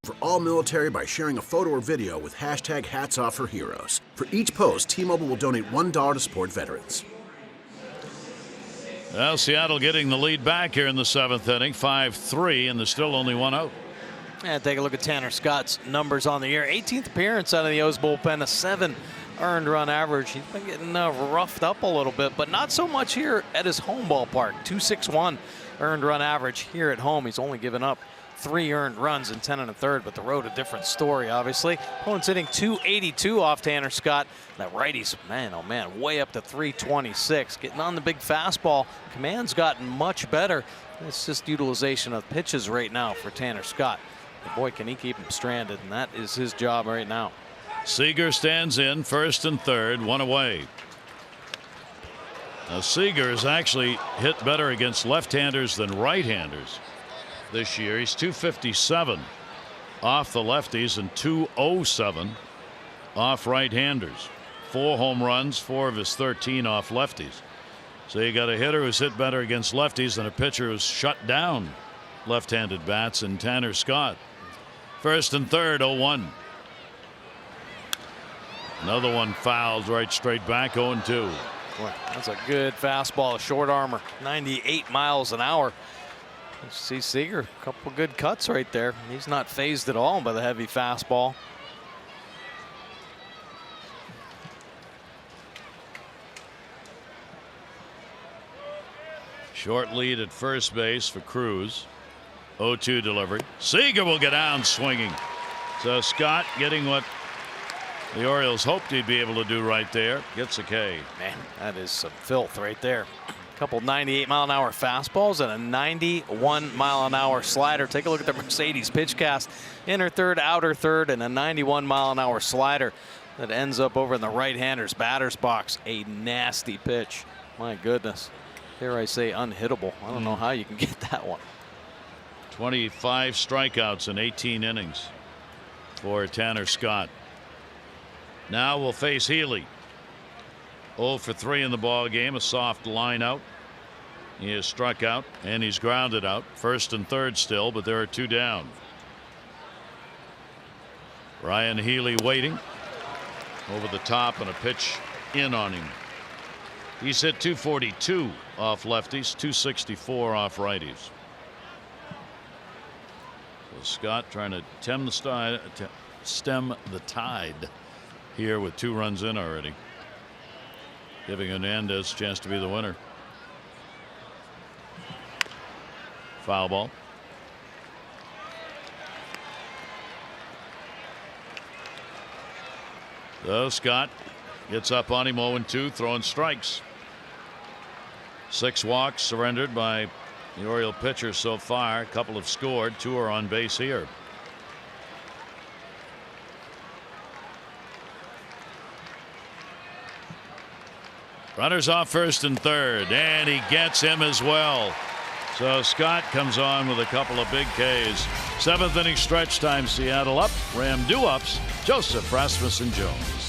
for all military by sharing a photo or video with hashtag Hats Off for Heroes. For each post, T-Mobile will donate $1 to support veterans. Well, Seattle getting the lead back here in the 7th inning, 5-3, and there's still only one out. And take a look at Tanner Scott's numbers on the year. 18th appearance out of the O's bullpen, a 7 earned run average. He's been getting roughed up a little bit, but not so much here at his home ballpark. 2.61 earned run average here at home. He's only given up 3 earned runs in 10 1/3, but the road a different story, obviously. Opponent's hitting 282 off Tanner Scott. That righty's, man, oh man, way up to 326. Getting on the big fastball. Command's gotten much better. It's just utilization of pitches right now for Tanner Scott. And boy, can he keep him stranded, and that is his job right now. Seager stands in, 1st and 3rd, 1 away. Now Seager has actually hit better against left-handers than right-handers this year. He's 257 off the lefties and 207 off right-handers. 4 home runs, 4 of his 13 off lefties. So you got a hitter who's hit better against lefties than a pitcher who's shut down left-handed bats in Tanner Scott. 1st and 3rd, 0-1. Another one fouled right straight back, 0-2. Boy, that's a good fastball, a short armor, 98 miles an hour. You see Seager, a couple good cuts right there. He's not phased at all by the heavy fastball. Short lead at first base for Cruz. 0-2 delivery. Seager will get down swinging. So Scott getting what the Orioles hoped he'd be able to do right there. Gets a K. Man, that is some filth right there. A couple 98-mile-an-hour fastballs and a 91-mile-an-hour slider. Take a look at the Mercedes pitch cast. Inner third, outer third, and a 91-mile-an-hour slider that ends up over in the right-hander's batter's box. A nasty pitch. My goodness. Dare I say unhittable. I don't know how you can get that one. 25 strikeouts in 18 innings for Tanner Scott. Now we'll face Healy. 0 for 3 in the ball game. A soft line out. He is struck out and he's grounded out. 1st and 3rd still, but there are 2 down. Ryan Healy waiting over the top and a pitch in on him. He's hit 242 off lefties, 264 off righties. So Scott trying to stem the tide here with 2 runs in already, giving Hernandez a chance to be the winner. Foul ball. So Scott gets up on him, 0-2, throwing strikes. 6 walks surrendered by the Oriole pitcher so far. A couple have scored. 2 are on base here. Runners off 1st and 3rd, and he gets him as well. So Scott comes on with a couple of big Ks. 7th inning stretch time. Seattle up. Ram due-ups. Joseph Rasmussen Jones.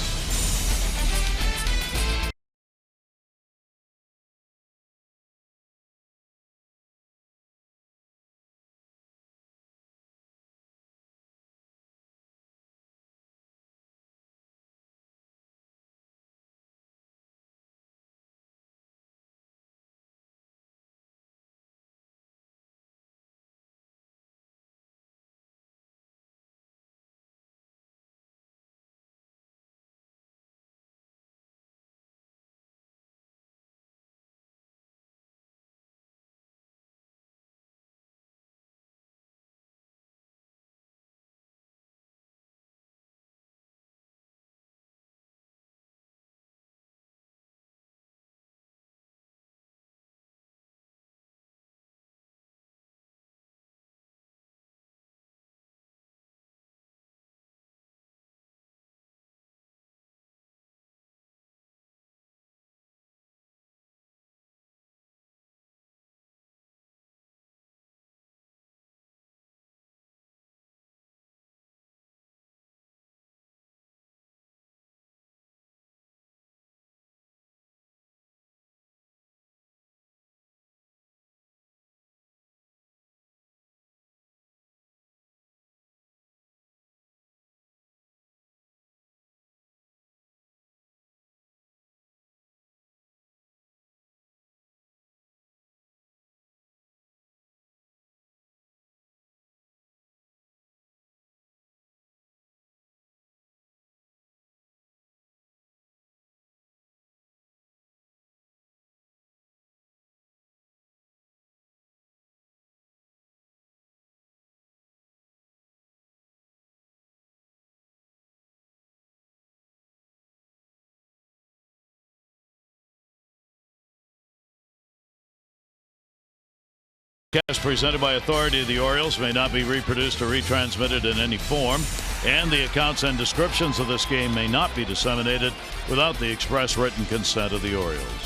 Broadcast presented by authority of the Orioles may not be reproduced or retransmitted in any form, and the accounts and descriptions of this game may not be disseminated without the express written consent of the Orioles.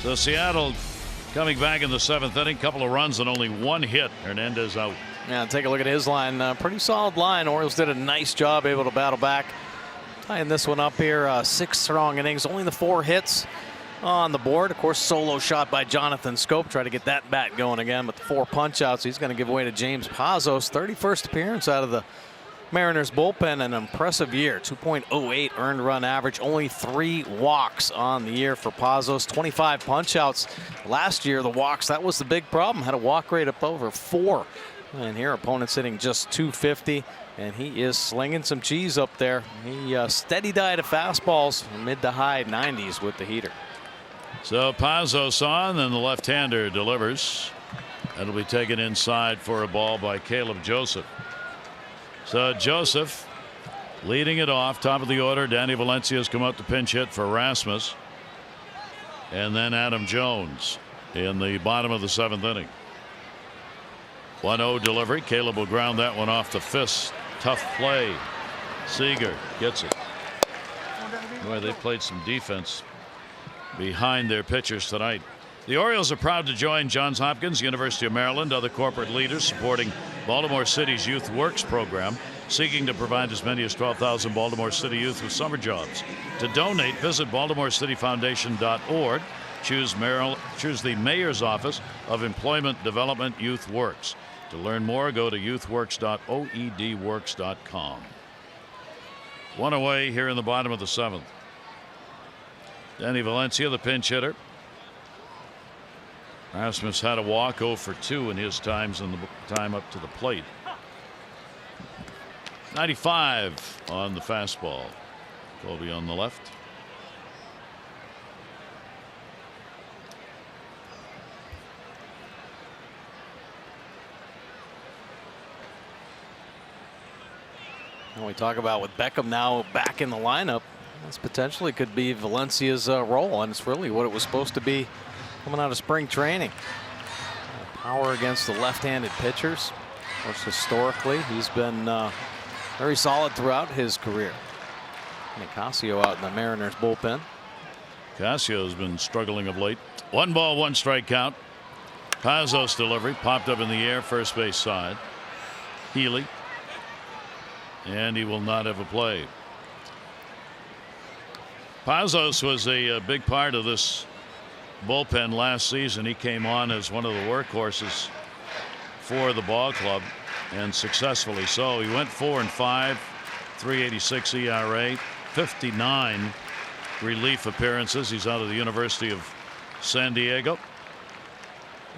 So Seattle coming back in the 7th inning, couple of runs and only one hit. Hernandez out. Yeah, take a look at his line. Pretty solid line. Orioles did a nice job able to battle back. Tying this one up here, 6 strong innings, only the 4 hits on the board. Of course, solo shot by Jonathan Scope. Try to get that bat going again, but the 4 punch outs he's going to give away to James Pazos. 31st appearance out of the Mariners bullpen. An impressive year. 2.08 earned run average. Only 3 walks on the year for Pazos. 25 punch outs. Last year, the walks, that was the big problem. Had a walk rate up over 4. And here, opponent's hitting just 250. And he is slinging some cheese up there. He steady diet of fastballs, mid to high 90s with the heater. So Pazos on, and the left-hander delivers. That'll be taken inside for a ball by Caleb Joseph. So Joseph leading it off, top of the order. Danny Valencia's come up to pinch hit for Rasmus. And then Adam Jones in the bottom of the 7th inning. 1-0 delivery. Caleb will ground that one off the fist. Tough play. Seager gets it. Boy, they played some defense behind their pitchers tonight. The Orioles are proud to join Johns Hopkins, University of Maryland, other corporate leaders supporting Baltimore City's Youth Works program, seeking to provide as many as 12,000 Baltimore City youth with summer jobs. To donate, visit BaltimoreCityFoundation.org. Choose the Mayor's Office of Employment Development Youth Works. To learn more, go to youthworks.oedworks.com. 1 away here in the bottom of the 7th. Danny Valencia, the pinch hitter. Rasmus had a walk, 0 for 2 in his times in the time up to the plate. 95 on the fastball. Colby on the left. And we talk about with Beckham now back in the lineup. This potentially could be Valencia's role, and it's really what it was supposed to be coming out of spring training. Power against the left-handed pitchers. Of course, historically, he's been very solid throughout his career. Nicasio out in the Mariners bullpen. Casio's been struggling of late. 1 ball, 1 strike count. Pazos delivery popped up in the air, first base side. Healy. And he will not have a play. Pazos was a big part of this bullpen last season. He came on as one of the workhorses for the ball club, and successfully so. He went 4-5, 3.86 ERA, 59 relief appearances. He's out of the University of San Diego.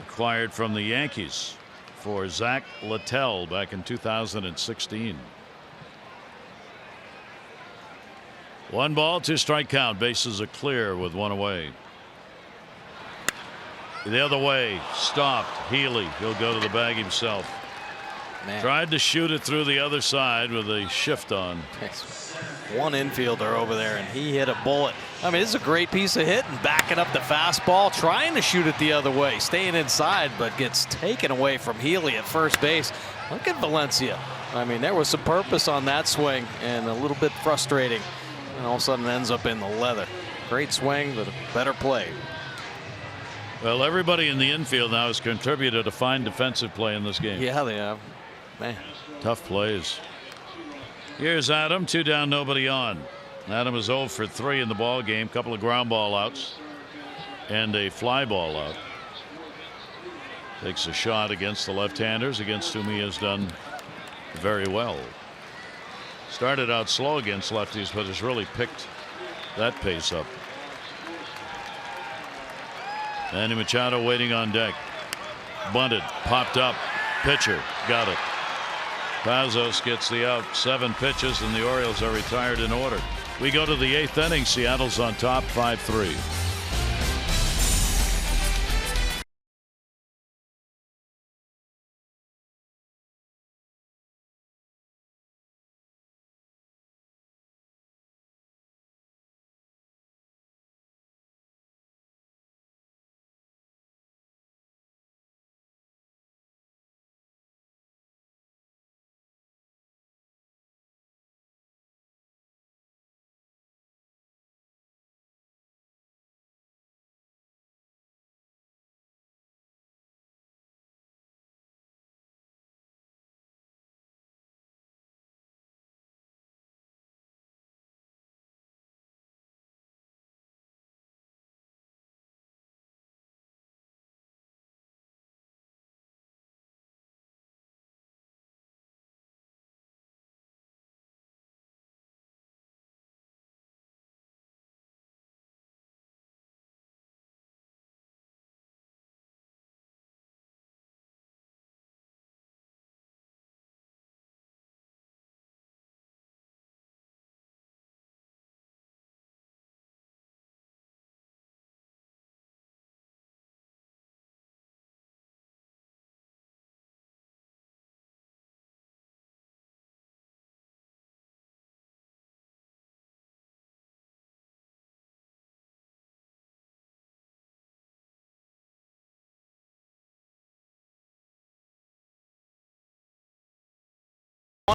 Acquired from the Yankees for Zach Littell back in 2016. 1 ball, 2 strike count. Bases are clear with 1 away. The other way, stopped. Healy, he'll go to the bag himself. Man. Tried to shoot it through the other side with a shift on. One infielder over there, and he hit a bullet. I mean, this is a great piece of hitting, backing up the fastball, trying to shoot it the other way, staying inside, but gets taken away from Healy at first base. Look at Valencia. I mean, there was some purpose on that swing, and a little bit frustrating. And all of a sudden ends up in the leather. Great swing, but a better play. Well, everybody in the infield now has contributed a fine defensive play in this game. Yeah, they have. Man. Tough plays. Here's Adam, 2 down, nobody on. Adam is 0 for 3 in the ball game. Couple of ground ball outs and a fly ball out. Takes a shot against the left-handers, against whom he has done very well. Started out slow against lefties, but has really picked that pace up. Manny Machado waiting on deck. Bunted, popped up, pitcher, got it. Pazos gets the out. 7 pitches, and the Orioles are retired in order. We go to the 8th inning. Seattle's on top, 5-3.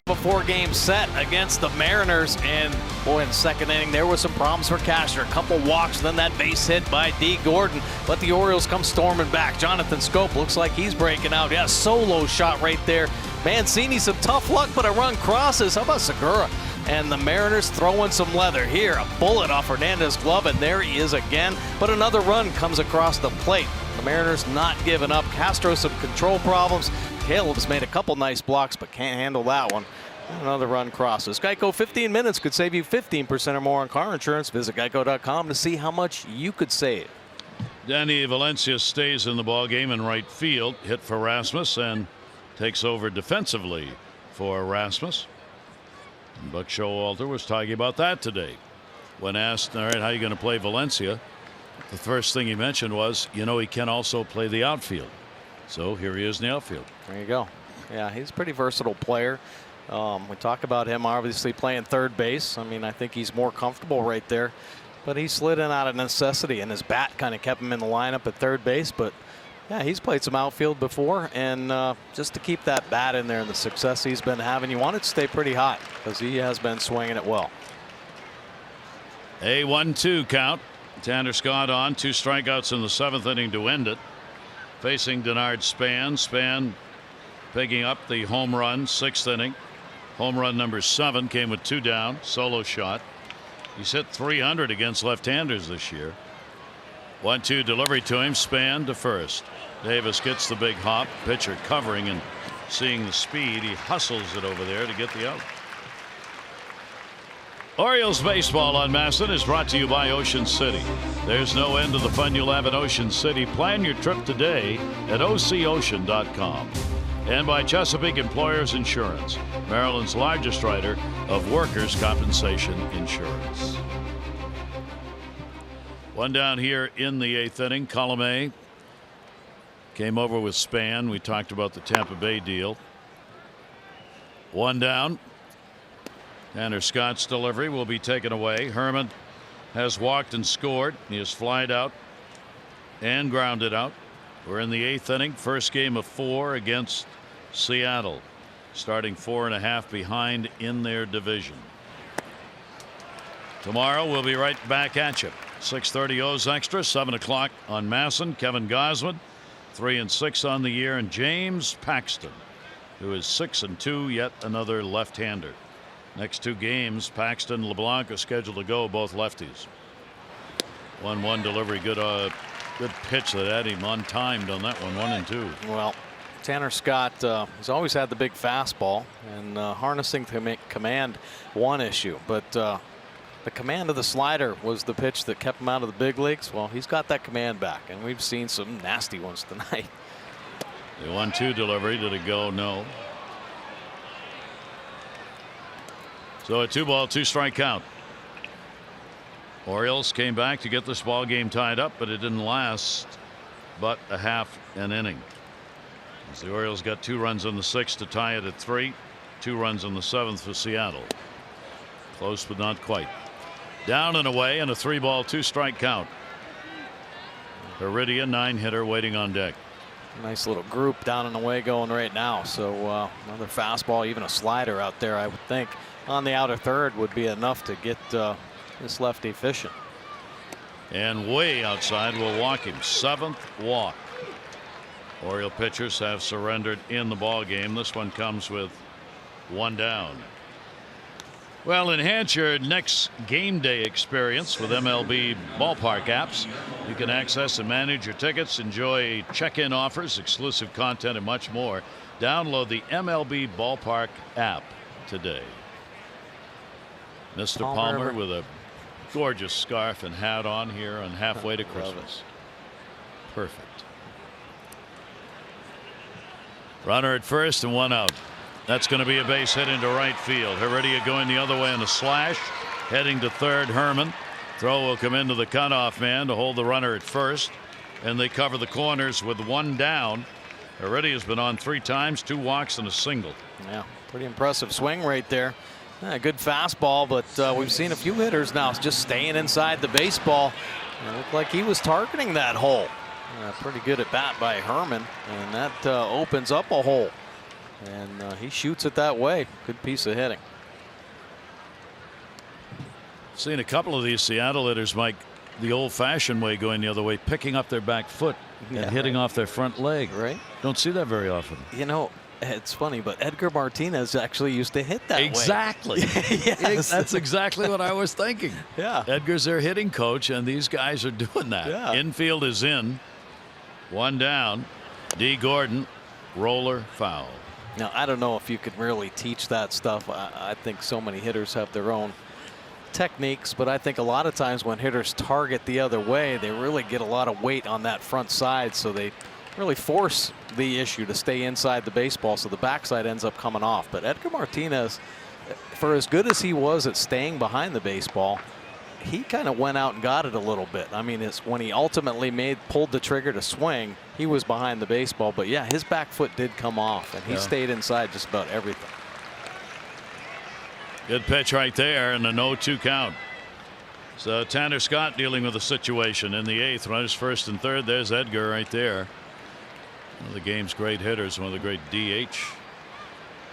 one of a 4-game set against the Mariners. And boy, in the second inning, there was some problems for Castro. A couple walks, then that base hit by D. Gordon. But the Orioles come storming back. Jonathan Scope looks like he's breaking out. Yeah, solo shot right there. Mancini, some tough luck, but a run crosses. How about Segura? And the Mariners throwing some leather here. A bullet off Hernandez's glove, and there he is again. But another run comes across the plate. The Mariners not giving up. Castro some control problems. Caleb's made a couple nice blocks, but can't handle that one. Another run crosses. Geico, 15 minutes could save you 15% or more on car insurance. Visit geico.com to see how much you could save. Danny Valencia stays in the ball game in right field. Hit for Rasmus and takes over defensively for Rasmus. And Buck Showalter was talking about that today. When asked, all right, how are you going to play Valencia? The first thing he mentioned was, you know, he can also play the outfield. So here he is in the outfield. There you go. Yeah, he's a pretty versatile player. We talk about him obviously playing third base. I mean, I think he's more comfortable right there. But he slid in out of necessity, and his bat kind of kept him in the lineup at third base. But yeah, he's played some outfield before, and just to keep that bat in there and the success he's been having, you want it to stay pretty hot because he has been swinging it well. A 1-2 count. Tanner Scott on, 2 strikeouts in the 7th inning to end it. Facing Denard Span. Span picking up the home run, 6th inning. Home run number 7 came with 2 down, solo shot. He's hit 300 against left-handers this year. 1-2 delivery to him. Span to first. Davis gets the big hop. Pitcher covering and seeing the speed. He hustles it over there to get the out. Orioles baseball on Masson is brought to you by Ocean City. There's no end to the fun you'll have in Ocean City. Plan your trip today at OCOcean.com. And by Chesapeake Employers Insurance, Maryland's largest writer of workers' compensation insurance. One down here in the 8th inning. Colomé came over with Span. We talked about the Tampa Bay deal. 1 down. Tanner Scott's delivery will be taken away. Herman has walked and scored. He has flied out and grounded out. We're in the 8th inning. First game of 4 against Seattle. Starting 4.5 behind in their division. Tomorrow we'll be right back at you. 6:30 O's Extra, 7 o'clock on Masson. Kevin Gosman, 3-6 on the year, and James Paxton, who is 6-2, yet another left-hander. Next 2 games, Paxton and LeBlanc are scheduled to go, both lefties. 1-1 delivery, good pitch that had him untimed on that one, 1-2. Well, Tanner Scott has always had the big fastball, and harnessing command one issue, but the command of the slider was the pitch that kept him out of the big leagues. Well, he's got that command back, and we've seen some nasty ones tonight. The 1-2 delivery, did it go? No. So a 2-ball, 2-strike count. Orioles came back to get this ball game tied up, but it didn't last but a half an inning. As the Orioles got 2 runs in the 6th to tie it at 3. 2 runs in the 7th for Seattle. Close but not quite. Down and away, and a 3-ball, 2-strike count. Heredia, 9-hitter, waiting on deck. Nice little group down and away going right now. So another fastball, even a slider out there, I would think, on the outer third would be enough to get this lefty fishing. And way outside will walk him. 7th walk. Oriole pitchers have surrendered in the ball game. This one comes with 1 down. Well, enhance your next game day experience with MLB ballpark apps. You can access and manage your tickets, enjoy check-in offers, exclusive content, and much more. Download the MLB ballpark app today. Mr. Palmer with a gorgeous scarf and hat on here on halfway to Christmas. Perfect. Runner at first and 1 out. That's going to be a base hit into right field. Heredia going the other way on a slash. Heading to third, Herman. Throw will come into the cutoff man to hold the runner at first. And they cover the corners with 1 down. Heredia's been on 3 times, 2 walks and a single. Yeah, pretty impressive swing right there. Good fastball, but we've seen a few hitters now just staying inside the baseball. It looked like he was targeting that hole. Pretty good at bat by Herman, and that opens up a hole. And he shoots it that way. Good piece of hitting. Seen a couple of these Seattle hitters, Mike, the old-fashioned way, going the other way, picking up their back foot and hitting off their front leg. Right. Don't see that very often. You know, it's funny, but Edgar Martinez actually used to hit that Exactly. way. Yes. That's exactly what I was thinking. Yeah. Edgar's their hitting coach, and these guys are doing that. Yeah. Infield is in. One down. D. Gordon, roller, foul. Now, I don't know if you could really teach that stuff. I think so many hitters have their own techniques, but I think a lot of times when hitters target the other way, they really get a lot of weight on that front side, so they really force the issue to stay inside the baseball, so the backside ends up coming off. But Edgar Martinez, for as good as he was at staying behind the baseball, he kind of went out and got it a little bit. I mean, it's when he ultimately pulled the trigger to swing, he was behind the baseball, but yeah, his back foot did come off, and he stayed inside just about everything. Good pitch right there, and a 0-2 count. So Tanner Scott dealing with the situation in the 8th. Runners first and third. There's Edgar right there. One of the game's great hitters, one of the great DH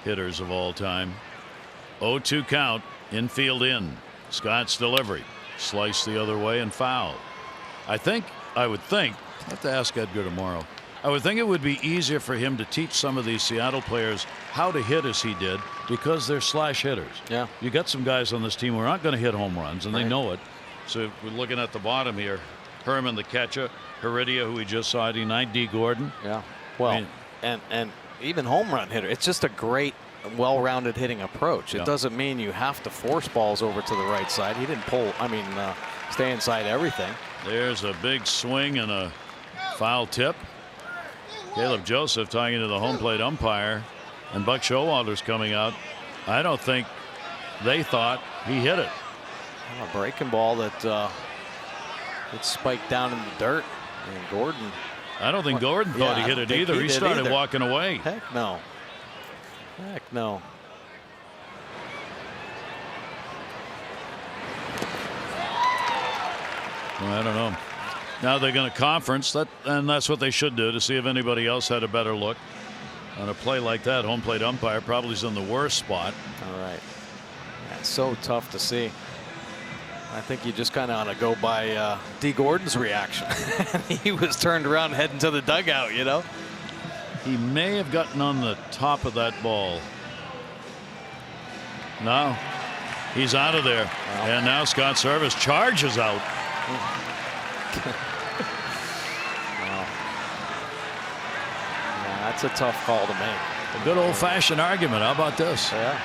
hitters of all time. 0-2 count, infield in. Scott's delivery. Slice the other way and foul. I would think, I'll have to ask Edgar tomorrow. I would think it would be easier for him to teach some of these Seattle players how to hit as he did, because they're slash hitters. Yeah. You got some guys on this team who aren't going to hit home runs, and they know it. So we're looking at the bottom here. Herman, the catcher. Heredia, who we just saw tonight. D. Gordon. Yeah. Well, I mean, and even home run hitter. It's just a great, well-rounded hitting approach. It doesn't mean you have to force balls over to the right side. He didn't stay inside everything. There's a big swing and a foul tip. Caleb Joseph tying into the home plate umpire, and Buck Showalter's coming out. I don't think they thought he hit it. A breaking ball that it spiked down in the dirt, and Gordon. I don't think Gordon thought he hit it either. He started walking away. Heck no. Heck no. Well, I don't know. Now they're going to conference, and that's what they should do, to see if anybody else had a better look. On a play like that, home plate umpire probably is in the worst spot. All right. That's so tough to see. I think you just kind of ought to go by D. Gordon's reaction. He was turned around heading to the dugout, you know. He may have gotten on the top of that ball. No, he's out of there. Wow. And now Scott Service charges out. Wow. Yeah, that's a tough call to make. A good old-fashioned argument. How about this? Yeah.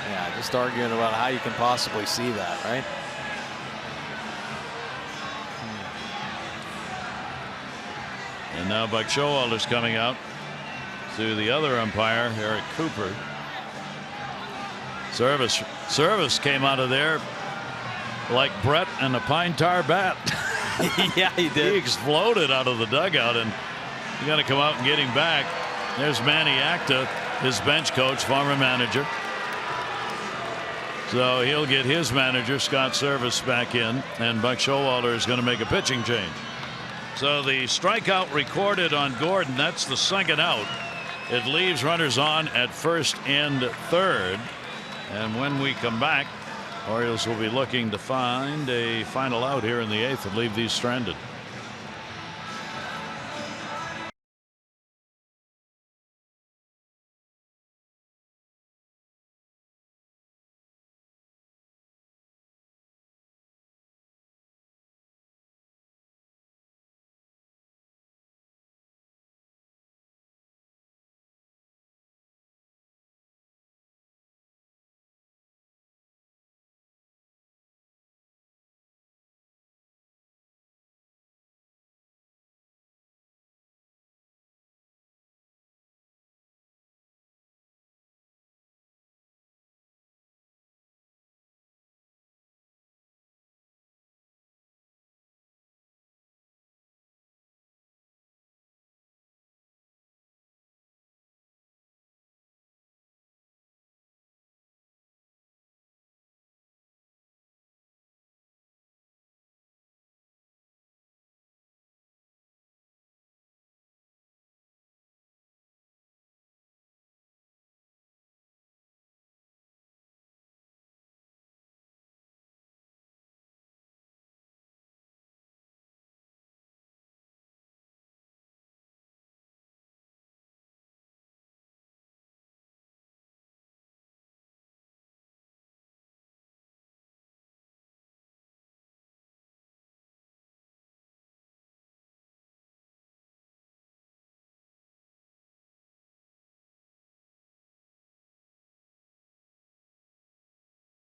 Yeah, just arguing about how you can possibly see that, right? And now Buck Showalter's coming out to the other umpire, Eric Cooper. Service came out of there like Brett and a pine tar bat. Yeah, he did. He exploded out of the dugout, and you got to come out and get him back. There's Manny Acta, his bench coach, former manager. So he'll get his manager, Scott Service, back in, and Buck Showalter is going to make a pitching change. So the strikeout recorded on Gordon, that's the second out. It leaves runners on at first and third. And when we come back, Orioles will be looking to find a final out here in the 8th and leave these stranded.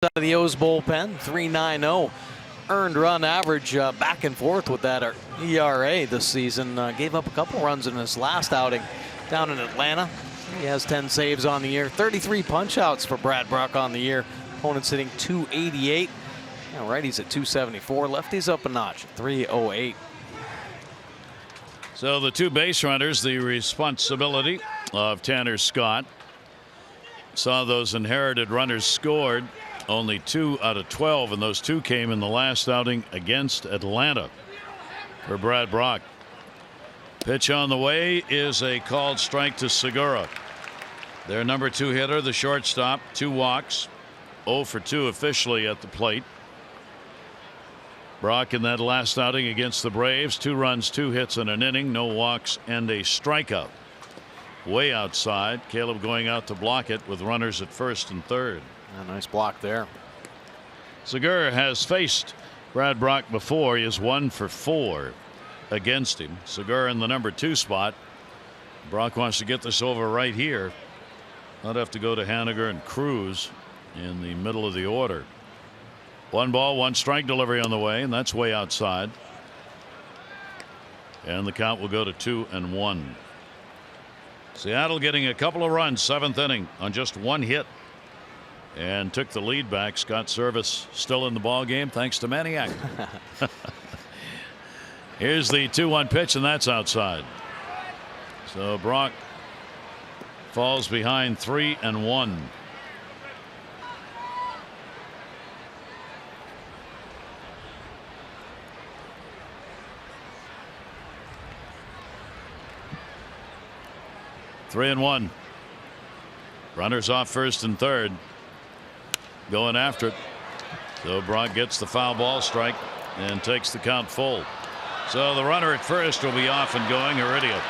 out of the O's bullpen, 3.90 earned run average, back and forth with that ERA this season. Gave up a couple runs in his last outing down in Atlanta. He has 10 saves on the year, 33 punch outs for Brad Brach on the year. Opponent's hitting 288. Righties at 274, lefties up a notch, 308. So the two base runners, the responsibility of Tanner Scott. Saw those inherited runners scored. Only 2 out of 12, and those 2 came in the last outing against Atlanta for Brad Brach. Pitch on the way is a called strike to Segura. Their number 2 hitter, the shortstop, 2 walks, 0 for 2 officially at the plate. Brach in that last outing against the Braves, 2 runs, 2 hits in an inning, no walks, and a strikeout. Way outside, Caleb going out to block it with runners at first and third. A nice block there. Segura has faced Brad Brach before. He is 1 for 4 against him. Segura in the number 2 spot. Brach wants to get this over right here. Not have to go to Haniger and Cruz in the middle of the order. 1 ball, 1 strike delivery on the way, and that's way outside. And the count will go to 2-1. Seattle getting a couple of runs, 7th inning on just 1 hit, and took the lead back. Scott Service still in the ball game thanks to Maniac. Here's the 2-1 pitch, and that's outside. So Brach falls behind 3-1. Three and 1. Runners off first and third. Going after it. So Brach gets the foul ball strike and takes the count full. So the runner at first will be off and going. Heredia.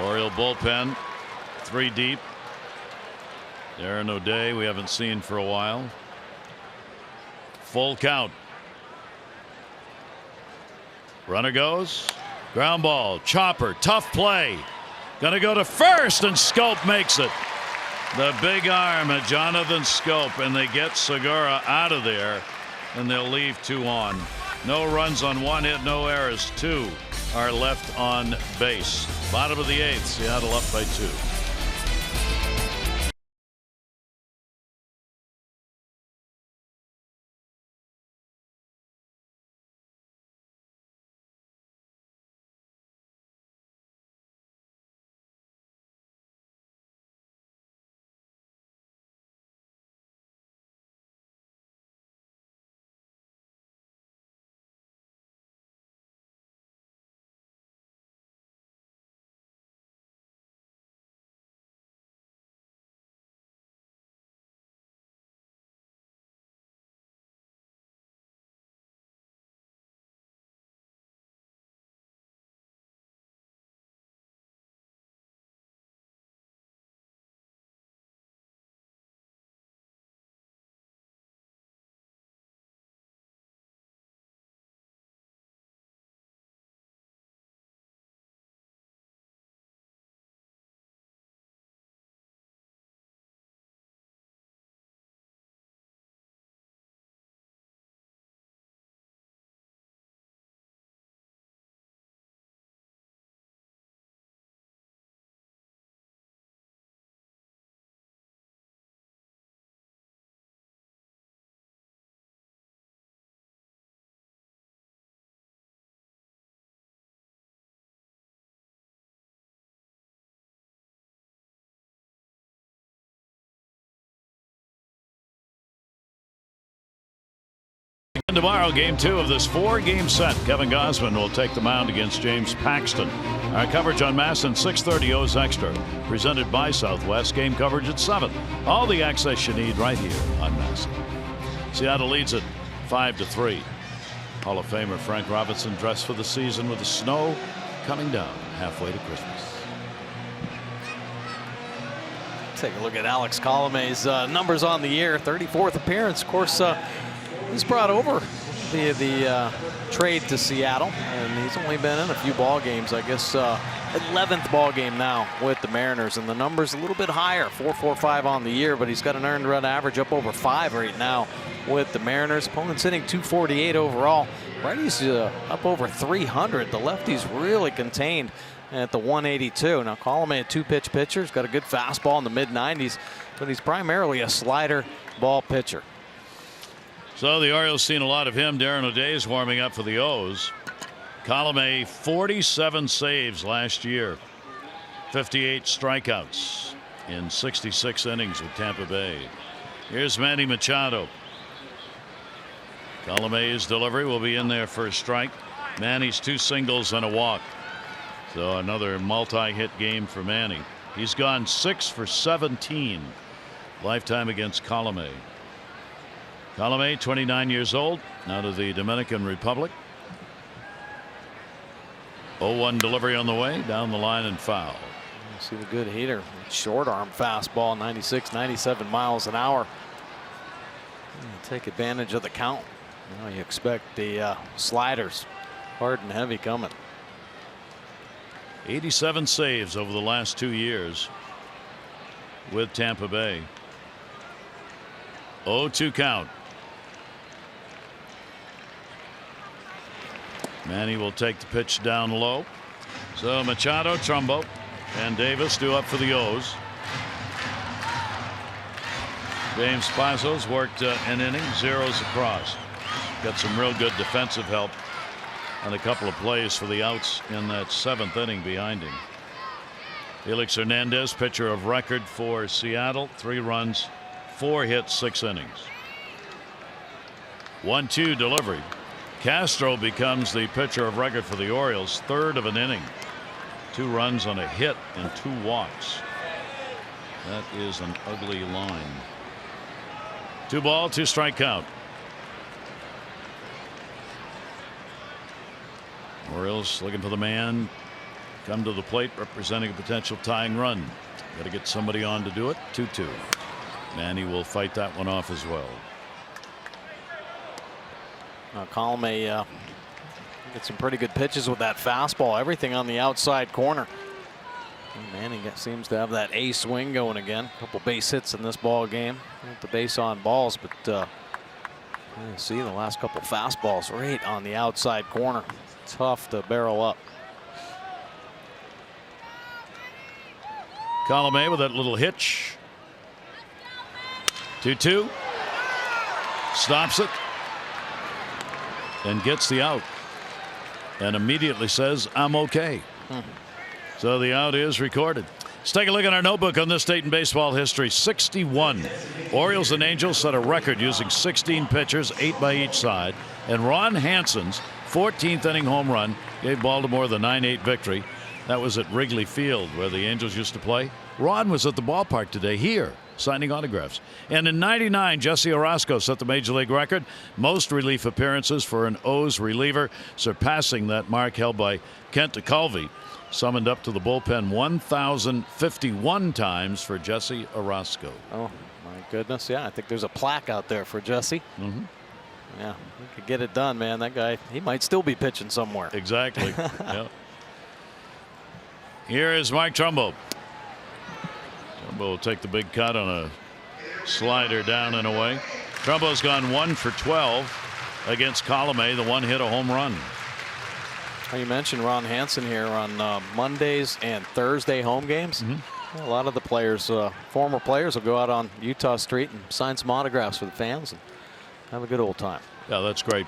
Oriole bullpen 3 deep. Aaron O'Day we haven't seen for a while. Full count. Runner goes. Ground ball. Chopper. Tough play. Gonna go to first, and Scope makes it. The big arm of Jonathan Scope, and they get Segura out of there, and they'll leave 2 on. No runs on 1 hit, no errors. 2 are left on base. Bottom of the 8th. Seattle up by 2. And tomorrow, game 2 of this 4-game set. Kevin Gosman will take the mound against James Paxton. Our coverage on MASN 6:30 O's Extra, presented by Southwest. Game coverage at 7. All the access you need right here on MASN. Seattle leads it 5-3. Hall of Famer Frank Robinson dressed for the season with the snow coming down halfway to Christmas. Take a look at Alex Colome's numbers on the year. 34th appearance. Of course, he's brought over via the trade to Seattle, and he's only been in a few ball games. I guess 11th ball game now with the Mariners, and the number's a little bit higher, 4.45 on the year, but he's got an earned run average up over 5 right now with the Mariners. Opponent's hitting 248 overall. Righty's up over 300. The lefty's really contained at the 182. Now Colomé, a 2-pitch pitcher, has got a good fastball in the mid-90s, but he's primarily a slider ball pitcher. So the Orioles seen a lot of him. Darren O'Day's warming up for the O's. Colomé, 47 saves last year, 58 strikeouts in 66 innings with Tampa Bay. Here's Manny Machado. Colomé's delivery will be in there for a strike. Manny's 2 singles and a walk. So another multi-hit game for Manny. He's gone 6 for 17 lifetime against Colomé. Colomé, 29 years old, out of the Dominican Republic. 0-1 delivery on the way, down the line and foul. You see the good heater, short arm fastball, 96, 97 miles an hour. Take advantage of the count. Now you expect the sliders hard and heavy coming. 87 saves over the last 2 years with Tampa Bay. 0-2 count. Manny will take the pitch down low. So Machado, Trumbo, and Davis due up for the O's. James Pazos worked an inning, 0s across. Got some real good defensive help and a couple of plays for the outs in that 7th inning behind him. Felix Hernandez, pitcher of record for Seattle, 3 runs, 4 hits, 6 innings. 1-2 delivery. Castro becomes the pitcher of record for the Orioles, 3rd of an inning, 2 runs on a hit and 2 walks. That is an ugly line. 2 ball, 2 strike count. Orioles looking for the man come to the plate representing a potential tying run. Got to get somebody on to do it. 2-2. Manny will fight that one off as well. Colomé get some pretty good pitches with that fastball. Everything on the outside corner. And Manning seems to have that A swing going again. A couple base hits in this ball game with the base on balls, but you see the last couple fastballs right on the outside corner. Tough to barrel up. Colomé with that little hitch. 2-2. Stops it and gets the out and immediately says, I'm okay. So the out is recorded. Let's take a look at our notebook on this date in baseball history. 61. Orioles and Angels set a record using 16 pitchers, 8 by each side, and Ron Hansen's 14th inning home run gave Baltimore the 9-8 victory. That was at Wrigley Field where the Angels used to play. Ron was at the ballpark today here signing autographs. And in '99, Jesse Orosco set the major league record, most relief appearances for an O's reliever, surpassing that mark held by Kent DeCulvey. Summoned up to the bullpen 1,051 times for Jesse Orosco. Oh my goodness, yeah, I think there's a plaque out there for Jesse. Yeah, he could get it done, man. That guy, he might still be pitching somewhere. Exactly. Yeah. Here is Mike Trumbo. Trumbo will take the big cut on a slider down and away. Trumbo's gone 1 for 12 against Colomé, the 1 hit, a home run. Well, you mentioned Ron Hansen here on Mondays and Thursday home games. A lot of the players, former players, will go out on Utah Street and sign some autographs for the fans and have a good old time. Yeah, that's great.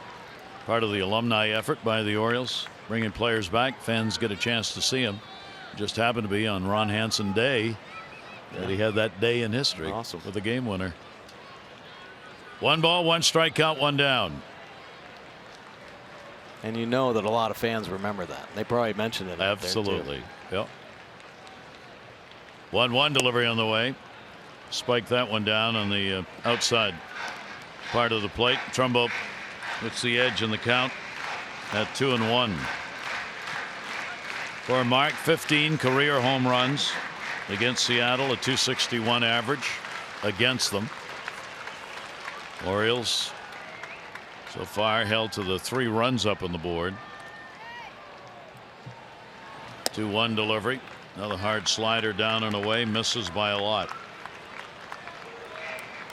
Part of the alumni effort by the Orioles, bringing players back. Fans get a chance to see them. Just happened to be on Ron Hansen Day that he had that day in history. Awesome. With a game winner. 1 ball, 1 strike count, 1 down. And you know that a lot of fans remember that. They probably mentioned it. Absolutely. Yep. 1-1 delivery on the way. Spiked that one down on the outside part of the plate. Trumbo puts the edge in the count at 2-1. For Mark, 15 career home runs against Seattle, a .261 average against them. Orioles So far held to the 3 runs up on the board. 2-1 delivery. Another hard slider down and away, misses by a lot.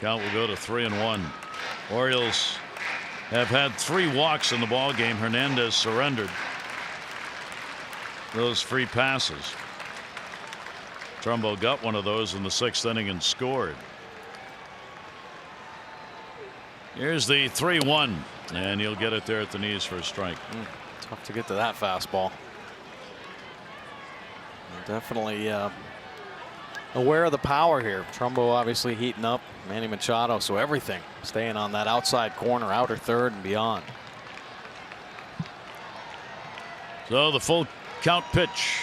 Count will go to 3-1. Orioles have had 3 walks in the ball game. Hernandez surrendered those free passes. Trumbo got one of those in the 6th inning and scored. Here's the 3-1, and he'll get it there at the knees for a strike. Tough to get to that fastball. Definitely aware of the power here. Trumbo obviously heating up. Manny Machado, so everything staying on that outside corner, outer third and beyond. So the full count pitch.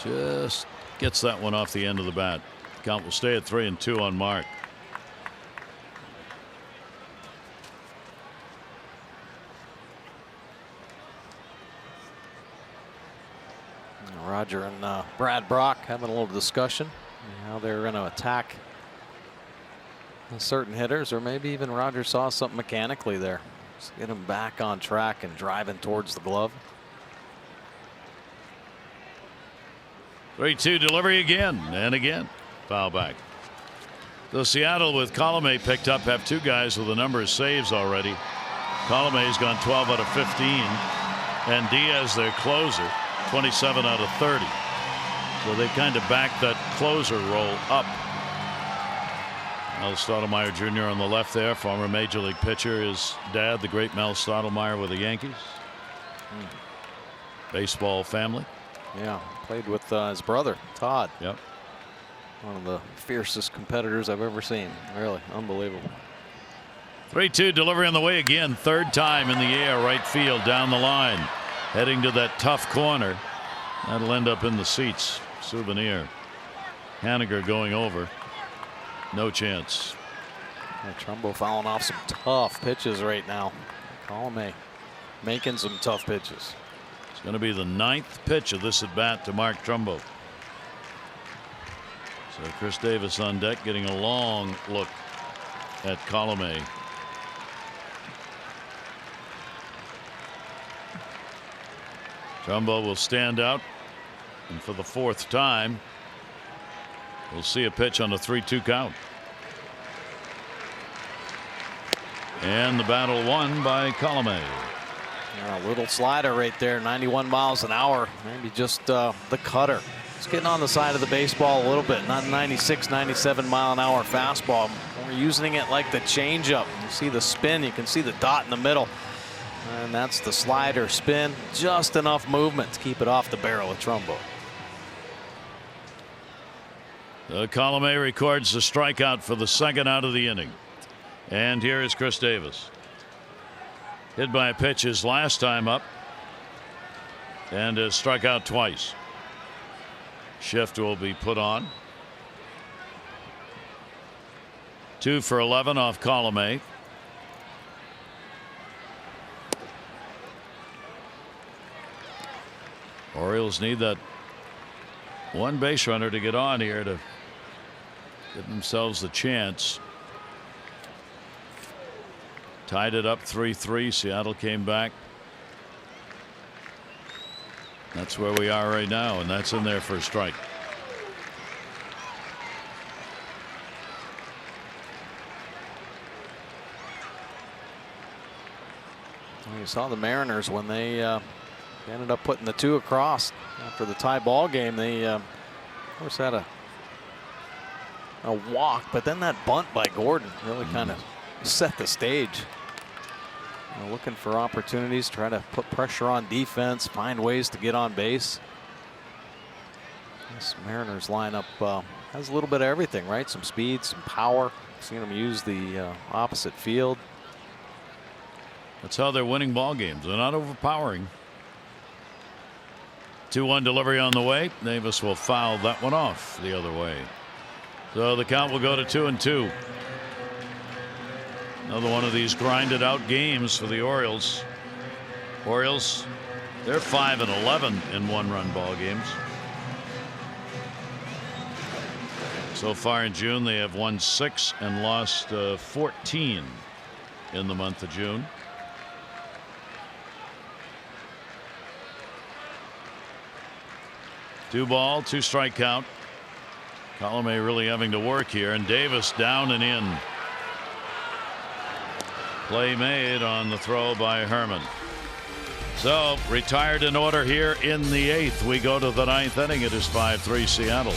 Just gets that one off the end of the bat. Count will stay at 3-2 on Mark. Roger and Brad Brock having a little discussion how they're going to attack certain hitters, or maybe even Roger saw something mechanically there. Just get him back on track and driving towards the glove. 3-2 delivery again and again. Foul back. The Seattle with Colomé picked up have 2 guys with a number of saves already. Colomé's gone 12 out of 15, and Diaz, their closer, 27 out of 30. So they kind of backed that closer role up. Mel Stottlemyre Jr. on the left there, former Major League pitcher. His dad, the great Mel Stottlemyre with the Yankees. Baseball family. Yeah, played with his brother, Todd. Yep. One of the fiercest competitors I've ever seen. Really unbelievable. 3-2 delivery on the way again. 3rd time in the air, right field, down the line. Heading to that tough corner. That'll end up in the seats. Souvenir. Haniger going over. No chance. Trumbo fouling off some tough pitches right now. Colomé making some tough pitches. It's going to be the 9th pitch of this at bat to Mark Trumbo. So Chris Davis on deck, getting a long look at Colomé. Trumbo will stand out, and for the 4th time we'll see a pitch on a 3-2 count. And the battle won by Colomé. A little slider right there, 91 miles an hour. Maybe just the cutter. It's getting on the side of the baseball a little bit. Not 96, 97 mile an hour fastball. We're using it like the changeup. You see the spin, you can see the dot in the middle. And that's the slider spin. Just enough movement to keep it off the barrel of Trumbo. Colomé records the strikeout for the 2nd out of the inning. And here is Chris Davis. Hit by a pitch his last time up, and has struck out twice. Shift will be put on. 2 for 11 off Colomé. Orioles need that 1 base runner to get on here to give themselves the chance. Tied it up 3-3. Seattle came back. That's where we are right now, and that's in there for a strike. You saw the Mariners when they ended up putting the 2 across after the tie ball game. They of course had a walk, but then that bunt by Gordon really kind of set the stage. Looking for opportunities, try to put pressure on defense, find ways to get on base. This Mariners lineup has a little bit of everything, right? Some speed, some power. Seen them use the opposite field. That's how they're winning ball games. They're not overpowering. 2-1 delivery on the way. Davis will foul that one off the other way. So the count will go to 2-2. Another one of these grinded out games for the Orioles. Orioles, they're 5-11 in 1-run ball games. So far in June, they have won 6 and lost 14 in the month of June. Two ball, 2 strike count. Colomé really having to work here, and Davis down and in. Play made on the throw by Herman. So retired in order here in the 8th. We go to the 9th inning. It is 5-3 Seattle.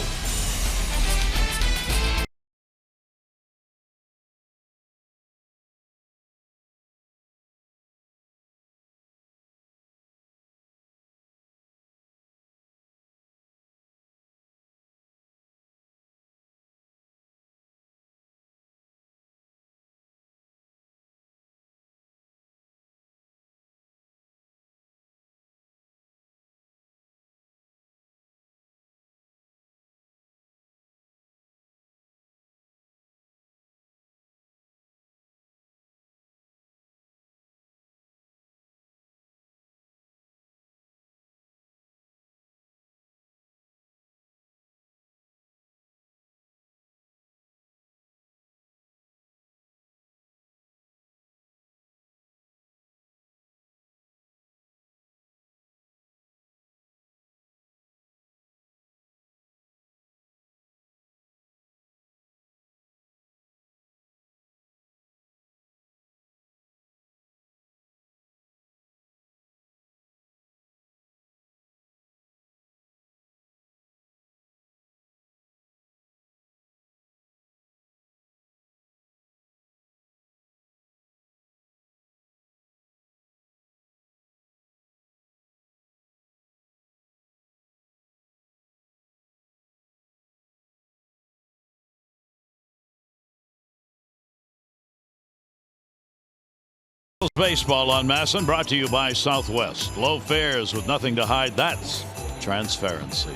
Baseball on Masson, brought to you by Southwest. Low fares with nothing to hide. That's transparency.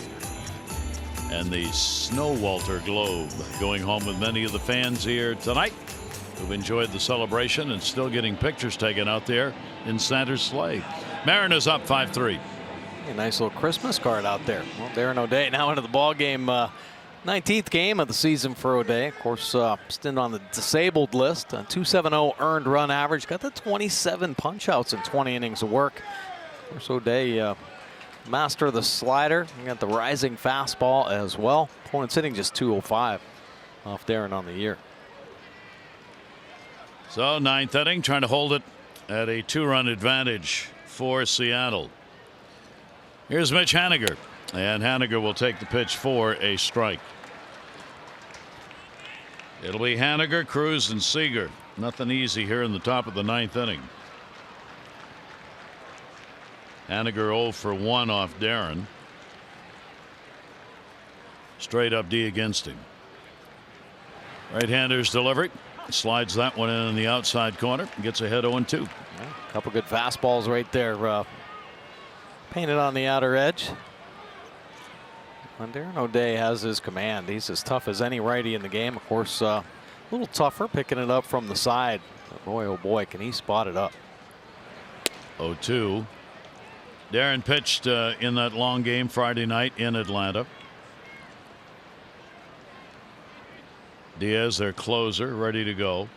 And the Snow Walter Globe going home with many of the fans here tonight who've enjoyed the celebration and still getting pictures taken out there in Santa's sleigh. Mariners up 5-3. A nice little Christmas card out there. Well, Darren O'Day now into the ball game. 19th game of the season for O'Day. Of course, stint on the disabled list. A 2.70 earned run average. Got the 27 punch-outs in 20 innings of work. Of course, O'Day, master of the slider. You got the rising fastball as well. Opponent's hitting just 205 off Darren on the year. So 9th inning, trying to hold it at a 2-run advantage for Seattle. Here's Mitch Haniger. And Haniger will take the pitch for a strike. It'll be Haniger, Cruz, and Seager. Nothing easy here in the top of the 9th inning. Haniger 0 for 1 off Darren. Straight up D against him. Right-hander's delivery. Slides that one in the outside corner. Gets ahead 0-2. A couple good fastballs right there. Painted on the outer edge. And Darren O'Day has his command. He's as tough as any righty in the game. Of course, a little tougher picking it up from the side. But boy, oh boy, can he spot it up. 0-2. Darren pitched in that long game Friday night in Atlanta. Diaz, their closer, ready to go.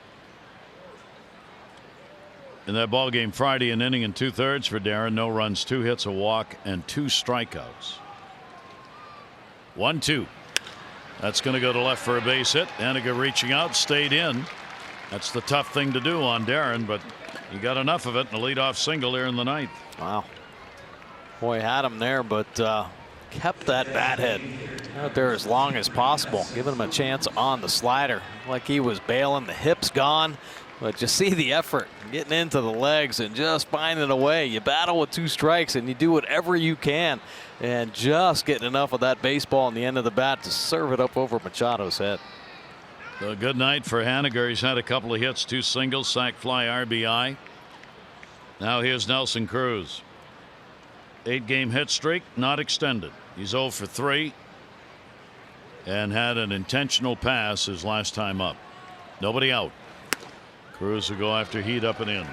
In that ball game Friday, an inning and 2/3 for Darren. No runs, 2 hits, a walk, and 2 strikeouts. 1-2. That's going to go to left for a base hit. Haniger reaching out, stayed in. That's the tough thing to do on Darren, but he got enough of it in a leadoff single here in the 9th. Wow. Boy, had him there, but kept that bat head out there as long as possible, giving him a chance on the slider. Like he was bailing, the hips gone. But you see the effort getting into the legs and just finding a way. You battle with 2 strikes and you do whatever you can, and just getting enough of that baseball in the end of the bat to serve it up over Machado's head. A good night for Haniger. He's had a couple of hits, 2 singles, sac fly, RBI. Now here's Nelson Cruz. 8-game hit streak, not extended. He's 0 for 3 and had an intentional pass his last time up. Nobody out. Cruz will go after heat up and in.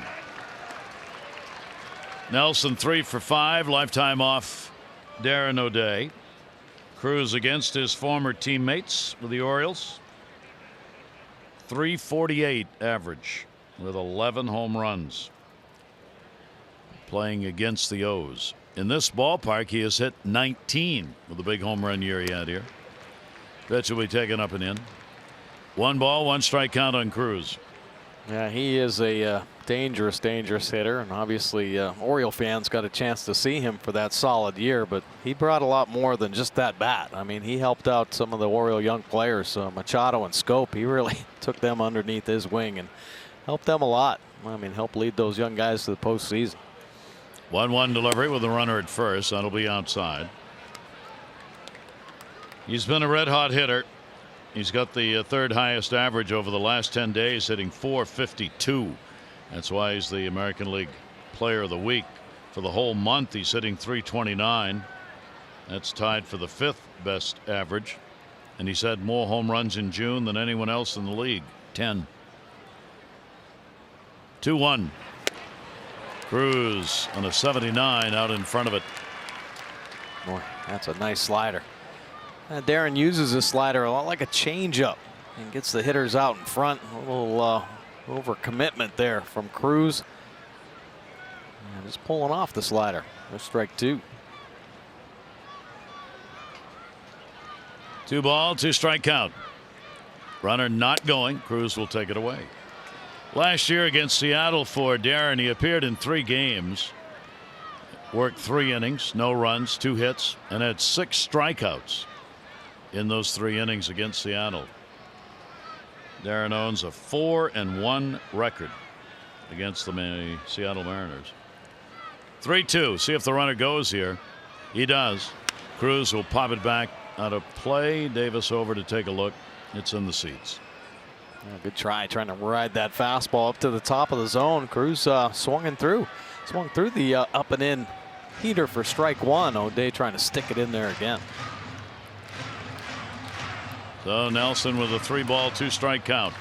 Nelson 3 for 5, lifetime off Darren O'Day. Cruz against his former teammates with the Orioles. 348 average with 11 home runs. Playing against the O's. In this ballpark, he has hit 19 with the big home run year he had here. Pitch will be taken up and in. 1 ball, 1 strike count on Cruz. Yeah, he is a dangerous hitter, and obviously Oriole fans got a chance to see him for that solid year, but he brought a lot more than just that bat. I mean, he helped out some of the Oriole young players, Machado and Scope. He really took them underneath his wing and helped them a lot. I mean, helped lead those young guys to the postseason. 1-1 delivery with a runner at first. That'll be outside. He's been a red hot hitter. He's got the third highest average over the last 10 days, hitting .452. That's why he's the American League Player of the Week. For the whole month, he's hitting .329. That's tied for the 5th best average. And he's had more home runs in June than anyone else in the league. 10. 2-1. Cruz on a 79 out in front of it. Boy, that's a nice slider. Darren uses his slider a lot like a changeup and gets the hitters out in front. A little overcommitment there from Cruz. And just pulling off the slider. There's strike 2. 2 ball, 2 strike count. Runner not going. Cruz will take it away. Last year against Seattle for Darren, he appeared in 3 games, worked 3 innings, no runs, 2 hits, and had 6 strikeouts in those 3 innings against Seattle. Darren owns a 4-1 record against the Seattle Mariners. 3-2. See if the runner goes here. He does. Cruz will pop it back out of play. Davis over to take a look. It's in the seats. Yeah, good try, trying to ride that fastball up to the top of the zone. Cruz swung through the up and in heater for strike 1. O'Day trying to stick it in there again. So Nelson with a 3 ball, 2 strike count.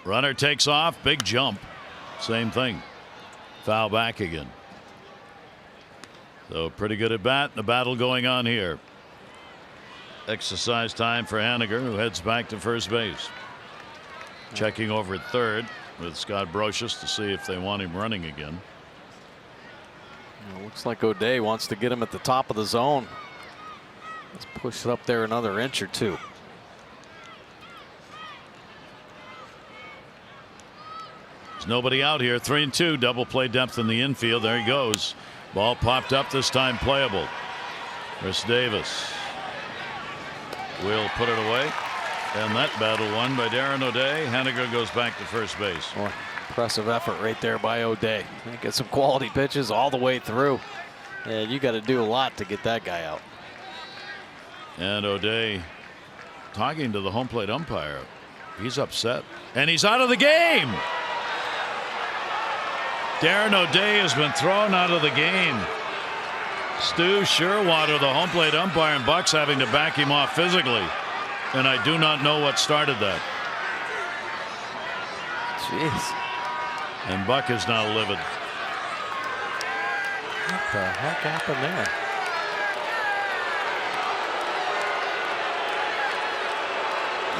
Runner takes off, big jump. Same thing. Foul back again. So pretty good at bat. The battle going on here. Exercise time for Haniger, who heads back to first base. Checking over at third with Scott Brocious to see if they want him running again. Looks like O'Day wants to get him at the top of the zone. Let's push it up there another inch or 2. There's nobody out here. 3-2. Double play depth in the infield. There he goes. Ball popped up, this time playable. Chris Davis will put it away. And that battle won by Darren O'Day. Haniger goes back to first base. Boy, impressive effort right there by O'Day. Get some quality pitches all the way through. And you got to do a lot to get that guy out. And O'Day talking to the home plate umpire. He's upset. And he's out of the game. Darren O'Day has been thrown out of the game. Stu Sherwater, the home plate umpire, and Buck's having to back him off physically. And I do not know what started that. Jeez. And Buck is now livid. What the heck happened there?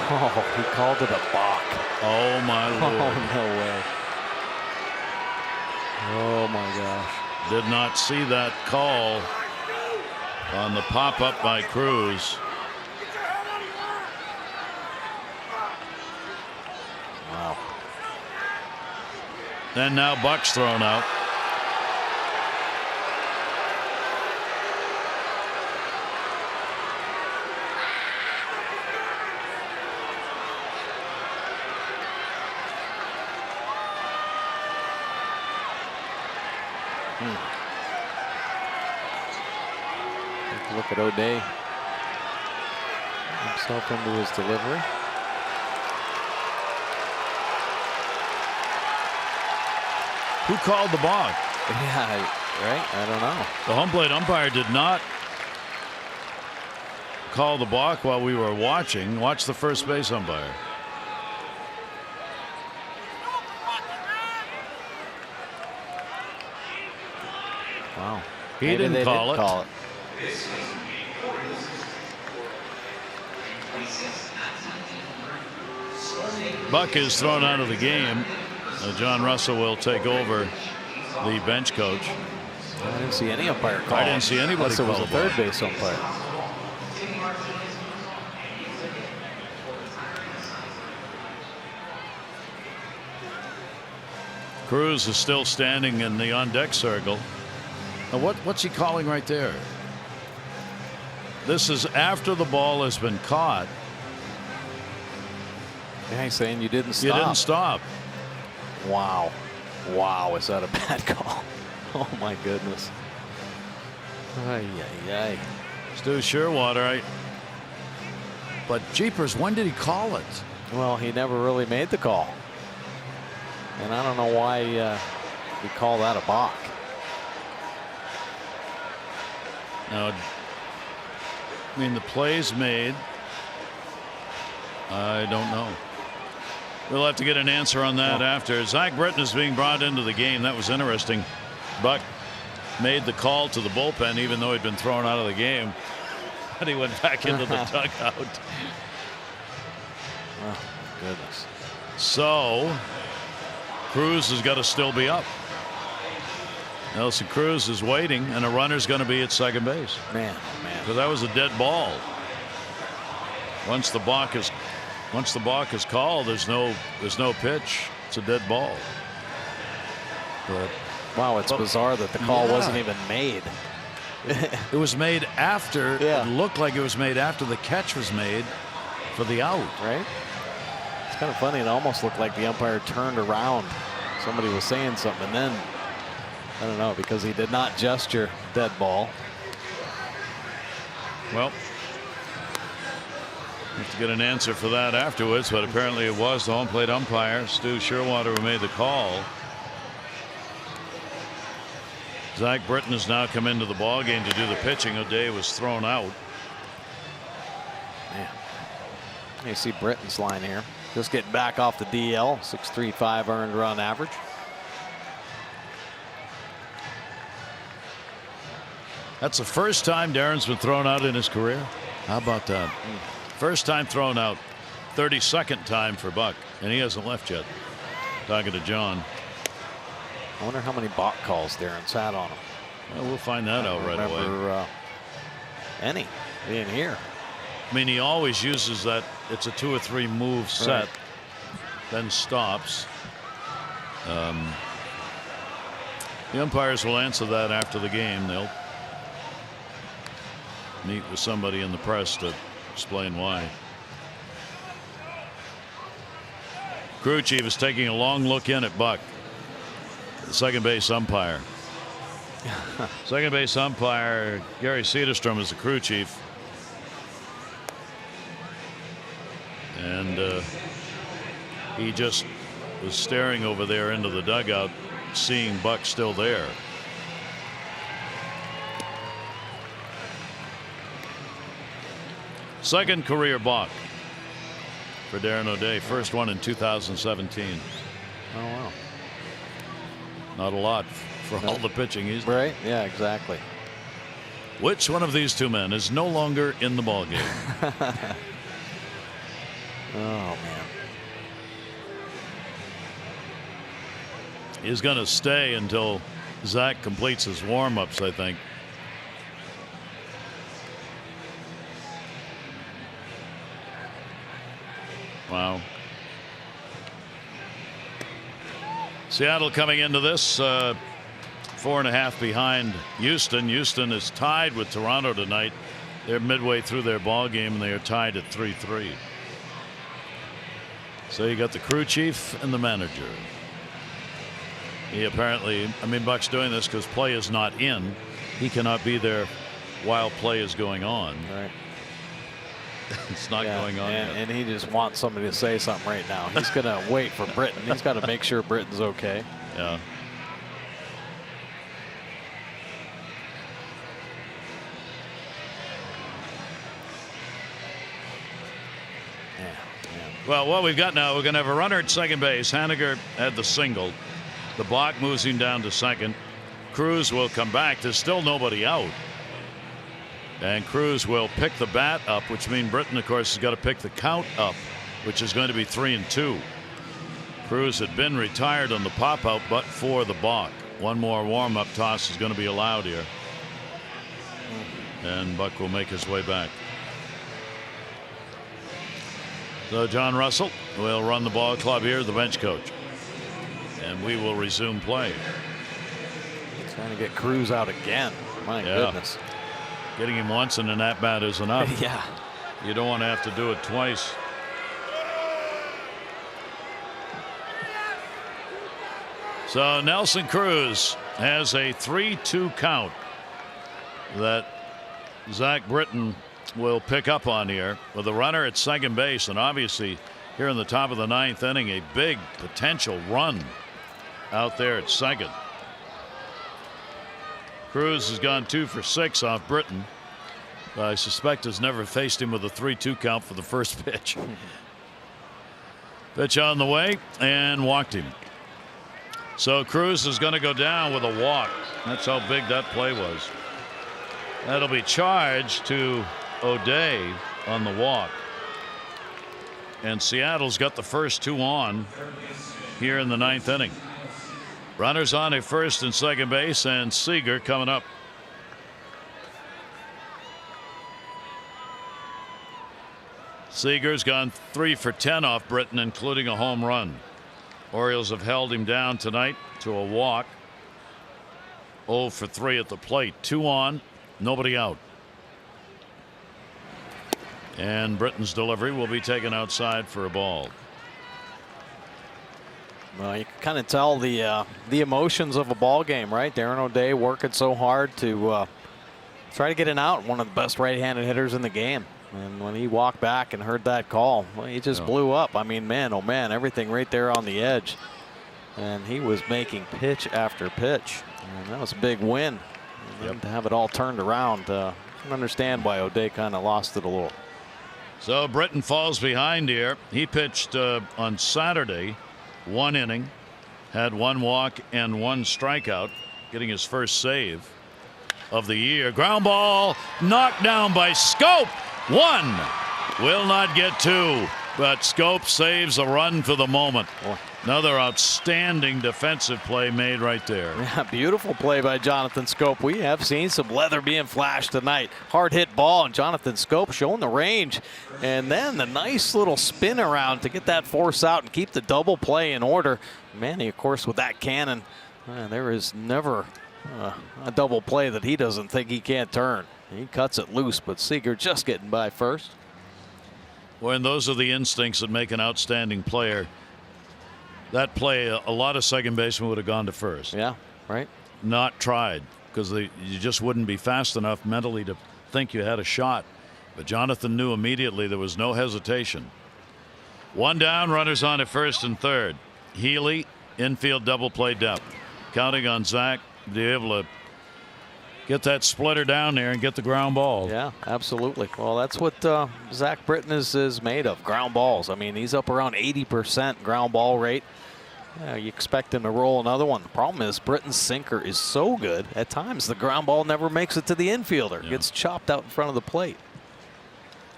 Oh, he called it a balk. Oh, my Lord. Oh, no way. Oh, my gosh. Did not see that call on the pop-up by Cruz. Wow. And now Buck's thrown out. Look at O'Day himself into his delivery. Who called the balk? Yeah, right? I don't know. The home plate umpire did not call the balk while we were watching. Watch the first base umpire. Wow. He Maybe didn't they call it. Call it. Buck is thrown out of the game. John Russell will take over the bench coach. I didn't see any umpire call. I didn't see anybody Unless it was call a the third ball. base umpire. Cruz is still standing in the on-deck circle. Now what's he calling right there? This is after the ball has been caught. Yeah, he's saying you didn't stop. You didn't stop. Wow. Wow, is that a bad call? Oh, my goodness. Ay, ay, ay. Stu Shearwater. But jeepers, when did he call it? Well, he never really made the call. And I don't know why we call that a balk. Now, I mean, the play's made. I don't know. We'll have to get an answer on that after. Zach Britton is being brought into the game. That was interesting. Buck made the call to the bullpen even though he'd been thrown out of the game. But he went back into the dugout. Oh, goodness. So, Cruz has got to still be up. Nelson Cruz is waiting, and a runner's going to be at second base. Man, oh man. Because that was a dead ball. Once the balk is called, there's no pitch. It's a dead ball. But wow, it's bizarre that the call wasn't even made. It was made after. Yeah. It looked like it was made after the catch was made for the out. Right? It's kind of funny. It almost looked like the umpire turned around. Somebody was saying something, and then I don't know, because he did not gesture dead ball. Well, we have to get an answer for that afterwards, but apparently it was the home plate umpire, Stu Shearwater, who made the call. Zach Britton has now come into the ball game to do the pitching. O'Day was thrown out. Man. You see Britton's line here. Just getting back off the DL. 6.35 earned run average. That's the first time Darren's been thrown out in his career. How about that? First time thrown out. 32nd time for Buck, and he hasn't left yet. Talking to John. I wonder how many balk calls Darren's had on him. Well, we'll find that out right away. Any in here. I mean, he always uses that. It's a 2 or 3 move set, Right. then stops. The umpires will answer that after the game. They'll meet with somebody in the press to explain why. Crew chief is taking a long look in at Buck. The second base umpire. Second base umpire Gary Cederstrom is the crew chief. And he just was staring over there into the dugout, seeing Buck still there. Second career balk for Darren O'Day. First one in 2017. Oh, wow. Not a lot for all the pitching he's done. Right? Yeah, exactly. Which one of these two men is no longer in the ballgame? Oh, man. He's going to stay until Zach completes his warm-ups, I think. Wow. Seattle coming into this 4.5 behind Houston. Houston is tied with Toronto tonight. They're midway through their ball game and they are tied at 3-3. So you got the crew chief and the manager. He apparently, I mean, Buck's doing this because play is not in. He cannot be there while play is going on. Right. It's not going on yet. And he just wants somebody to say something right now. He's going to wait for Britton. He's got to make sure Britton's okay. Yeah. Well, what we've got now, we're going to have a runner at second base. Haniger had the single. The block moves him down to second. Cruz will come back. There's still nobody out. And Cruz will pick the bat up, which means Britton, of course, has got to pick the count up, which is going to be 3-2. Cruz had been retired on the pop out, but for the balk. One more warm up toss is going to be allowed here. And Buck will make his way back. So John Russell will run the ball club here, the bench coach. And we will resume play. Trying to get Cruz out again. My goodness. Getting him once in an at-bat is enough. Yeah. You don't want to have to do it twice. So Nelson Cruz has a 3-2 count that Zach Britton will pick up on here with a runner at second base, and obviously here in the top of the ninth inning, a big potential run out there at second. Cruz has gone 2 for 6 off Britton. I suspect has never faced him with a 3-2 count for the first pitch. Pitch on the way and walked him. So Cruz is going to go down with a walk. That's how big that play was. That'll be charged to O'Day on the walk. And Seattle's got the first 2 on here in the ninth inning. Runners on at first and second base, and Seager coming up. Seager's gone 3 for 10 off Britton, including a home run. Orioles have held him down tonight to a walk. 0 for 3 at the plate. 2 on, nobody out. And Britton's delivery will be taken outside for a ball. Well, you can kind of tell the emotions of a ball game, right? Darren O'Day working so hard to try to get an out. One of the best right-handed hitters in the game. And when he walked back and heard that call, well, he just blew up. I mean, man, oh man, everything right there on the edge. And he was making pitch after pitch. And that was a big win. And to have it all turned around, I can understand why O'Day kind of lost it a little. So Britton falls behind here. He pitched on Saturday, 1 inning, had 1 walk and 1 strikeout, getting his first save of the year. Ground ball knocked down by Scope. 1 will not get 2, but Scope saves a run for the moment. Another outstanding defensive play made right there. Yeah, beautiful play by Jonathan Scope. We have seen some leather being flashed tonight. Hard hit ball, and Jonathan Scope showing the range. And then the nice little spin around to get that force out and keep the double play in order. Manny, of course, with that cannon, there is never a double play that he doesn't think he can't turn. He cuts it loose, but Seager just getting by first. Well, and those are the instincts that make an outstanding player. That play, a lot of second basemen would have gone to first. Yeah, right. Not tried, because you just wouldn't be fast enough mentally to think you had a shot. But Jonathan knew immediately there was no hesitation. 1 down, runners on at first and third. Healy, infield double play depth. Counting on Zach to be able to get that splitter down there and get the ground ball. Yeah, absolutely. Well, that's what Zach Britton is made of, ground balls. I mean, he's up around 80% ground ball rate. You expect him to roll another one. The problem is Britton's sinker is so good, at times the ground ball never makes it to the infielder. Gets chopped out in front of the plate.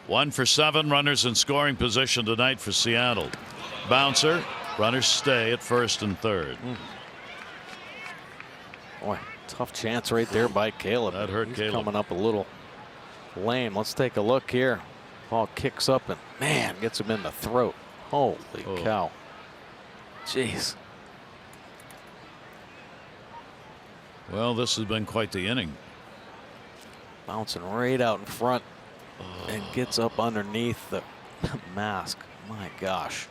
1 for 7, runners in scoring position tonight for Seattle. Bouncer, runners stay at first and third. Boy, tough chance right there by Caleb. That hurt He's Caleb. coming up a little lame. Let's take a look here. Ball kicks up and, man, gets him in the throat. Holy cow. Jeez. Well, this has been quite the inning. Bouncing right out in front and gets up underneath the mask. My gosh.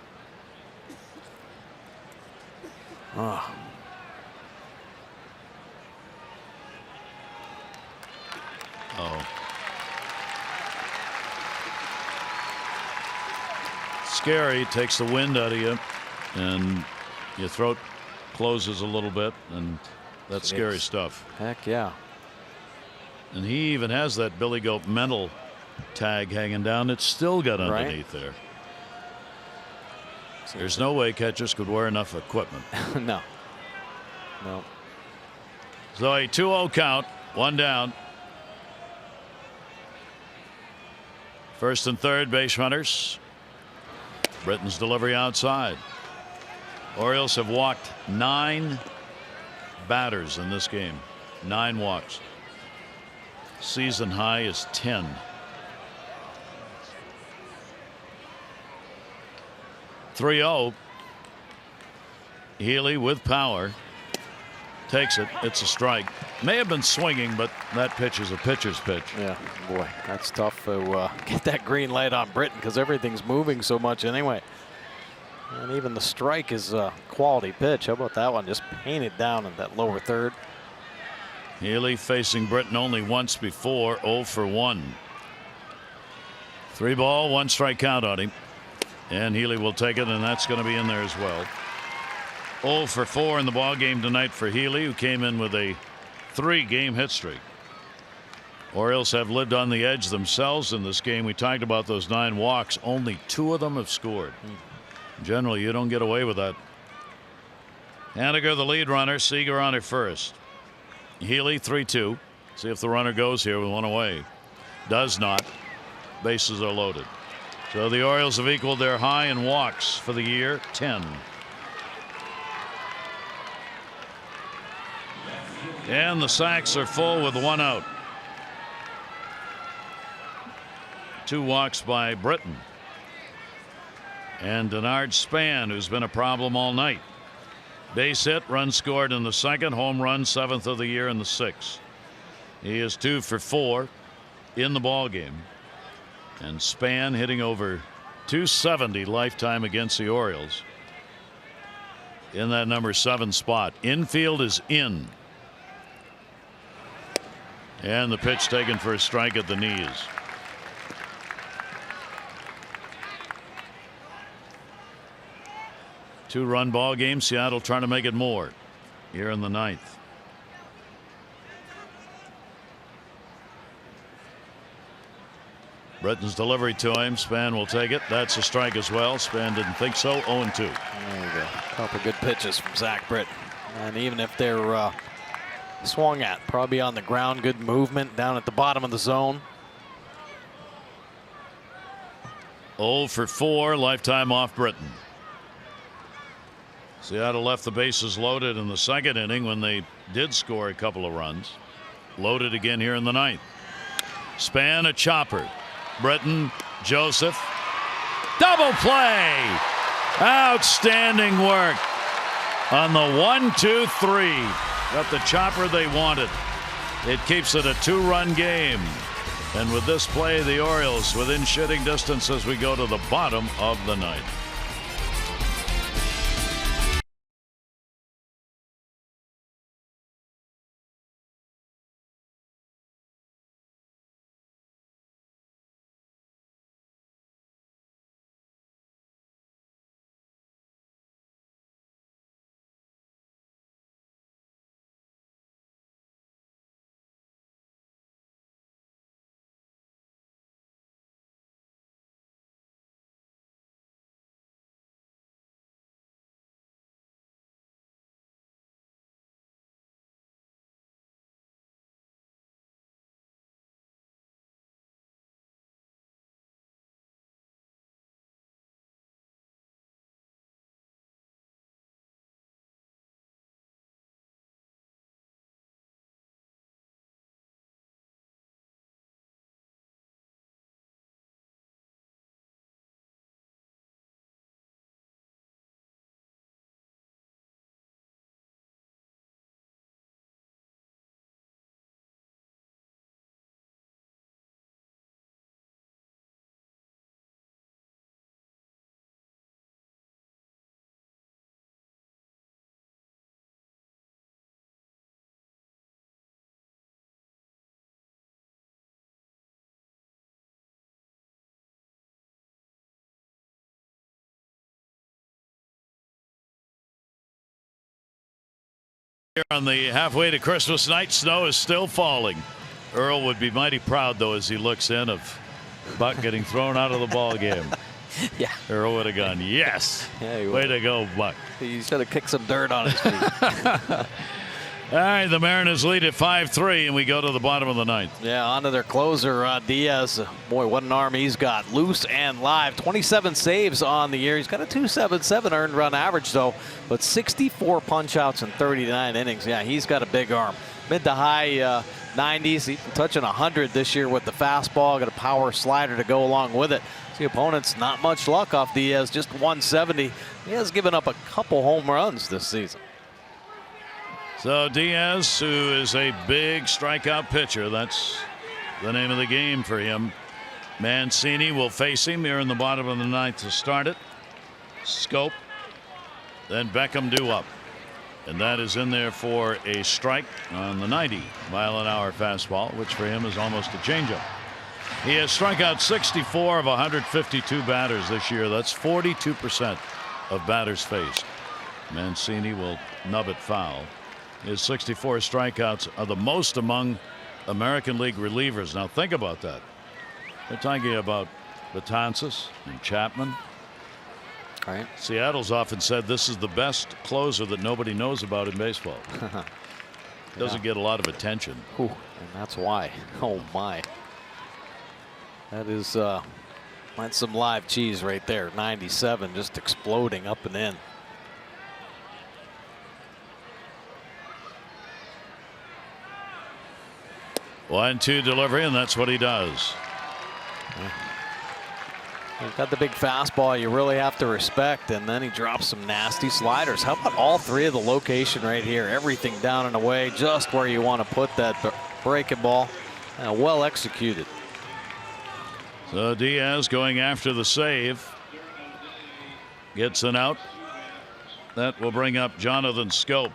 Oh. Scary, takes the wind out of you, and your throat closes a little bit, and that's scary stuff. Heck yeah. And he even has that Billy Goat mental tag hanging down. It's still got underneath there. There's no way catchers could wear enough equipment. No. No. So a 2-0 count, one down. First and third base runners. Britton's delivery outside. Orioles have walked 9 batters in this game. 9 walks. Season high is 10. (3-0). Healy with power. Takes it. It's a strike. May have been swinging, but that pitch is a pitcher's pitch. Yeah, boy, that's tough to get that green light on Britton because everything's moving so much anyway. And even the strike is a quality pitch. How about that one? Just painted down in that lower third. Healy facing Britton only once before, 0 for 1. 3 ball, 1 strike count on him. And Healy will take it, and that's going to be in there as well. 0 for 4 in the ball game tonight for Healy, who came in with a 3-game hit streak. Orioles have lived on the edge themselves in this game. We talked about those 9 walks. Only 2 of them have scored. Generally, you don't get away with that. Haniger, the lead runner. Seager on at first. Healy 3-2. See if the runner goes here with 1 away. Does not. Bases are loaded. So the Orioles have equaled their high in walks for the year, 10. And the sacks are full with 1 out. 2 walks by Britton. And Denard Span, who's been a problem all night. Base hit, run scored in the second, home run, 7th of the year in the 6th. He is 2 for 4 in the ball game. And Span hitting over 270 lifetime against the Orioles in that number 7 spot. Infield is in. And the pitch taken for a strike at the knees. Two-run ball game. Seattle trying to make it more here in the 9th. Britton's delivery to him. Span will take it. That's a strike as well. Span didn't think so. 0-2. There you go. A couple good pitches from Zach Britton. And even if they're swung at, probably on the ground, good movement down at the bottom of the zone. 0 for 4 lifetime off Britton. Seattle left the bases loaded in the 2nd inning when they did score a couple of runs. Loaded again here in the 9th. Span a chopper. Britton, Joseph. Double play. Outstanding work on the 1-2-3. Got the chopper they wanted. It keeps it a 2-run game. And with this play, the Orioles within shooting distance as we go to the bottom of the 9th. Here on the halfway to Christmas night, snow is still falling. Earl would be mighty proud, though, as he looks in of Buck getting thrown out of the ball game. Yeah. Earl would have gone, yes. Yeah, way to go, Buck. He should have kicked some dirt on his feet. All right, the Mariners lead at 5-3, and we go to the bottom of the ninth. Yeah, on to their closer, Diaz. Boy, what an arm he's got. Loose and live. 27 saves on the year. He's got a 2.77 earned run average, though, but 64 punch-outs in 39 innings. Yeah, he's got a big arm. Mid to high 90s, even touching 100 this year with the fastball. Got a power slider to go along with it. The opponents not much luck off Diaz, just 170. He has given up a couple home runs this season. So Diaz, who is a big strikeout pitcher, that's the name of the game for him. Mancini will face him here in the bottom of the ninth to start it. Scope, then Beckham due up. And that is in there for a strike on the 90-mile-an-hour fastball, which for him is almost a changeup. He has struck out 64 of 152 batters this year. That's 42% of batters faced. Mancini will nub it foul. His 64 strikeouts are the most among American League relievers. Now think about that. They're talking about Betances and Chapman. Right. Seattle's often said this is the best closer that nobody knows about in baseball. Doesn't get a lot of attention. Ooh, and that's why. Oh my. That is that's some live cheese right there. 97 just exploding up and in. 1-2 delivery, and that's what he does. He's got the big fastball you really have to respect, and then he drops some nasty sliders. How about all three of the location right here? Everything down and away, just where you want to put that breaking ball. Well executed. So Diaz going after the save. Gets an out. That will bring up Jonathan Scope.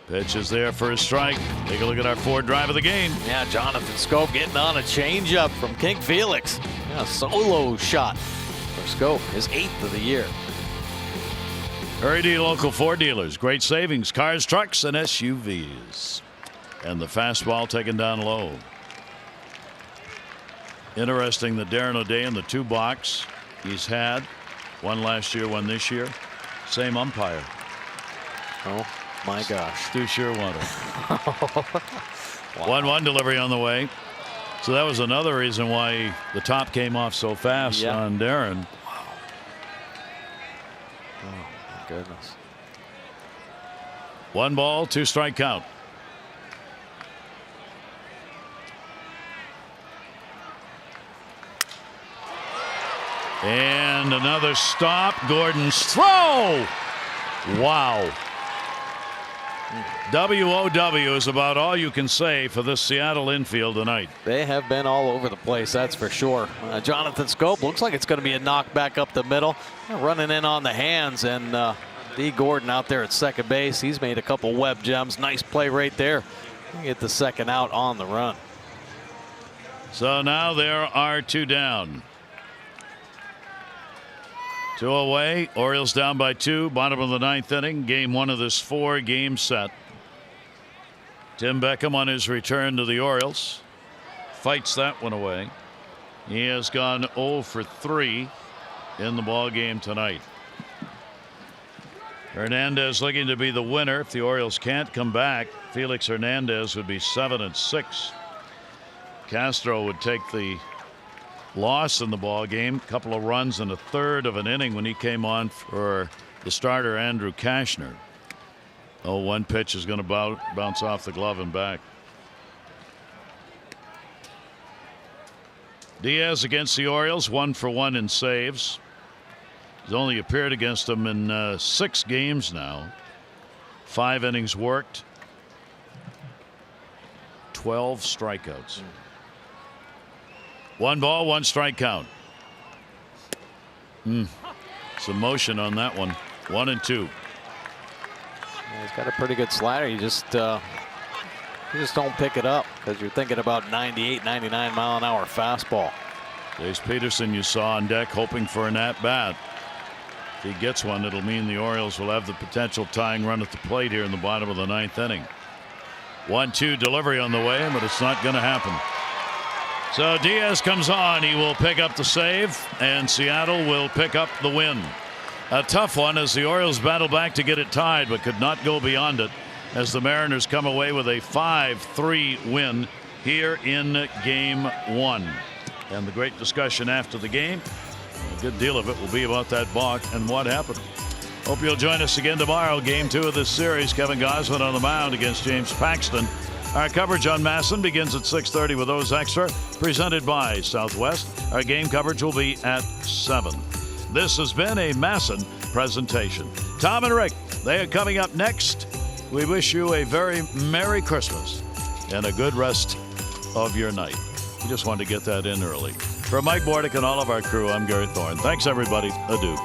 Pitch is there for a strike. Take a look at our fourth drive of the game. Yeah, Jonathan Scope getting on a changeup from King Felix. Yeah, solo shot for Scope, his 8th of the year. Hurry to your local Ford dealers. Great savings, cars, trucks, and SUVs. And the fastball taken down low. Interesting that Darren O'Day in the 2 box. He's had one last year, one this year. Same umpire. Oh. My gosh. Stu Sherwater. 1-1 delivery on the way. So that was another reason why the top came off so fast on Darren. Wow. Oh, my goodness. 1 ball, 2 strike count. And another stop. Gordon's throw. Wow. WOW is about all you can say for this Seattle infield tonight. They have been all over the place, that's for sure. Jonathan Scope looks like it's going to be a knockback up the middle. Running in on the hands, and D. Gordon out there at second base. He's made a couple web gems. Nice play right there. Get the second out on the run. So now there are 2 down. 2 away. Orioles down by 2. Bottom of the 9th inning. Game 1 of this 4-game set. Tim Beckham on his return to the Orioles. Fights that one away. He has gone 0 for 3 in the ball game tonight. Hernandez looking to be the winner. If the Orioles can't come back, Felix Hernandez would be 7-6. Castro would take the loss in the ball game. A couple of runs in a third of an inning when he came on for the starter Andrew Kashner. Oh, 1 pitch is going to bounce off the glove and back. Diaz against the Orioles, 1 for 1 in saves. He's only appeared against them in 6 games now. 5 innings worked. 12 strikeouts. 1 ball, 1 strike count. Some motion on that one. 1-2. Yeah, he's got a pretty good slider. You just don't pick it up because you're thinking about 98, 99 mile an hour fastball. Chase Peterson you saw on deck hoping for an at-bat. If he gets one, it'll mean the Orioles will have the potential tying run at the plate here in the bottom of the 9th inning. 1-2 delivery on the way, but it's not going to happen. So Diaz comes on. He will pick up the save, and Seattle will pick up the win. A tough one as the Orioles battle back to get it tied, but could not go beyond it as the Mariners come away with a 5-3 win here in Game 1. And the great discussion after the game, a good deal of it will be about that balk and what happened. Hope you'll join us again tomorrow. Game 2 of this series. Kevin Gosselin on the mound against James Paxton. Our coverage on Masson begins at 6:30 with those extra, presented by Southwest. Our game coverage will be at 7. This has been a Masson presentation. Tom and Rick, they are coming up next. We wish you a very Merry Christmas and a good rest of your night. We just wanted to get that in early. For Mike Bordick and all of our crew, I'm Gary Thorne. Thanks, everybody. Adieu.